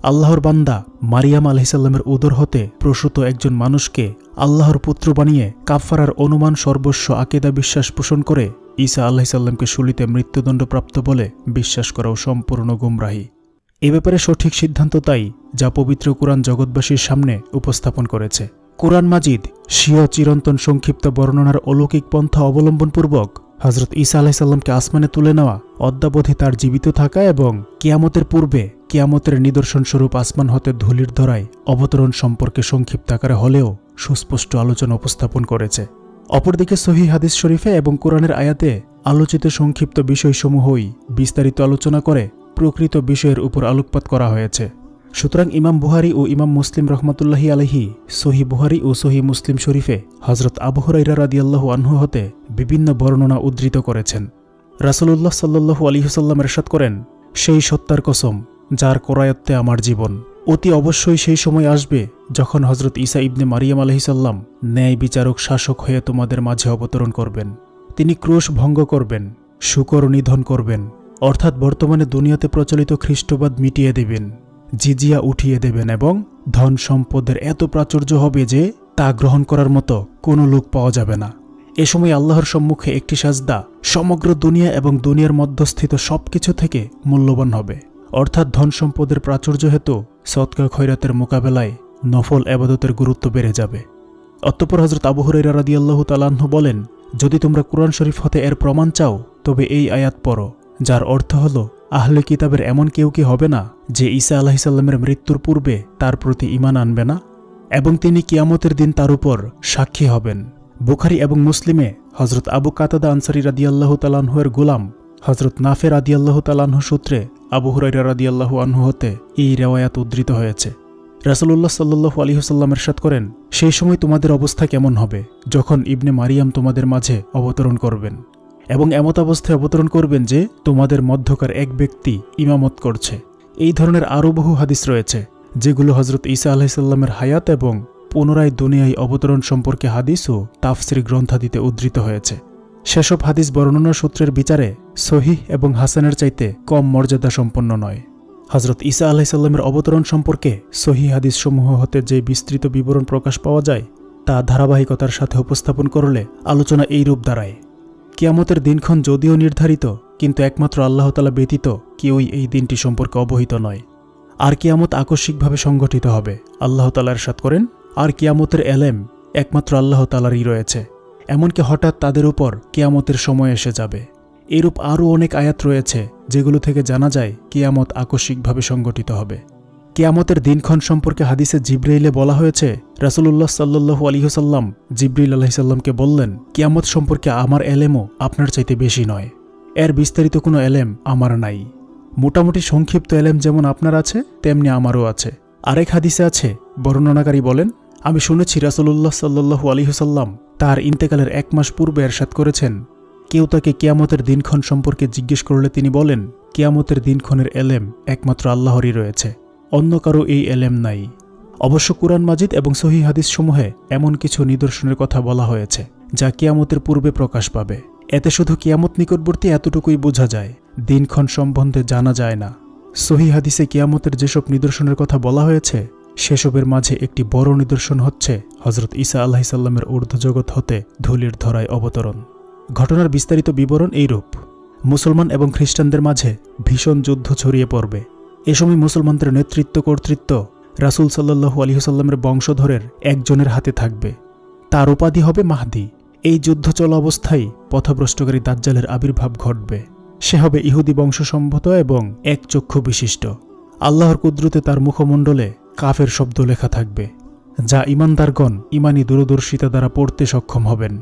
আল্লাহর বান্দা মারিয়াম আলাইহিসসাল্লামের উদর হতে প্রসূত একজন মানুষকে আল্লাহর পুত্র বানিয়ে কাফফারার অনুমান সর্বস্ব আকীদা বিশ্বাস পোষণ করে ঈসা আলাইহিসসাল্লামকে শুলিতে মৃত্যুদণ্ডপ্রাপ্ত বলে বিশ্বাস করাও সম্পূর্ণ গুমরাহী। এ ব্যাপারে সঠিক সিদ্ধান্ত তাই যা পবিত্র কুরআন জগৎবাসীর সামনে উপস্থাপন করেছে। কুরআন মাজিদ স্বীয় চিরন্তন সংক্ষিপ্ত বর্ণনার অলৌকিক পন্থা অবলম্বনপূর্বক হজরত ঈসা আলাইহিসসাল্লামকে আসমানে তুলে নেওয়া, অদ্যাবধি তার জীবিত থাকা এবং কিয়ামতের পূর্বে কিয়ামতের নিদর্শন স্বরূপ আসমান হতে ধূলির ধরায় অবতরণ সম্পর্কে সংক্ষিপ্ত আকারে হলেও সুস্পষ্ট আলোচনা উপস্থাপন করেছে। অপরদিকে সহিহ হাদিস শরীফে এবং কোরআনের আয়াতে আলোচিত সংক্ষিপ্ত বিষয়সমূহই বিস্তারিত আলোচনা করে প্রকৃত বিষয়ের উপর আলোকপাত করা হয়েছে। সুতরাং ইমাম বুখারী ও ইমাম মুসলিম রহমাতুল্লাহি আলাইহি সহিহ বুখারী ও সহিহ মুসলিম শরীফে হযরত আবু হুরায়রা রাদিয়াল্লাহু আনহু হতে বিভিন্ন বর্ণনা উদ্ধৃত করেছেন। রাসূলুল্লাহ সাল্লাল্লাহু আলাইহি ওয়াসাল্লাম ইরশাদ করেন, সেই সত্তার কসম যার করায়ত্তে আমার জীবন, অতি অবশ্যই সেই সময় আসবে যখন হযরত ঈসা ইবনে মারিয়াম আলাইহিস সালাম ন্যায় বিচারক শাসক হয়ে তোমাদের মাঝে অবতরণ করবেন। তিনি ক্রোশ ভঙ্গ করবেন, শুকর নিধন করবেন, অর্থাৎ বর্তমানে দুনিয়াতে প্রচলিত খ্রিস্টবাদ মিটিয়ে দেবেন, জিজিয়া উঠিয়ে দেবেন এবং ধন সম্পদের এত প্রাচুর্য হবে যে তা গ্রহণ করার মতো কোনো লোক পাওয়া যাবে না। এ সময় আল্লাহর সম্মুখে একটি সাজদা সমগ্র দুনিয়া এবং দুনিয়ার মধ্যস্থিত সবকিছু থেকে মূল্যবান হবে, অর্থাৎ ধন সম্পদের প্রাচুর্য হেতু সদকা খয়রাতের মোকাবেলায় নফল ইবাদতের গুরুত্ব বেড়ে যাবে। অতঃপর হযরত আবু হুরায়রা রাদিয়াল্লাহু তাআলা আনহু বলেন, যদি তোমরা কুরআন শরীফ হতে এর প্রমাণ চাও তবে এই আয়াত পড়ো, যার অর্থ হলো আহলে কিতাবের এমন কেউ কি হবে না যে ঈসা আলাইহিস সালামের মৃত্যুর পূর্বে তার প্রতি ঈমান আনবে না এবং তিনি কিয়ামতের দিন তার উপর সাক্ষী হবেন। বুখারী এবং মুসলিমে হযরত আবু কাতাদা আনসারী রাদিয়াল্লাহু তাআলা আনহু এর গোলাম হযরত নাফে রাদিয়াল্লাহু তাআলা আনহু সূত্রে আবু হুরায়রা রাদিয়াল্লাহু আনহু হতে এই রিওয়ায়াত উদ্ধৃত হয়েছে। রাসূলুল্লাহ সাল্লাল্লাহু আলাইহি ওয়াসাল্লাম ইরশাদ করেন, সেই সময় তোমাদের অবস্থা কেমন হবে যখন ইবনে মারিয়াম তোমাদের মাঝে অবতরণ করবেন এবং এমত অবস্থায় অবতরণ করবেন যে তোমাদের মধ্যকার এক ব্যক্তি ইমামত করছে। এই ধরনের আরও বহু হাদিস রয়েছে যেগুলো হযরত ঈসা আলাইহিস সালামের হায়াত এবং পুনরায় দুনিয়ায় অবতরণ সম্পর্কে হাদিস ও তাফসির গ্রন্থাদিতে উদ্ধৃত হয়েছে। সেসব হাদিস বর্ণনা সূত্রের বিচারে সহিহ এবং হাসানের চাইতে কম মর্যাদা সম্পন্ন নয়। হযরত ঈসা আলাইহিস সালামের অবতরণ সম্পর্কে সহিহ হাদিসসমূহ হতে যে বিস্তৃত বিবরণ প্রকাশ পাওয়া যায় তা ধারাবাহিকতার সাথে উপস্থাপন করলে আলোচনা এই রূপ দাঁড়ায়। কিয়ামতের দিনক্ষণ যদিও নির্ধারিত, কিন্তু একমাত্র আল্লাহ তাআলা ব্যতীত কেউই এই দিনটি সম্পর্কে অবহিত নয়। আর কিয়ামত আকস্মিকভাবে সংঘটিত হবে। আল্লাহ তাআলা ইরশাদ করেন, আর কিয়ামতের এলেম একমাত্র আল্লাহ তাআলারই রয়েছে, এমনকি হঠাৎ তাদের উপর কিয়ামতের সময় এসে যাবে। এরূপ আরও অনেক আয়াত রয়েছে যেগুলো থেকে জানা যায় কিয়ামত আকস্মিকভাবে সংঘটিত হবে। কিয়ামতের দিনক্ষণ সম্পর্কে হাদিসে জিব্রাইলে বলা হয়েছে, রাসূলুল্লাহ সাল্লাল্লাহু আলাইহি ওয়াসাল্লাম জিব্রাইল আলাইহিস সালামকে বললেন, কিয়ামত সম্পর্কে আমার এলেমও আপনার চাইতে বেশি নয়, এর বিস্তারিত কোনো এলেম আমার নাই। মোটামুটি সংক্ষিপ্ত এলেম যেমন আপনার আছে তেমনি আমারও আছে। আরেক হাদিসে আছে, বর্ণনাকারী বলেন, আমি শুনেছি রাসূলুল্লাহ সাল্লাল্লাহু আলাইহি ওয়াসাল্লাম তার ইন্তেকালের 1 মাস পূর্বে ইরশাদ করেছেন, কেউ তাকে কিয়ামতের দিনক্ষণ সম্পর্কে জিজ্ঞেস করলে তিনি বলেন, কিয়ামতের দিনক্ষণের এলেম একমাত্র আল্লাহরই রয়েছে, অন্য কারো এই এলেম নাই। অবশ্য কুরআন মাজিদ এবং সহিহ হাদিস সমূহে এমন কিছু নিদর্শনের কথা বলা হয়েছে যা কিয়ামতের পূর্বে প্রকাশ পাবে। এতে শুধু কিয়ামত নিকটবর্তী এতটুকুই বোঝা যায়, দিনক্ষণ সম্বন্ধে জানা যায় না। সহিহ হাদিসে কিয়ামতের যেসব নিদর্শনের কথা বলা হয়েছে সেসবের মাঝে একটি বড় নিদর্শন হচ্ছে হযরত ঈসা আলাইহিস সালামের ঊর্ধ্বজগৎ হতে ধূলির ধরায় অবতরণ। ঘটনার বিস্তারিত বিবরণ এইরূপ, মুসলমান এবং খ্রিস্টানদের মাঝে ভীষণ যুদ্ধ ছড়িয়ে পড়বে। এ সময় মুসলমানদের নেতৃত্ব কর্তৃত্ব রাসূল সাল্লাল্লাহু আলাইহি ওয়াসাল্লামের বংশধরের একজনের হাতে থাকবে। তার উপাধি হবে মাহদী। এই যুদ্ধ চলা অবস্থায় পথভ্রষ্টকারী দাজ্জালের আবির্ভাব ঘটবে। সে হবে ইহুদি বংশসম্ভূত এবং এক চক্ষু বিশিষ্ট। আল্লাহর কুদরতে তার মুখমণ্ডলে কাফের শব্দ লেখা থাকবে, যা ঈমানদারগণ ঈমানী দূরদর্শিতা দ্বারা পড়তে সক্ষম হবেন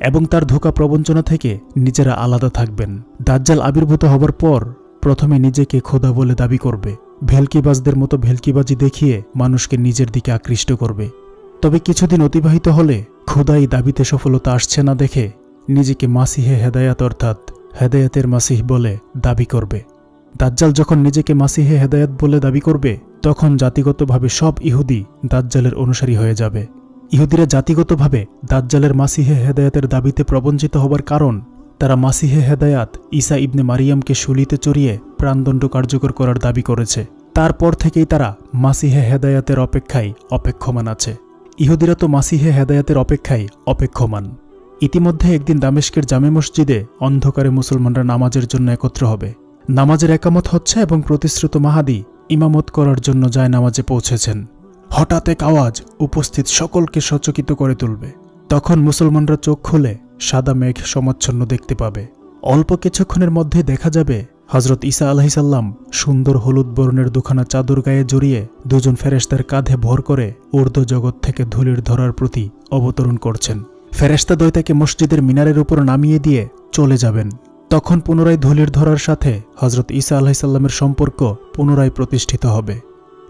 এবং তার ধোঁকা প্রবঞ্চনা থেকে নিজেরা আলাদা থাকবেন। দাজ্জাল আবির্ভূত হবার পর প্রথমে নিজেকে খোদা বলে দাবি করবে, ভেলকিবাজদের মতো ভেলকিবাজি দেখিয়ে মানুষকে নিজের দিকে আকৃষ্ট করবে। তবে কিছুদিন অতিবাহিত হলে খোদাই দাবিতে সফলতা আসছে না দেখে নিজেকে মাসিহে হেদায়াত অর্থাৎ হেদায়াতের মাসিহ বলে দাবি করবে। দাজ্জাল যখন নিজেকে মাসিহে হেদায়াত বলে দাবি করবে তখন জাতিগতভাবে সব ইহুদি দাজ্জালের অনুসারী হয়ে যাবে। ইহুদিরা জাতিগতভাবে দাজ্জালের মাসিহে হেদায়াতের দাবিতে প্রবঞ্চিত হবার কারণ তারা মাসিহে হেদায়াত ঈসা ইবনে মারিয়ামকে শুলিতে চড়িয়ে প্রাণদণ্ড কার্যকর করার দাবি করেছে। তারপর থেকেই তারা মাসিহে হেদায়াতের অপেক্ষায় অপেক্ষমান আছে। ইহুদিরা তো মাসিহে হেদায়াতের অপেক্ষায় অপেক্ষমান। ইতিমধ্যে একদিন দামেস্কের জামে মসজিদে অন্ধকারে মুসলমানরা নামাজের জন্য একত্র হবে। নামাজের একামত হচ্ছে এবং প্রতিশ্রুত মাহাদি ইমামত করার জন্য যায় নামাজে পৌঁছেছেন। হঠাৎ এক আওয়াজ উপস্থিত সকলকে সচকিত করে তুলবে। তখন মুসলমানরা চোখ খুলে সাদা মেঘ সমাচ্ছন্ন দেখতে পাবে। অল্প কিছুক্ষণের মধ্যে দেখা যাবে হযরত ঈসা আলাইহিস সালাম সুন্দর হলুদ বর্ণের দুখানা চাদর গায়ে জড়িয়ে দুজন ফেরেশতার কাঁধে ভর করে ঊর্ধ্ব জগৎ থেকে ধূলির ধরার প্রতি অবতরণ করছেন। ফেরেশতা দ্বয়তাকে মসজিদের মিনারের উপর নামিয়ে দিয়ে চলে যাবেন। তখন পুনরায় ধূলির ধরার সাথে হযরত ঈসা আলাইহিস সালামের সম্পর্ক পুনরায় প্রতিষ্ঠিত হবে।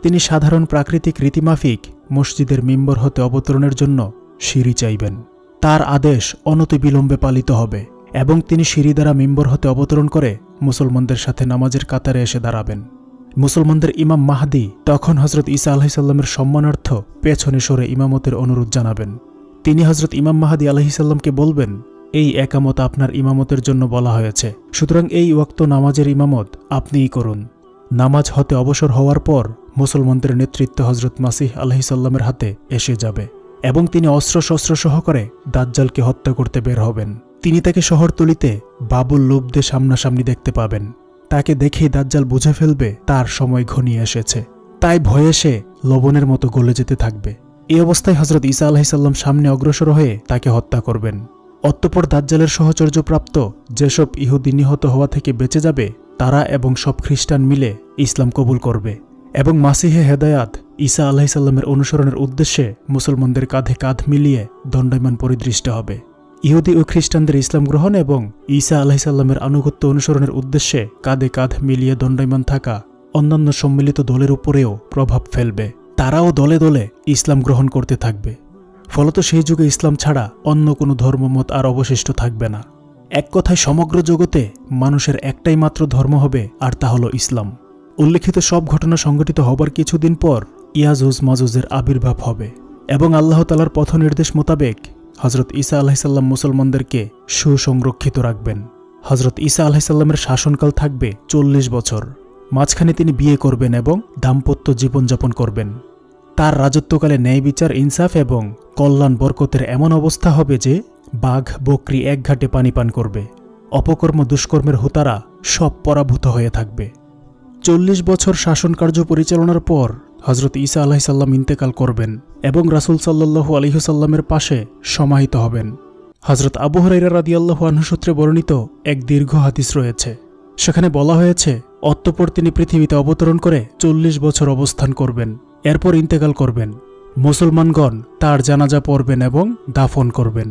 তিনি সাধারণ প্রাকৃতিক রীতিমাফিক মসজিদের মিম্বর হতে অবতরণের জন্য সিঁড়ি চাইবেন। তার আদেশ অনতিবিলম্বে পালিত হবে এবং তিনি সিঁড়ি দ্বারা মিম্বর হতে অবতরণ করে মুসলমানদের সাথে নামাজের কাতারে এসে দাঁড়াবেন। মুসলমানদের ইমাম মাহদী তখন হযরত ঈসা আলাইহিস সালামের সম্মানার্থ পেছনে সরে ইমামতের অনুরোধ জানাবেন। তিনি হযরত ইমাম মাহদী আলাইহিস সালামকে বলবেন, এই একামত আপনার ইমামতের জন্য বলা হয়েছে, সুতরাং এই ওয়াক্ত নামাজের ইমামত আপনিই করুন। নামাজ হতে অবসর হওয়ার পর মুসলমানদের নেতৃত্ব হযরত মাসিহ আলাইহিস সালামের হাতে এসে যাবে এবং তিনি অস্ত্রশস্ত্র সহকারে দাজ্জালকে হত্যা করতে বের হবেন। তিনি তাকে শহরতলিতে বাবুল লুব্ধে সামনাসামনি দেখতে পাবেন। তাকে দেখেই দাজ্জাল বুঝে ফেলবে তার সময় ঘনিয়ে এসেছে, তাই ভয়ে সে লবণের মতো গলে যেতে থাকবে। এই অবস্থায় হযরত ঈসা আলাইহিস সালাম সামনে অগ্রসর হয়ে তাকে হত্যা করবেন। অতঃপর দাজ্জালের সহচর্যপ্রাপ্ত যেসব ইহুদি নিহত হওয়া থেকে বেঁচে যাবে তারা এবং সব খ্রিস্টান মিলে ইসলাম কবুল করবে এবং মাসিহে হেদায়াত ঈসা আলাইহিস সালামের অনুসরণের উদ্দেশ্যে মুসলমানদের কাঁধে কাঁধ মিলিয়ে দণ্ডায়মান পরিদৃষ্ট হবে। ইহুদি ও খ্রিস্টানদের ইসলাম গ্রহণ এবং ঈসা আলাইহিস সালামের আনুগত্য অনুসরণের উদ্দেশ্যে কাঁধে কাঁধ মিলিয়ে দণ্ডায়মান থাকা অন্যান্য সম্মিলিত দলের উপরেও প্রভাব ফেলবে। তারাও দলে দলে ইসলাম গ্রহণ করতে থাকবে। ফলত সেই যুগে ইসলাম ছাড়া অন্য কোনো ধর্মমত আর অবশিষ্ট থাকবে না। এক কথায় সমগ্র জগতে মানুষের একটাই মাত্র ধর্ম হবে, আর তা হল ইসলাম। উল্লেখিত সব ঘটনা সংঘটিত হবার কিছুদিন পর ইয়াজুজ মাজুজের আবির্ভাব হবে এবং আল্লাহ তাআলার পথ নির্দেশ মোতাবেক হযরত ঈসা আলাইহিস সালাম মুসলমানদেরকে সুসংরক্ষিত রাখবেন। হযরত ঈসা আলাইহিস সালামের শাসনকাল থাকবে 40 বছর। মাঝখানে তিনি বিয়ে করবেন এবং দাম্পত্য জীবনযাপন করবেন। তার রাজত্বকালে ন্যায় বিচার, ইনসাফ এবং কল্যাণ বরকতের এমন অবস্থা হবে যে বাঘ বকরি এক ঘাটে পানি পান করবে। অপকর্ম দুষ্কর্মের হোতারা সব পরাভূত হয়ে থাকবে। 40 বছর শাসনকার্য পরিচালনার পর হযরত ঈসা আলাইহিস সালাম ইন্তেকাল করবেন এবং রাসূল সাল্লাল্লাহু আলাইহি ওয়াসাল্লামের পাশে সমাহিত হবেন। হযরত আবু হুরায়রা রাদিয়াল্লাহু আনহু সূত্রে বর্ণিত এক দীর্ঘ হাদিস রয়েছে। সেখানে বলা হয়েছে অতঃপর তিনি পৃথিবীতে অবতরণ করে 40 বছর অবস্থান করবেন, এরপর ইন্তেকাল করবেন। মুসলমানগণ তার জানাজা পড়বেন এবং দাফন করবেন।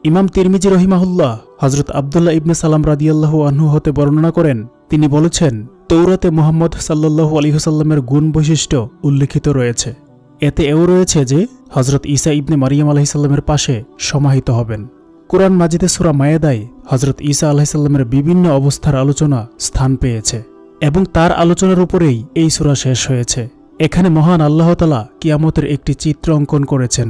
ইমাম তিরমিজি রহিমাহুল্লাহ হযরত আব্দুল্লাহ ইবনে সালাম রাদিয়াল্লাহু আনহু হতে বর্ণনা করেন, তিনি বলেছেন, তৌরাতে মুহাম্মদ সাল্লাল্লাহু আলাইহি ওয়াসাল্লামের গুণ বৈশিষ্ট্য উল্লেখিত রয়েছে। এতে এও রয়েছে যে হযরত ঈসা ইবনে মারিয়াম আলাইহিস সালামের পাশে সমাহিত হবেন। কুরআন মাজিদে সূরা মায়েদায় হযরত ঈসা আলাইহিস সালামের বিভিন্ন অবস্থার আলোচনা স্থান পেয়েছে এবং তার আলোচনার উপরেই এই সূরা শেষ হয়েছে। এখানে মহান আল্লাহ তাআলা কিয়ামতের একটি চিত্র অঙ্কন করেছেন।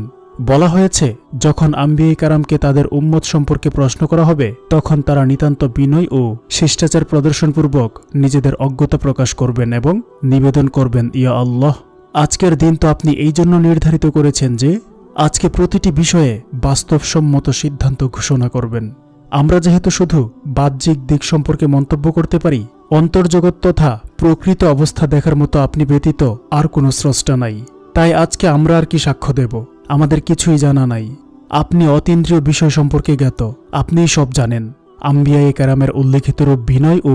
বলা হয়েছে, যখন আম্বিয়া কারামকে তাদের উম্মত সম্পর্কে প্রশ্ন করা হবে, তখন তারা নিতান্ত বিনয় ও শিষ্টাচার প্রদর্শনপূর্বক নিজেদের অজ্ঞতা প্রকাশ করবেন এবং নিবেদন করবেন, ইয়া আল্লাহ, আজকের দিন তো আপনি এই জন্য নির্ধারিত করেছেন যে আজকে প্রতিটি বিষয়ে বাস্তবসম্মত সিদ্ধান্ত ঘোষণা করবেন। আমরা যেহেতু শুধু বাহ্যিক দিক সম্পর্কে মন্তব্য করতে পারি, অন্তর্জগৎ তথা প্রকৃত অবস্থা দেখার মতো আপনি ব্যতীত আর কোনো স্রষ্টা নাই। তাই আজকে আমরা আর কি সাক্ষ্য দেব? আমাদের কিছুই জানা নাই। আপনি অতীন্দ্রিয় বিষয় সম্পর্কে জ্ঞাত, আপনিই সব জানেন। আম্বিয়ায়ে কেরামের উল্লেখিত রূপ বিনয় ও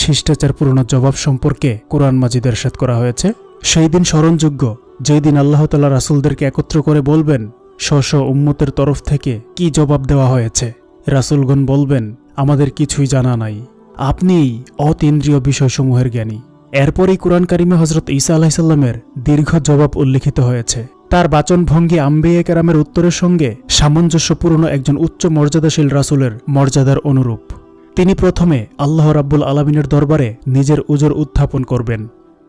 শিষ্টাচারপূর্ণ জবাব সম্পর্কে কোরআন মাজিদে ইরশাদ করা হয়েছে। সেই দিন স্মরণযোগ্য, যেই দিন আল্লাহ তাআলা রাসূলদেরকে একত্র করে বলবেন, স্ব উম্মতের তরফ থেকে কি জবাব দেওয়া হয়েছে। রাসূলগণ বলবেন, আমাদের কিছুই জানা নাই, আপনিই অতীন্দ্রিয় বিষয়সমূহের জ্ঞানী। এরপরই কুরআন কারিমে হযরত ঈসা আলাইহিস সালামের দীর্ঘ জবাব উল্লেখিত হয়েছে। তার বাচনভঙ্গি আম্বিয়া কেরামের উত্তরের সঙ্গে সামঞ্জস্যপূর্ণ একজন উচ্চ মর্যাদাশীল রাসূলের মর্যাদার অনুরূপ। তিনি প্রথমে আল্লাহ রাব্বুল আলামিনের দরবারে নিজের উজর উত্থাপন করবেন।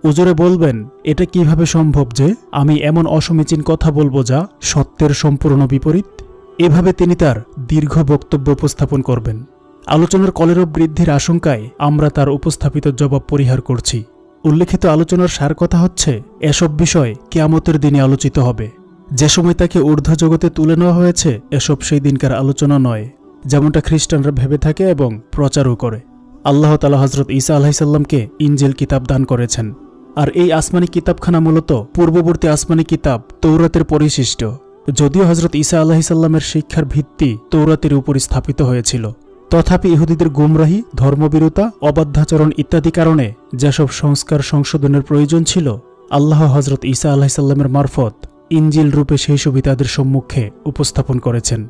উজরে বলবেন, এটা কিভাবে সম্ভব যে আমি এমন অসমীচীন কথা বলবো যা সত্যের সম্পূর্ণ বিপরীত। এভাবে তিনি তার দীর্ঘ বক্তব্য উপস্থাপন করবেন। আলোচনার কলেরব বৃদ্ধির আশঙ্কায় আমরা তার উপস্থাপিত জবাব পরিহার করছি। উল্লেখিত আলোচনার সার কথা হচ্ছে, এসব বিষয় কিয়ামতের দিনে আলোচিত হবে। যে সময় তাকে ঊর্ধ্ব জগতে তুলে নেওয়া হয়েছে, এসব সেই দিনকার আলোচনা নয়, যেমনটা খ্রিস্টানরা ভেবে থাকে এবং প্রচারও করে। আল্লাহ তাআলা হযরত ঈসা আলাইহিস সালামকে ইনজিল কিতাব দান করেছেন, আর এই আসমানি কিতাবখানা মূলত পূর্ববর্তী আসমানি কিতাব তৌরাতের পরিশিষ্ট। যদিও হযরত ঈসা আলাইহিস সালামের শিক্ষার ভিত্তি তৌরাতের উপর স্থাপিত হয়েছিল, তথাপি ইহুদিদের গুমরাহি, ধর্মবিরতা, অবাধ্যাচরণ ইত্যাদি কারণে যেসব সংস্কার সংশোধনের প্রয়োজন ছিল, আল্লাহ হযরত ঈসা আলাইহিস সালামের মারফত ইনজিল রূপে সেই সবই তাদের সম্মুখে উপস্থাপন করেছেন।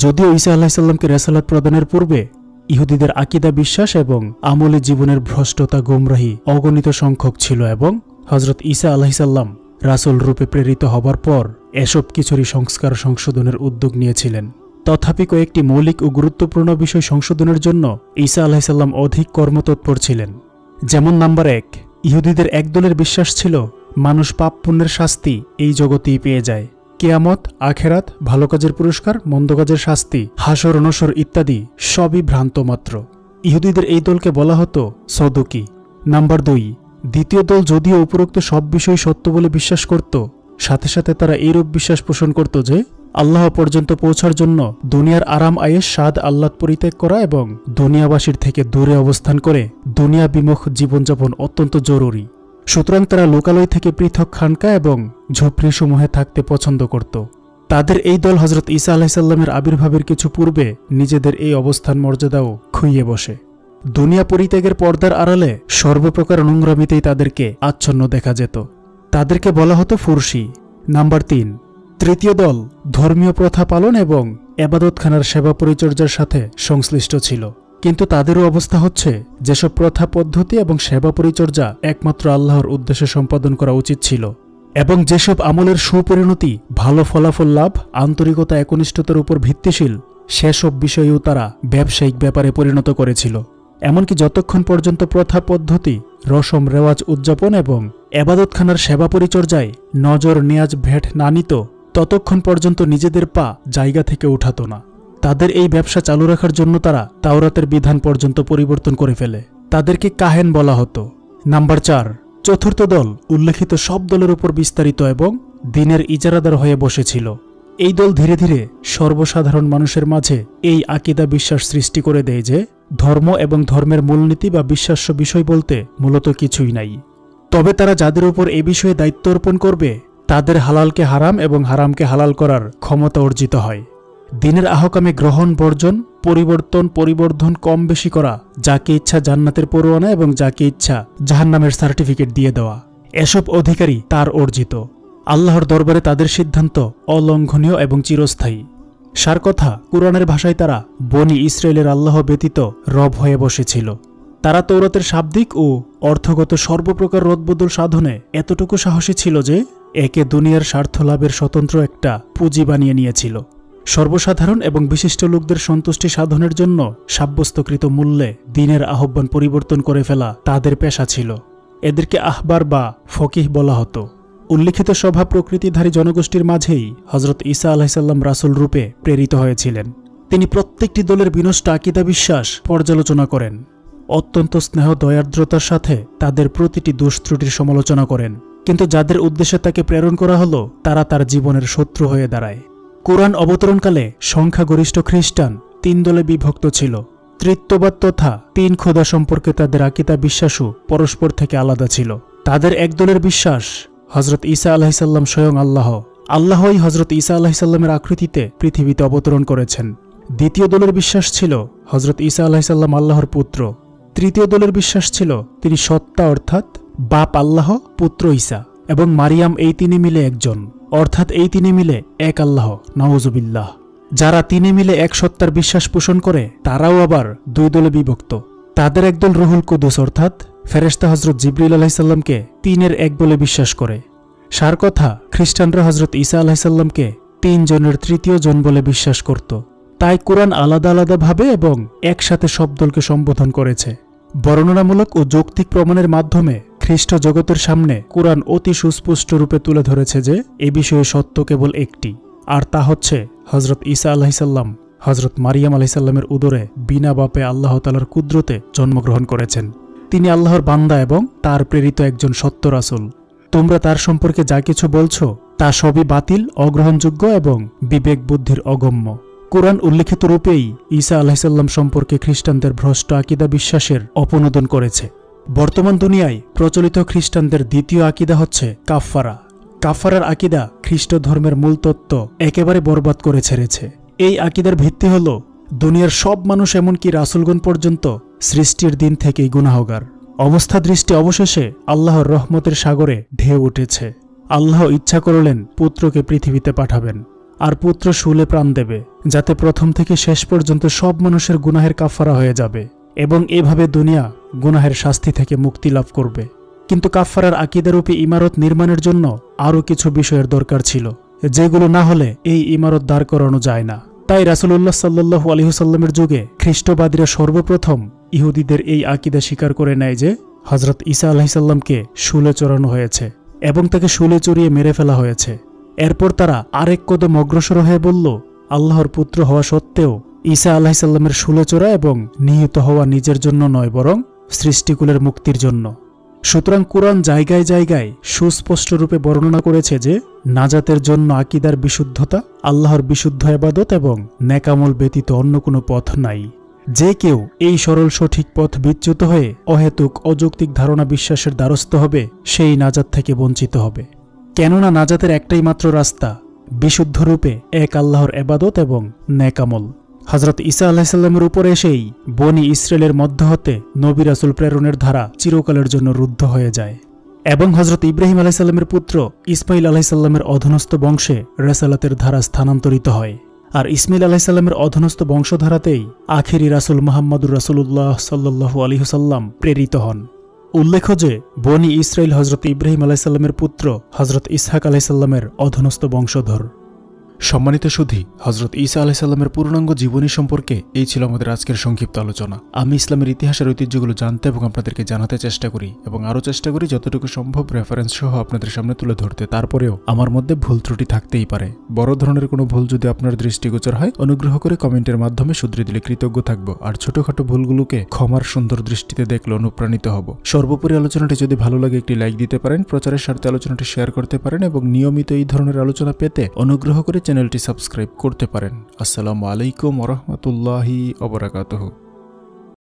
যদিও ঈসা আলাইহিস সালামকে রিসালাত প্রদানের পূর্বে ইহুদিদের আকীদা, বিশ্বাস এবং আমলে জীবনের ভ্রষ্টতা, গুমরাহি অগণিত সংখ্যক ছিল এবং হযরত ঈসা আলাইহিস সালাম রাসূল রূপে প্রেরিত হবার পর এসব কিছুরই সংস্কার সংশোধনের উদ্যোগ নিয়েছিলেন। তথাপি কয়েকটি মৌলিক ও গুরুত্বপূর্ণ বিষয় সংশোধনের জন্য ঈসা আলাইহিস সালাম অধিক কর্মতৎপর ছিলেন। যেমন নাম্বার 1, ইহুদিদের একদলের বিশ্বাস ছিল মানুষ পাপ পুণ্যের শাস্তি এই জগতেই পেয়ে যায়। কিয়ামত, আখেরাত, ভালো কাজের পুরস্কার, মন্দ কাজের শাস্তি, হাসর নসর ইত্যাদি সবই ভ্রান্ত মাত্র। ইহুদিদের এই দলকে বলা হতো সদুকি। নাম্বার 2, দ্বিতীয় দল যদিও উপরোক্ত সব বিষয় সত্য বলে বিশ্বাস করত, সাথে সাথে তারা এইরূপ বিশ্বাস পোষণ করত যে আল্লাহ পর্যন্ত পৌঁছার জন্য দুনিয়ার আরাম আয়েশ, স্বাদ, আহ্লাদ পরিত্যাগ করা এবং দুনিয়াবাসীর থেকে দূরে অবস্থান করে দুনিয়া বিমুখ জীবনযাপন অত্যন্ত জরুরি। সুতরাং তারা লোকালয় থেকে পৃথক খানকা এবং ঝুপড়িসমূহে থাকতে পছন্দ করত। তাদের এই দল হযরত ঈসা আলাইহিস সালামের আবির্ভাবের কিছু পূর্বে নিজেদের এই অবস্থান মর্যাদাও খুইয়ে বসে। দুনিয়া পরিত্যাগের পর্দার আড়ালে সর্বপ্রকার নোংরামিতেই তাদেরকে আচ্ছন্ন দেখা যেত। তাদেরকে বলা হতো ফুরসি। নাম্বার 3, তৃতীয় দল ধর্মীয় প্রথা পালন এবং এবাদতখানার সেবা পরিচর্যার সাথে সংশ্লিষ্ট ছিল। কিন্তু তাদেরও অবস্থা হচ্ছে, যেসব প্রথা, পদ্ধতি এবং সেবা পরিচর্যা একমাত্র আল্লাহর উদ্দেশ্যে সম্পাদন করা উচিত ছিল এবং যেসব আমলের সুপরিণতি, ভালো ফলাফল লাভ, আন্তরিকতা, একনিষ্ঠতার উপর ভিত্তিশীল, সেসব বিষয়েও তারা ব্যবসায়িক ব্যাপারে পরিণত করেছিল। এমনকি যতক্ষণ পর্যন্ত প্রথা, পদ্ধতি, রসম রেওয়াজ উদযাপন এবং এবাদতখানার সেবা পরিচর্যায় নজর, নিয়াজ, ভেট না নিত, ততক্ষণ পর্যন্ত নিজেদের পা জায়গা থেকে উঠাত না। তাদের এই ব্যবসা চালু রাখার জন্য তারা তাওরাতের বিধান পর্যন্ত পরিবর্তন করে ফেলে। তাদেরকে কাহেন বলা হতো। নাম্বার 4, চতুর্থ দল উল্লেখিত সব দলের উপর বিস্তারিত এবং দিনের ইজারাদার হয়ে বসেছিল। এই দল ধীরে ধীরে সর্বসাধারণ মানুষের মাঝে এই আকীদা, বিশ্বাস সৃষ্টি করে দেয় যে ধর্ম এবং ধর্মের মূলনীতি বা বিশ্বাস্য বিষয় বলতে মূলত কিছুই নাই। তবে তারা যাদের উপর এ বিষয়ে দায়িত্ব অর্পণ করবে, তাদের হালালকে হারাম এবং হারামকে হালাল করার ক্ষমতা অর্জিত হয়। দিনের আহকামে গ্রহণ বর্জন, পরিবর্ধন কম বেশি করা, যাকে ইচ্ছা জান্নাতের পরোয়ানা এবং যাকে ইচ্ছা জাহান্নামের সার্টিফিকেট দিয়ে দেওয়া, এসব অধিকারই তার অর্জিত। আল্লাহর দরবারে তাদের সিদ্ধান্ত অলঙ্ঘনীয় এবং চিরস্থায়ী। সার কথা, কুরআনের ভাষায় তারা বনি ইসরায়েলের আল্লাহ ব্যতীত রব হয়ে বসেছিল। তারা তৌরাতের শাব্দিক ও অর্থগত সর্বপ্রকার রদবদল সাধনে এতটুকু সাহসী ছিল যে একে দুনিয়ার স্বার্থ লাভের স্বতন্ত্র একটা পুঁজি বানিয়ে নিয়েছিল। সর্বসাধারণ এবং বিশিষ্ট লোকদের সন্তুষ্টি সাধনের জন্য সাব্যস্তকৃত মূল্যে দিনের আহ্বান পরিবর্তন করে ফেলা তাদের পেশা ছিল। এদেরকে আহবার বা ফকিহ বলা হতো। উল্লিখিত স্বভাব প্রকৃতিধারী জনগোষ্ঠীর মাঝেই হজরত ঈসা আলাইহিসসালাম রাসূল রূপে প্রেরিত হয়েছিলেন। তিনি প্রত্যেকটি দলের বিনষ্ট আকীদা বিশ্বাস পর্যালোচনা করেন। অত্যন্ত স্নেহ দয়ার্দ্রতার সাথে তাদের প্রতিটি দুষ্ত্রুটির সমালোচনা করেন। কিন্তু যাদের উদ্দেশ্যে তাকে প্রেরণ করা হলো তারা তার জীবনের শত্রু হয়ে দাঁড়ায়। কুরআন অবতরণকালে সংখ্যাগরিষ্ঠ খ্রিস্টান 3 দলে বিভক্ত ছিল। তৃত্ববাদ তথা 3 খোদা সম্পর্কে তাদের আকীদা বিশ্বাসও পরস্পর থেকে আলাদা ছিল। তাদের এক দলের বিশ্বাস হজরত ঈসা আলাইহিসসালাম স্বয়ং আল্লাহই হজরত ঈসা আলাইহিসসালামের আকৃতিতে পৃথিবীতে অবতরণ করেছেন। দ্বিতীয় দলের বিশ্বাস ছিল হজরত ঈসা আলাইহিসসালাম আল্লাহর পুত্র। তৃতীয় দলের বিশ্বাস ছিল তিনি সত্তা অর্থাৎ বাপ আল্লাহ, পুত্র ঈসা এবং মারিয়াম, এই 3 মিলে একজন, অর্থাৎ এই 3 মিলে এক আল্লাহ, নাউজুবিল্লাহ। যারা 3 মিলে এক সত্তার বিশ্বাস পোষণ করে তারাও আবার 2 দলে বিভক্ত। তাদের একদল রুহুল কুদুস অর্থাৎ ফেরেশতা হজরত জিবরিল আলাইহিসসালামকে 3-এর এক বলে বিশ্বাস করে। সার কথা, খ্রিস্টানরা হজরত ঈসা আলাইহিসসালামকে 3 জনের তৃতীয় জন বলে বিশ্বাস করত। তাই কুরআন আলাদা আলাদাভাবে এবং একসাথে সব দলকে সম্বোধন করেছে। বর্ণনামূলক ও যৌক্তিক প্রমাণের মাধ্যমে খ্রিস্ট জগতের সামনে কুরআন অতি সুস্পষ্ট রূপে তুলে ধরেছে যে এ বিষয়ে সত্য কেবল একটি, আর তা হচ্ছে হজরত ঈসা আলাইহিসসালাম হজরত মারিয়াম আলাইহিসসালামের উদরে বিনা বাপে আল্লাহ তাআলার কুদরতে জন্মগ্রহণ করেছেন। তিনি আল্লাহর বান্দা এবং তার প্রেরিত একজন সত্য রাসূল। তোমরা তার সম্পর্কে যা কিছু বলছো তা সবই বাতিল, অগ্রহণযোগ্য এবং বিবেক বুদ্ধির অগম্য। কুরআন উল্লিখিত রূপেই ঈসা আলাইহিসসালাম সম্পর্কে খ্রিস্টানদের ভ্রষ্ট আকীদা বিশ্বাসের অপনোদন করেছে। বর্তমান দুনিয়ায় প্রচলিত খ্রিস্টানদের দ্বিতীয় আকীদা হচ্ছে কাফফারা। কাফফারার আকীদা খ্রিস্ট ধর্মের মূল তত্ত্ব একেবারে বরবাদ করে ছেড়েছে। এই আকীদার ভিত্তি হল দুনিয়ার সব মানুষ এমনকি রাসূলগণ পর্যন্ত সৃষ্টির দিন থেকেই গুনাহগার। অবস্থা দৃষ্টি অবশেষে আল্লাহর রহমতের সাগরে ঢেউ উঠেছে। আল্লাহ ইচ্ছা করলেন পুত্রকে পৃথিবীতে পাঠাবেন, আর পুত্র শুলে প্রাণ দেবে, যাতে প্রথম থেকে শেষ পর্যন্ত সব মানুষের গুনাহের কাফফারা হয়ে যাবে এবং এভাবে দুনিয়া গুনাহের শাস্তি থেকে মুক্তি লাভ করবে। কিন্তু কাফফারার আকীদারূপী ইমারত নির্মাণের জন্য আরও কিছু বিষয়ের দরকার ছিল, যেগুলো না হলে এই ইমারত দাঁড় করানো যায় না। তাই রাসূলুল্লাহ সাল্লাল্লাহু আলাইহি ওয়াসাল্লামের যুগে খ্রিস্টবাদীরা সর্বপ্রথম ইহুদিদের এই আকীদা স্বীকার করে নেয় যে হযরত ঈসা আলাইহিসসালামকে শুলে চড়ানো হয়েছে এবং তাকে শুলে চড়িয়ে মেরে ফেলা হয়েছে। এরপর তারা আরেক কদম অগ্রসর হয়ে বলল, আল্লাহর পুত্র হওয়া সত্ত্বেও ঈসা আলাইহিসসালামের শুলে চড়া এবং নিহত হওয়া নিজের জন্য নয়, বরং সৃষ্টিকুলের মুক্তির জন্য। সুতরাং কুরআন জায়গায় জায়গায় সুস্পষ্ট রূপে বর্ণনা করেছে যে নাজাতের জন্য আকীদার বিশুদ্ধতা, আল্লাহর বিশুদ্ধ ইবাদত এবং নেকামল ব্যতীত অন্য কোনো পথ নাই। যে কেউ এই সরল সঠিক পথ বিচ্যুত হয়ে অহেতুক অযৌক্তিক ধারণা বিশ্বাসের দ্বারস্থ হবে, সেই নাজাত থেকে বঞ্চিত হবে। কেননা নাজাতের একটাই মাত্র রাস্তা, বিশুদ্ধ রূপে এক আল্লাহর ইবাদত এবং নেকামল। হযরত ঈসা আলাইহিসসালামের উপরে এসেই বনি ইসরায়েলের মধ্য হতে নবী রাসূল প্রেরণের ধারা চিরকালের জন্য রুদ্ধ হয়ে যায় এবং হযরত ইব্রাহিম আলাইহিসসালামের পুত্র ইসমাঈল আলাইহিসসালামের অধীনস্থ বংশে রিসালাতের ধারা স্থানান্তরিত হয়। আর ইসমাঈল আলাইহিসসালামের অধীনস্থ বংশধারাতেই আখেরি রাসূল মুহাম্মদুর রাসূলুল্লাহ সাল্লাল্লাহু আলাইহি ওয়াসাল্লাম প্রেরিত হন। উল্লেখ্য যে বনি ইসরায়েল হযরত ইব্রাহিম আলাইহিসসালামের পুত্র হযরত ইসহাক আলাইহিসসালামের অধীনস্থ বংশধর। সম্মানিত সুধী, হযরত ঈসা আলাইহিসসালামের পূর্ণাঙ্গ জীবনী সম্পর্কে এই ছিল আমাদের আজকের সংক্ষিপ্ত আলোচনা। আমি ইসলামের ইতিহাসের ঐতিহ্যগুলো জানতে এবং আপনাদেরকে জানাতে চেষ্টা করি এবং আরও চেষ্টা করি যতটুকু সম্ভব রেফারেন্স সহ আপনাদের সামনে তুলে ধরতে। তারপরেও আমার মধ্যে ভুল ত্রুটি থাকতেই পারে। বড় ধরনের কোনো ভুল যদি আপনার দৃষ্টিগোচর হয়, অনুগ্রহ করে কমেন্টের মাধ্যমে শুধরে দিলে কৃতজ্ঞ থাকব। আর ছোটখাটো ভুলগুলোকে ক্ষমার সুন্দর দৃষ্টিতে দেখলে অনুপ্রাণিত হব। সর্বোপরি আলোচনাটি যদি ভালো লাগে একটি লাইক দিতে পারেন, প্রচারের স্বার্থে আলোচনাটি শেয়ার করতে পারেন এবং নিয়মিত এই ধরনের আলোচনা পেতে অনুগ্রহ করে চ্যানেলটি সাবস্ক্রাইব করতে পারেন। আসসালামু আলাইকুম ওয়া রাহমাতুল্লাহি ওয়া বারাকাতুহু।